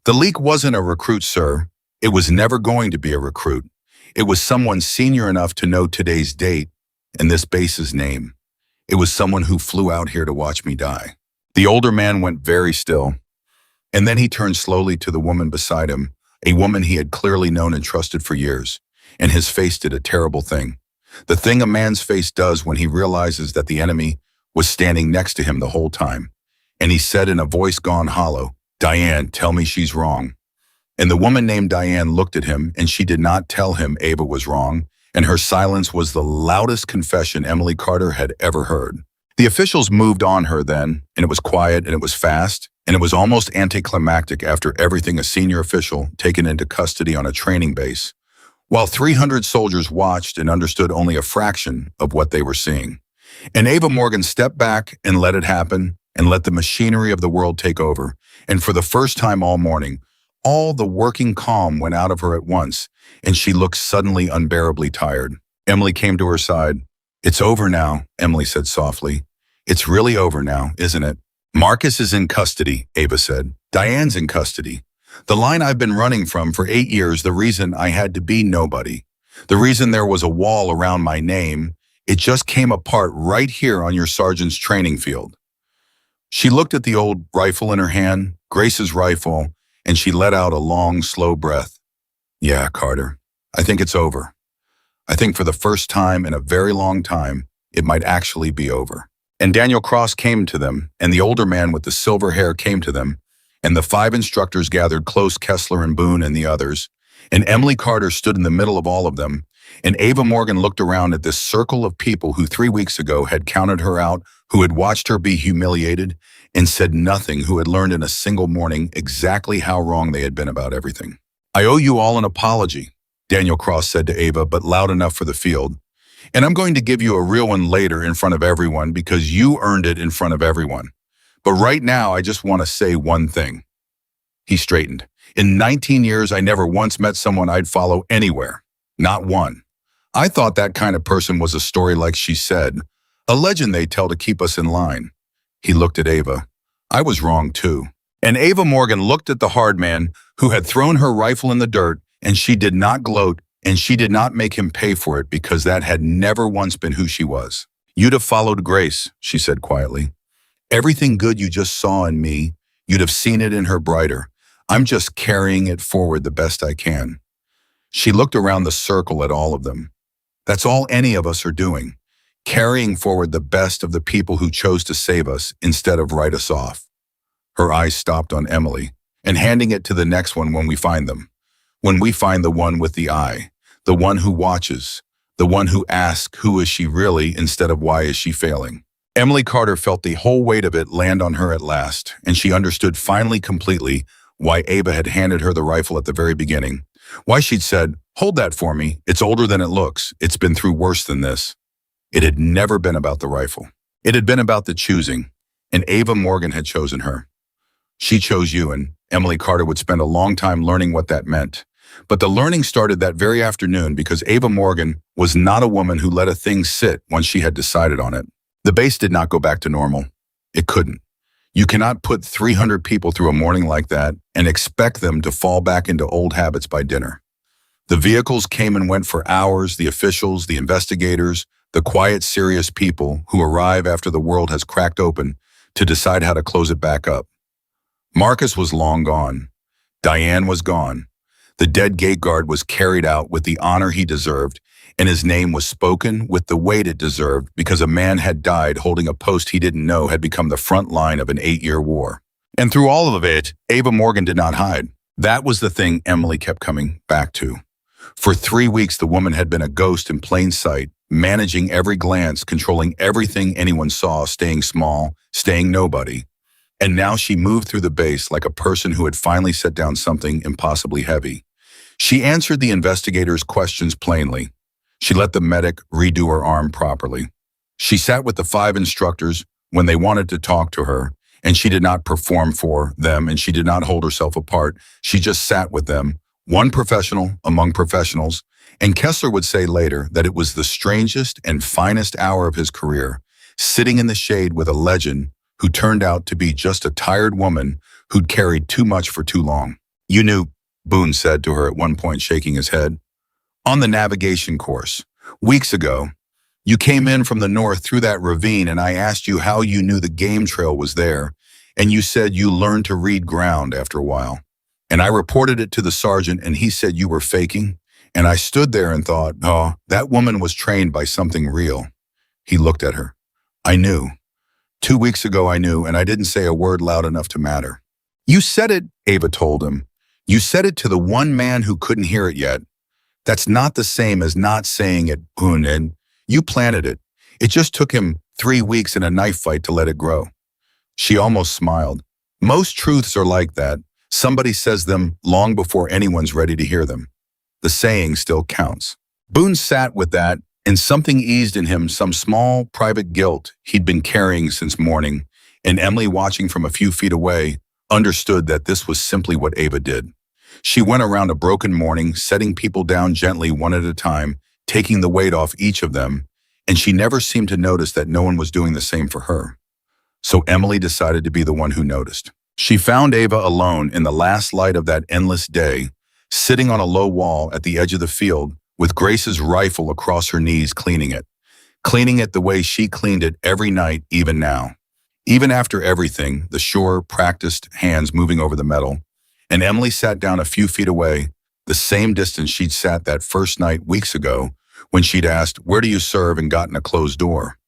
Speaker 1: The leak wasn't a recruit, sir. It was never going to be a recruit. It was someone senior enough to know today's date and this base's name. It was someone who flew out here to watch me die. The older man went very still, and then he turned slowly to the woman beside him, a woman he had clearly known and trusted for years, and his face did a terrible thing. The thing a man's face does when he realizes that the enemy was standing next to him the whole time. And he said in a voice gone hollow, Diane, tell me she's wrong. And the woman named Diane looked at him, and she did not tell him Ava was wrong, and her silence was the loudest confession Emily Carter had ever heard. The officials moved on her then, and it was quiet and it was fast, and it was almost anticlimactic after everything a senior official taken into custody on a training base, while 300 soldiers watched and understood only a fraction of what they were seeing. And Ava Morgan stepped back and let it happen and let the machinery of the world take over, and for the first time all morning, all the working calm went out of her at once, and she looked suddenly unbearably tired. Emily came to her side. It's over now, Emily said softly. It's really over now, isn't it? Marcus is in custody, Ava said. Diane's in custody. The line I've been running from for 8 years, the reason I had to be nobody, the reason there was a wall around my name, it just came apart right here on your sergeant's training field. She looked at the old rifle in her hand, Grace's rifle, and she let out a long, slow breath. Yeah, Carter, I think it's over. I think for the first time in a very long time, it might actually be over. And Daniel Cross came to them, and the older man with the silver hair came to them, and the 5 instructors gathered close, Kessler and Boone and the others, and Emily Carter stood in the middle of all of them, And Ava Morgan looked around at this circle of people who 3 weeks ago had counted her out, who had watched her be humiliated, and said nothing, who had learned in a single morning exactly how wrong they had been about everything. "I owe you all an apology," Daniel Cross said to Ava, but loud enough for the field. "And I'm going to give you a real one later in front of everyone because you earned it in front of everyone. But right now, I just want to say one thing." He straightened. "In 19 years, I never once met someone I'd follow anywhere. Not one. I thought that kind of person was a story like she said, a legend they tell to keep us in line." He looked at Ava. "I was wrong too." And Ava Morgan looked at the hard man who had thrown her rifle in the dirt, and she did not gloat, and she did not make him pay for it because that had never once been who she was. "You'd have followed Grace," she said quietly. "Everything good you just saw in me, you'd have seen it in her brighter. I'm just carrying it forward the best I can." She looked around the circle at all of them. That's all any of us are doing, carrying forward the best of the people who chose to save us instead of write us off. Her eyes stopped on Emily, and handing it to the next one when we find them. When we find the one with the eye, the one who watches, the one who asks who is she really instead of why is she failing. Emily Carter felt the whole weight of it land on her at last, and she understood finally completely why Ava had handed her the rifle at the very beginning. Why she'd said, "Hold that for me, it's older than it looks, it's been through worse than this." It had never been about the rifle. It had been about the choosing, and Ava Morgan had chosen her. She chose you, and Emily Carter would spend a long time learning what that meant. But the learning started that very afternoon because Ava Morgan was not a woman who let a thing sit once she had decided on it. The base did not go back to normal. It couldn't. You cannot put 300 people through a morning like that and expect them to fall back into old habits by dinner. The vehicles came and went for hours, the officials, the investigators, the quiet, serious people who arrive after the world has cracked open to decide how to close it back up. Marcus was long gone. Diane was gone. The dead gate guard was carried out with the honor he deserved, and his name was spoken with the weight it deserved because a man had died holding a post he didn't know had become the front line of an 8-year war. And through all of it, Ava Morgan did not hide. That was the thing Emily kept coming back to. For 3 weeks, the woman had been a ghost in plain sight, managing every glance, controlling everything anyone saw, staying small, staying nobody. And now she moved through the base like a person who had finally set down something impossibly heavy. She answered the investigators' questions plainly. She let the medic redo her arm properly. She sat with the 5 instructors when they wanted to talk to her, and she did not perform for them, and she did not hold herself apart. She just sat with them, one professional among professionals, and Kessler would say later that it was the strangest and finest hour of his career, sitting in the shade with a legend who turned out to be just a tired woman who'd carried too much for too long. "You knew," Boone said to her at one point, shaking his head. "On the navigation course, weeks ago, you came in from the north through that ravine and I asked you how you knew the game trail was there, and you said you learned to read ground after a while. And I reported it to the sergeant and he said you were faking, and I stood there and thought, oh, that woman was trained by something real." He looked at her. "I knew. 2 weeks ago I knew, and I didn't say a word loud enough to matter." "You said it," Ava told him. "You said it to the one man who couldn't hear it yet. That's not the same as not saying it, Boone, and you planted it. It just took him 3 weeks in a knife fight to let it grow." She almost smiled. "Most truths are like that. Somebody says them long before anyone's ready to hear them. The saying still counts." Boone sat with that, and something eased in him, some small, private guilt he'd been carrying since morning, and Emily, watching from a few feet away, understood that this was simply what Ava did. She went around a broken morning, setting people down gently one at a time, taking the weight off each of them, and she never seemed to notice that no one was doing the same for her. So Emily decided to be the one who noticed. She found Ava alone in the last light of that endless day, sitting on a low wall at the edge of the field, with Grace's rifle across her knees, cleaning it the way she cleaned it every night, even now. Even after everything, the sure, practiced hands moving over the metal, and Emily sat down a few feet away, the same distance she'd sat that first night weeks ago when she'd asked, "Where do you serve?" and gotten a closed door.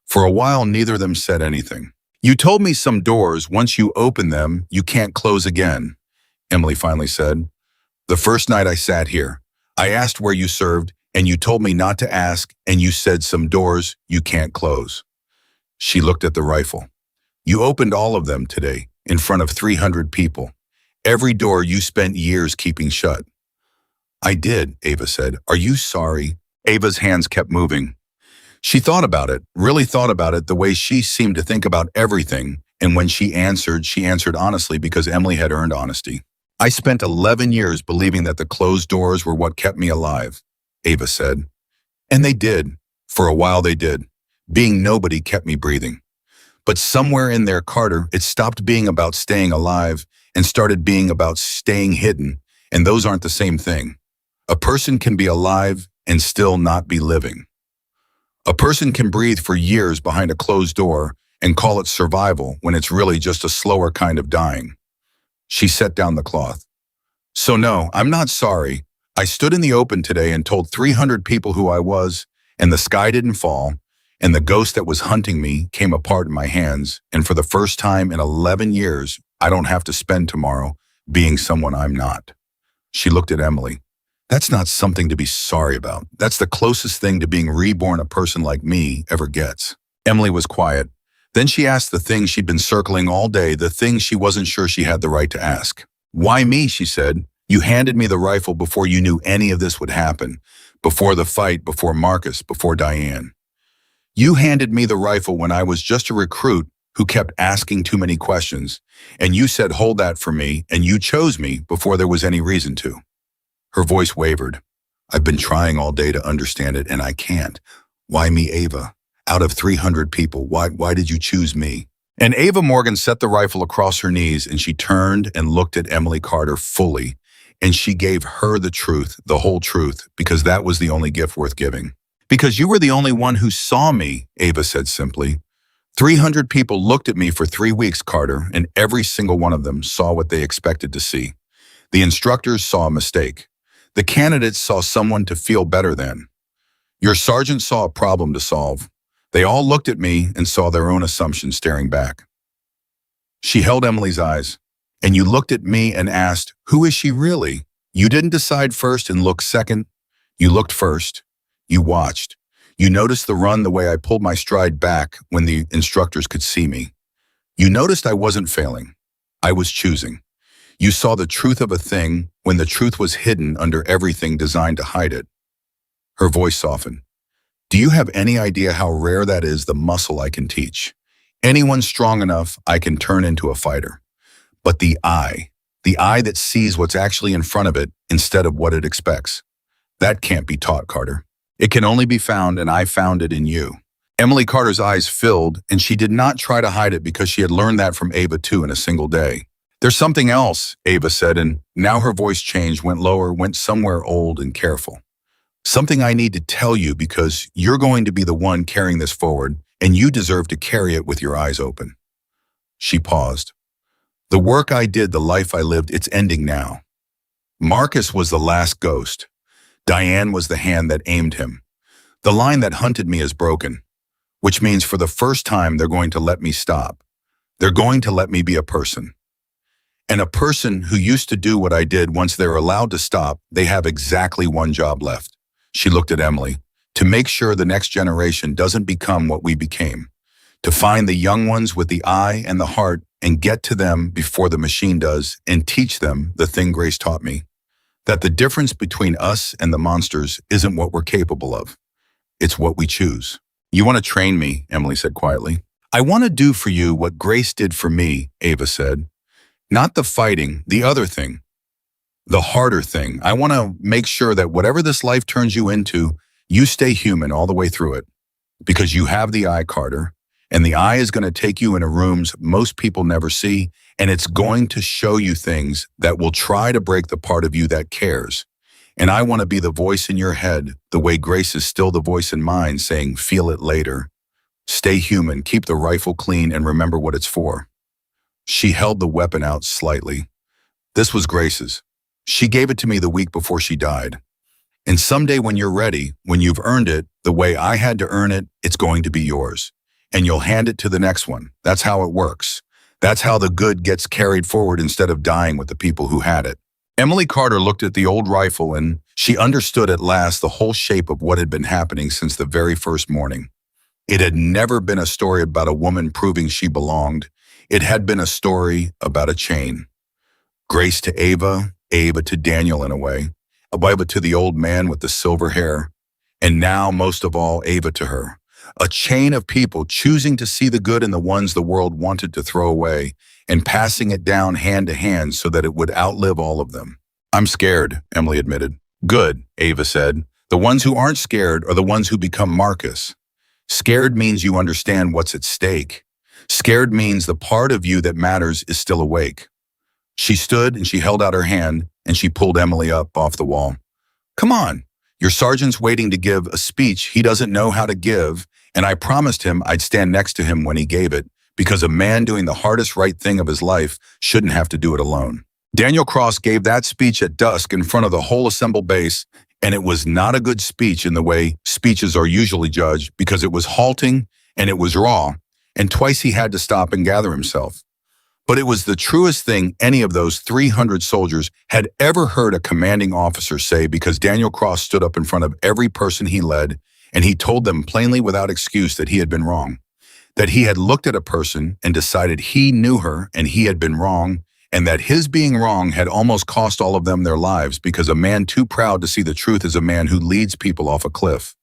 Speaker 1: For a while, neither of them said anything. "You told me some doors, once you open them, you can't close again," Emily finally said. "The first night I sat here, I asked where you served, And you told me not to ask, and you said some doors you can't close. She looked at the rifle. You opened all of them today, in front of 300 people. Every door you spent years keeping shut. I did, Ava said. Are you sorry? Ava's hands kept moving. She thought about it, really thought about it the way she seemed to think about everything, and when she answered honestly because Emily had earned honesty. I spent 11 years believing that the closed doors were what kept me alive, Ava said. And they did. For a while they did. Being nobody kept me breathing. But somewhere in there, Carter, it stopped being about staying alive and started being about staying hidden, and those aren't the same thing. A person can be alive and still not be living. A person can breathe for years behind a closed door and call it survival when it's really just a slower kind of dying. She set down the cloth. So no, I'm not sorry. I stood in the open today and told 300 people who I was, and the sky didn't fall, and the ghost that was hunting me came apart in my hands, and for the first time in 11 years, I don't have to spend tomorrow being someone I'm not. She looked at Emily. That's not something to be sorry about. That's the closest thing to being reborn a person like me ever gets. Emily was quiet. Then she asked the thing she'd been circling all day, the thing she wasn't sure she had the right to ask. Why me, she said. You handed me the rifle before you knew any of this would happen. Before the fight, before Marcus, before Diane. You handed me the rifle when I was just a recruit who kept asking too many questions. And you said, hold that for me, and you chose me before there was any reason to. Her voice wavered. I've been trying all day to understand it, and I can't. Why me, Ava? Out of 300 people, why did you choose me? And Ava Morgan set the rifle across her knees, and she turned and looked at Emily Carter fully, and she gave her the truth, the whole truth, because that was the only gift worth giving. Because you were the only one who saw me, Ava said simply. 300 people looked at me for 3 weeks, Carter, and every single one of them saw what they expected to see. The instructors saw a mistake. The candidates saw someone to feel better than. Your sergeant saw a problem to solve. They all looked at me and saw their own assumptions staring back. She held Emily's eyes, and you looked at me and asked, who is she really? You didn't decide first and look second. You looked first. You watched. You noticed the run the way I pulled my stride back when the instructors could see me. You noticed I wasn't failing. I was choosing. You saw the truth of a thing when the truth was hidden under everything designed to hide it. Her voice softened. Do you have any idea how rare that is, the muscle I can teach? Anyone strong enough, I can turn into a fighter. But the eye that sees what's actually in front of it instead of what it expects, that can't be taught, Carter. It can only be found, and I found it in you. Emily Carter's eyes filled, and she did not try to hide it because she had learned that from Ava too in a single day. There's something else, Ava said, and now her voice changed, went lower, went somewhere old and careful. Something I need to tell you because you're going to be the one carrying this forward, and you deserve to carry it with your eyes open. She paused. The work I did, the life I lived, it's ending now. Marcus was the last ghost. Diane was the hand that aimed him. The line that hunted me is broken, which means for the first time they're going to let me stop. They're going to let me be a person. And a person who used to do what I did, once they're allowed to stop, they have exactly one job left. She looked at Emily. To make sure the next generation doesn't become what we became. To find the young ones with the eye and the heart and get to them before the machine does and teach them the thing Grace taught me. That the difference between us and the monsters isn't what we're capable of. It's what we choose. You want to train me, Emily said quietly. I want to do for you what Grace did for me, Ava said. Not the fighting, the other thing. The harder thing. I want to make sure that whatever this life turns you into, you stay human all the way through it. Because you have the eye, Carter, and the eye is going to take you into rooms most people never see, and it's going to show you things that will try to break the part of you that cares. And I want to be the voice in your head, the way Grace is still the voice in mine saying, feel it later. Stay human, keep the rifle clean, and remember what it's for. She held the weapon out slightly. This was Grace's. She gave it to me the week before she died. And someday when you're ready, when you've earned it, the way I had to earn it, it's going to be yours. And you'll hand it to the next one. That's how it works. That's how the good gets carried forward instead of dying with the people who had it. Emily Carter looked at the old rifle and She understood at last the whole shape of what had been happening since the very first morning. It had never been a story about a woman proving she belonged. It had been a story about a chain. Grace to Ava, Ava to Daniel in a way, Ava to the old man with the silver hair, and now, most of all, Ava to her. A chain of people choosing to see the good in the ones the world wanted to throw away and passing it down hand to hand so that it would outlive all of them. I'm scared, Emily admitted. Good, Ava said. The ones who aren't scared are the ones who become Marcus. Scared means you understand what's at stake. Scared means the part of you that matters is still awake. She stood and she held out her hand and she pulled Emily up off the wall. Come on, your sergeant's waiting to give a speech he doesn't know how to give, and I promised him I'd stand next to him when he gave it, because a man doing the hardest right thing of his life shouldn't have to do it alone. Daniel Cross gave that speech at dusk in front of the whole assembled base, and it was not a good speech in the way speeches are usually judged, because it was halting and it was raw, and twice he had to stop and gather himself. But it was the truest thing any of those 300 soldiers had ever heard a commanding officer say, because Daniel Cross stood up in front of every person he led, and he told them plainly without excuse that he had been wrong, that he had looked at a person and decided he knew her and he had been wrong, and that his being wrong had almost cost all of them their lives, because a man too proud to see the truth is a man who leads people off a cliff.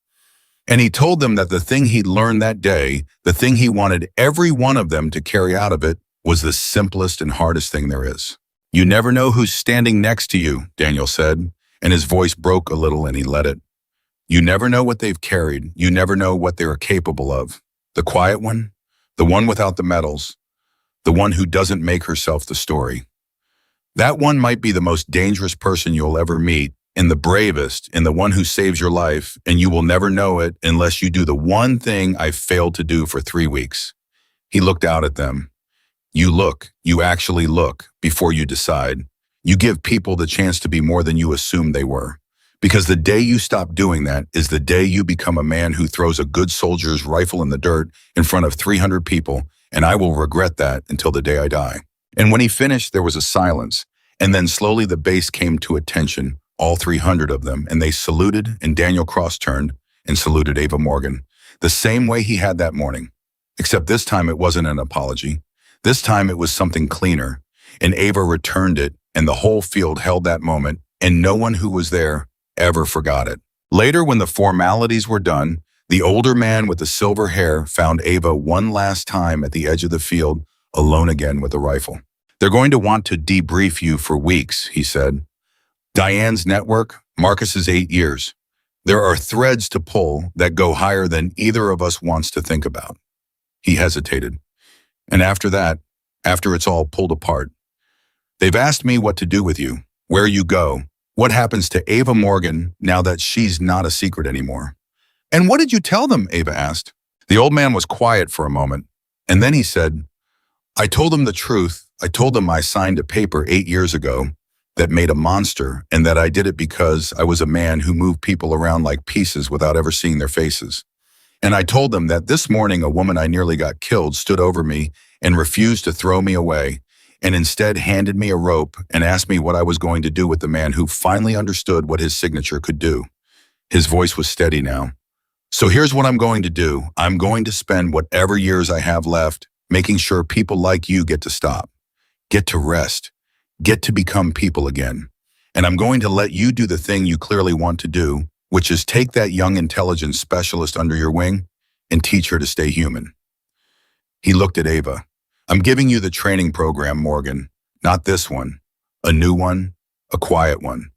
Speaker 1: And he told them that the thing he'd learned that day, the thing he wanted every one of them to carry out of it, was the simplest and hardest thing there is. You never know who's standing next to you, Daniel said, and his voice broke a little and he let it. You never know what they've carried. You never know what they are capable of. The quiet one, the one without the medals, the one who doesn't make herself the story. That one might be the most dangerous person you'll ever meet, and the bravest, and the one who saves your life, and you will never know it unless you do the one thing I failed to do for 3 weeks. He looked out at them. You actually look before you decide. You give people the chance to be more than you assumed they were. Because the day you stop doing that is the day you become a man who throws a good soldier's rifle in the dirt in front of 300 people, and I will regret that until the day I die. And when he finished, there was a silence, and then slowly the base came to attention, all 300 of them, and they saluted, and Daniel Cross turned and saluted Ava Morgan, the same way he had that morning. Except this time it wasn't an apology. This time it was something cleaner, and Ava returned it, and the whole field held that moment, and no one who was there ever forgot it. Later, when the formalities were done, the older man with the silver hair found Ava one last time at the edge of the field, alone again with a rifle. They're going to want to debrief you for weeks, he said. Diane's network, Marcus's 8 years. There are threads to pull that go higher than either of us wants to think about. He hesitated. And after that, after it's all pulled apart, they've asked me what to do with you, where you go, what happens to Ava Morgan now that she's not a secret anymore. And what did you tell them? Ava asked. The old man was quiet for a moment, and then he said, I told them the truth. I told them I signed a paper 8 years ago that made a monster, and that I did it because I was a man who moved people around like pieces without ever seeing their faces. And I told them that this morning a woman I nearly got killed stood over me and refused to throw me away, and instead handed me a rope and asked me what I was going to do with the man who finally understood what his signature could do. His voice was steady now. So here's what I'm going to do. I'm going to spend whatever years I have left making sure people like you get to stop, get to rest, get to become people again. And I'm going to let you do the thing you clearly want to do, which is take that young intelligence specialist under your wing and teach her to stay human. He looked at Ava. I'm giving you the training program, Morgan, not this one, a new one, a quiet one,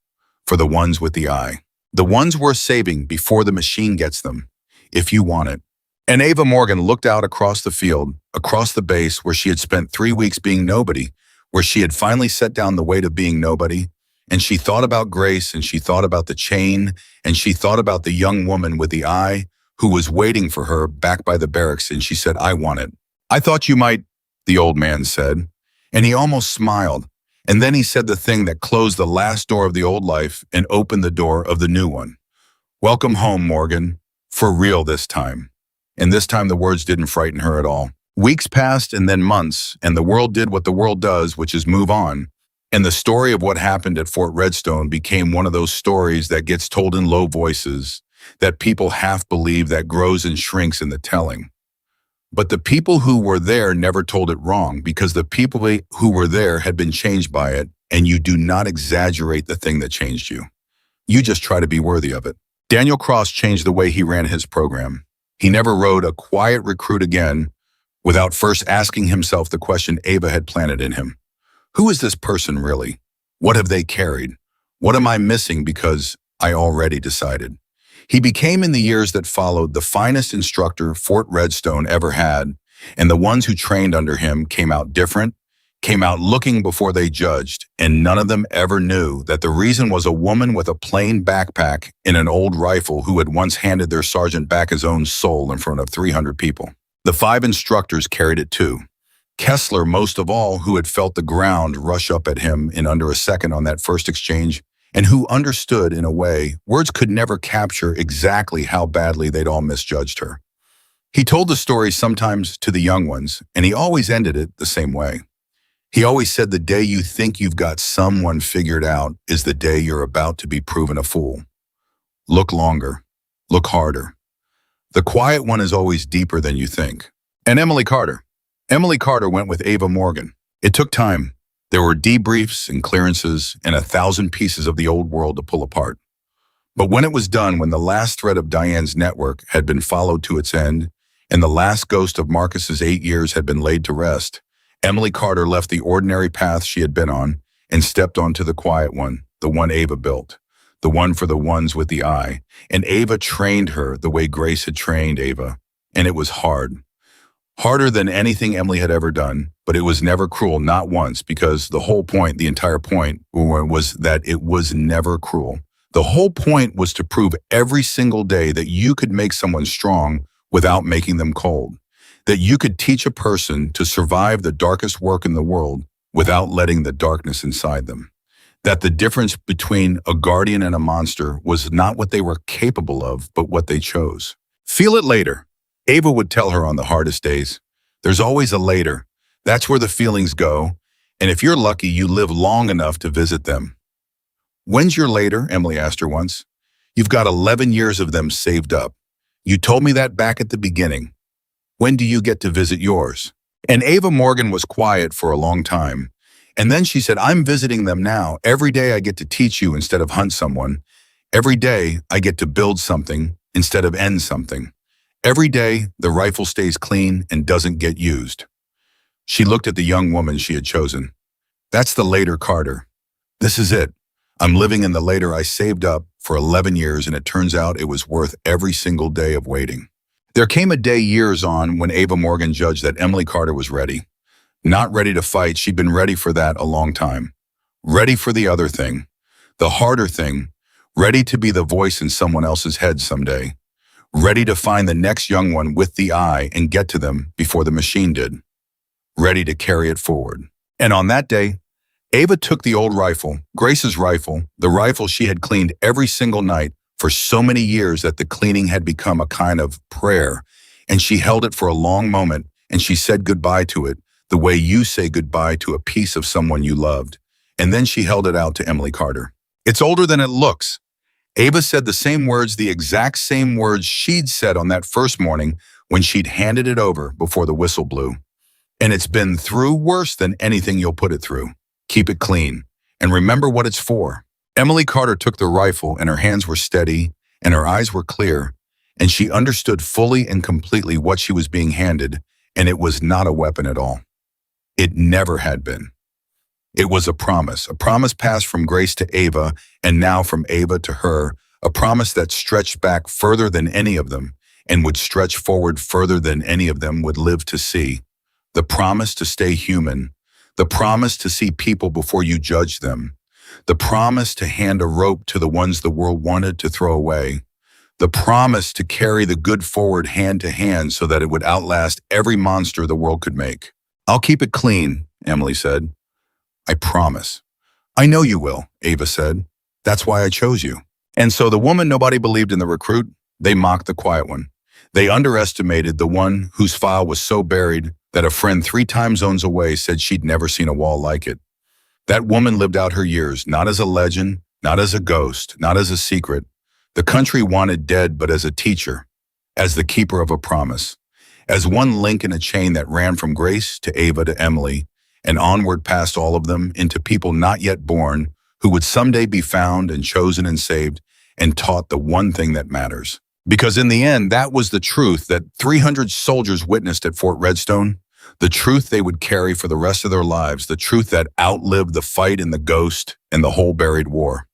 Speaker 1: for the ones with the eye, the ones worth saving before the machine gets them, if you want it. And Ava Morgan looked out across the field, across the base where she had spent 3 weeks being nobody, where she had finally set down the weight of being nobody, and she thought about Grace, and she thought about the chain, and she thought about the young woman with the eye who was waiting for her back by the barracks, and she said, I want it. I thought you might, the old man said, and he almost smiled, and then he said the thing that closed the last door of the old life and opened the door of the new one. Welcome home, Morgan, for real this time. And this time the words didn't frighten her at all. Weeks passed and then months, and the world did what the world does, which is move on. And the story of what happened at Fort Redstone became one of those stories that gets told in low voices, that people half believe, that grows and shrinks in the telling. But the people who were there never told it wrong, because the people who were there had been changed by it, and you do not exaggerate the thing that changed you. You just try to be worthy of it. Daniel Cross changed the way he ran his program. He never rode a quiet recruit again without first asking himself the question Ava had planted in him. Who is this person really? What have they carried? What am I missing because I already decided? He became, in the years that followed, the finest instructor Fort Redstone ever had, and the ones who trained under him came out different, came out looking before they judged, and none of them ever knew that the reason was a woman with a plain backpack and an old rifle who had once handed their sergeant back his own soul in front of 300 people. The 5 instructors carried it too. Kessler, most of all, who had felt the ground rush up at him in under a second on that first exchange, and who understood, in a way, words could never capture exactly how badly they'd all misjudged her. He told the story sometimes to the young ones, and he always ended it the same way. He always said, the day you think you've got someone figured out is the day you're about to be proven a fool. Look longer. Look harder. The quiet one is always deeper than you think. And Emily Carter. Emily Carter went with Ava Morgan. It took time. There were debriefs and clearances and 1,000 pieces of the old world to pull apart. But when it was done, when the last thread of Diane's network had been followed to its end, and the last ghost of Marcus's 8 years had been laid to rest, Emily Carter left the ordinary path she had been on and stepped onto the quiet one, the one Ava built, the one for the ones with the eye. And Ava trained her the way Grace had trained Ava. And it was hard. Harder than anything Emily had ever done, but it was never cruel, not once, because the whole point, the entire point, was that it was never cruel. The whole point was to prove every single day that you could make someone strong without making them cold, that you could teach a person to survive the darkest work in the world without letting the darkness inside them, that the difference between a guardian and a monster was not what they were capable of, but what they chose. Feel it later. Ava would tell her on the hardest days. There's always a later. That's where the feelings go, and if you're lucky, you live long enough to visit them. When's your later? Emily asked her once. You've got 11 years of them saved up. You told me that back at the beginning. When do you get to visit yours? And Ava Morgan was quiet for a long time. And then she said, I'm visiting them now. Every day I get to teach you instead of hunt someone. Every day I get to build something instead of end something. Every day the rifle stays clean and doesn't get used. She looked at the young woman she had chosen. That's the later Carter. This is it. I'm living in the later I saved up for 11 years, and it turns out it was worth every single day of waiting. There came a day years on when Ava Morgan judged that Emily Carter was ready. Not ready to fight, she'd been ready for that a long time. Ready for the other thing, the harder thing, ready to be the voice in someone else's head someday. Ready to find the next young one with the eye and get to them before the machine did. Ready to carry it forward. And on that day, Ava took the old rifle, Grace's rifle, the rifle she had cleaned every single night for so many years that the cleaning had become a kind of prayer, and she held it for a long moment, and she said goodbye to it, the way you say goodbye to a piece of someone you loved. And then she held it out to Emily Carter. It's older than it looks. Ava said the same words, the exact same words she'd said on that first morning when she'd handed it over before the whistle blew. And it's been through worse than anything you'll put it through. Keep it clean, and remember what it's for. Emily Carter took the rifle, and her hands were steady, and her eyes were clear, and she understood fully and completely what she was being handed, and it was not a weapon at all. It never had been. It was a promise passed from Grace to Ava, and now from Ava to her, a promise that stretched back further than any of them, and would stretch forward further than any of them would live to see. The promise to stay human, the promise to see people before you judge them, the promise to hand a rope to the ones the world wanted to throw away, the promise to carry the good forward hand to hand so that it would outlast every monster the world could make. I'll keep it clean, Emily said. I promise. I know you will, Ava said. That's why I chose you. And so the woman nobody believed in, the recruit, they mocked the quiet one. They underestimated the one whose file was so buried that a friend 3 time zones away said she'd never seen a wall like it. That woman lived out her years, not as a legend, not as a ghost, not as a secret. The country wanted dead, but as a teacher, as the keeper of a promise, as one link in a chain that ran from Grace to Ava to Emily, and onward past all of them into people not yet born who would someday be found and chosen and saved and taught the one thing that matters. Because in the end, that was the truth that 300 soldiers witnessed at Fort Redstone, the truth they would carry for the rest of their lives, the truth that outlived the fight and the ghost and the whole buried war.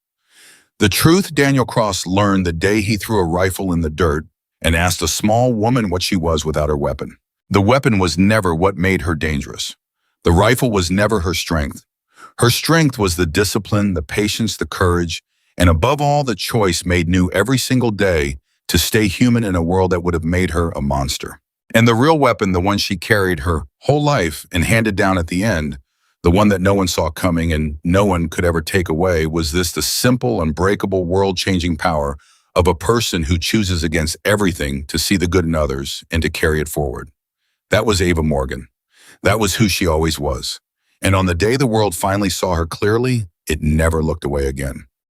Speaker 1: The truth Daniel Cross learned the day he threw a rifle in the dirt and asked a small woman what she was without her weapon. The weapon was never what made her dangerous. The rifle was never her strength. Her strength was the discipline, the patience, the courage, and above all, the choice made new every single day to stay human in a world that would have made her a monster. And the real weapon, the one she carried her whole life and handed down at the end, the one that no one saw coming and no one could ever take away, was the simple, unbreakable, world-changing power of a person who chooses against everything to see the good in others and to carry it forward. That was Ava Morgan. That was who she always was. And on the day the world finally saw her clearly, it never looked away again.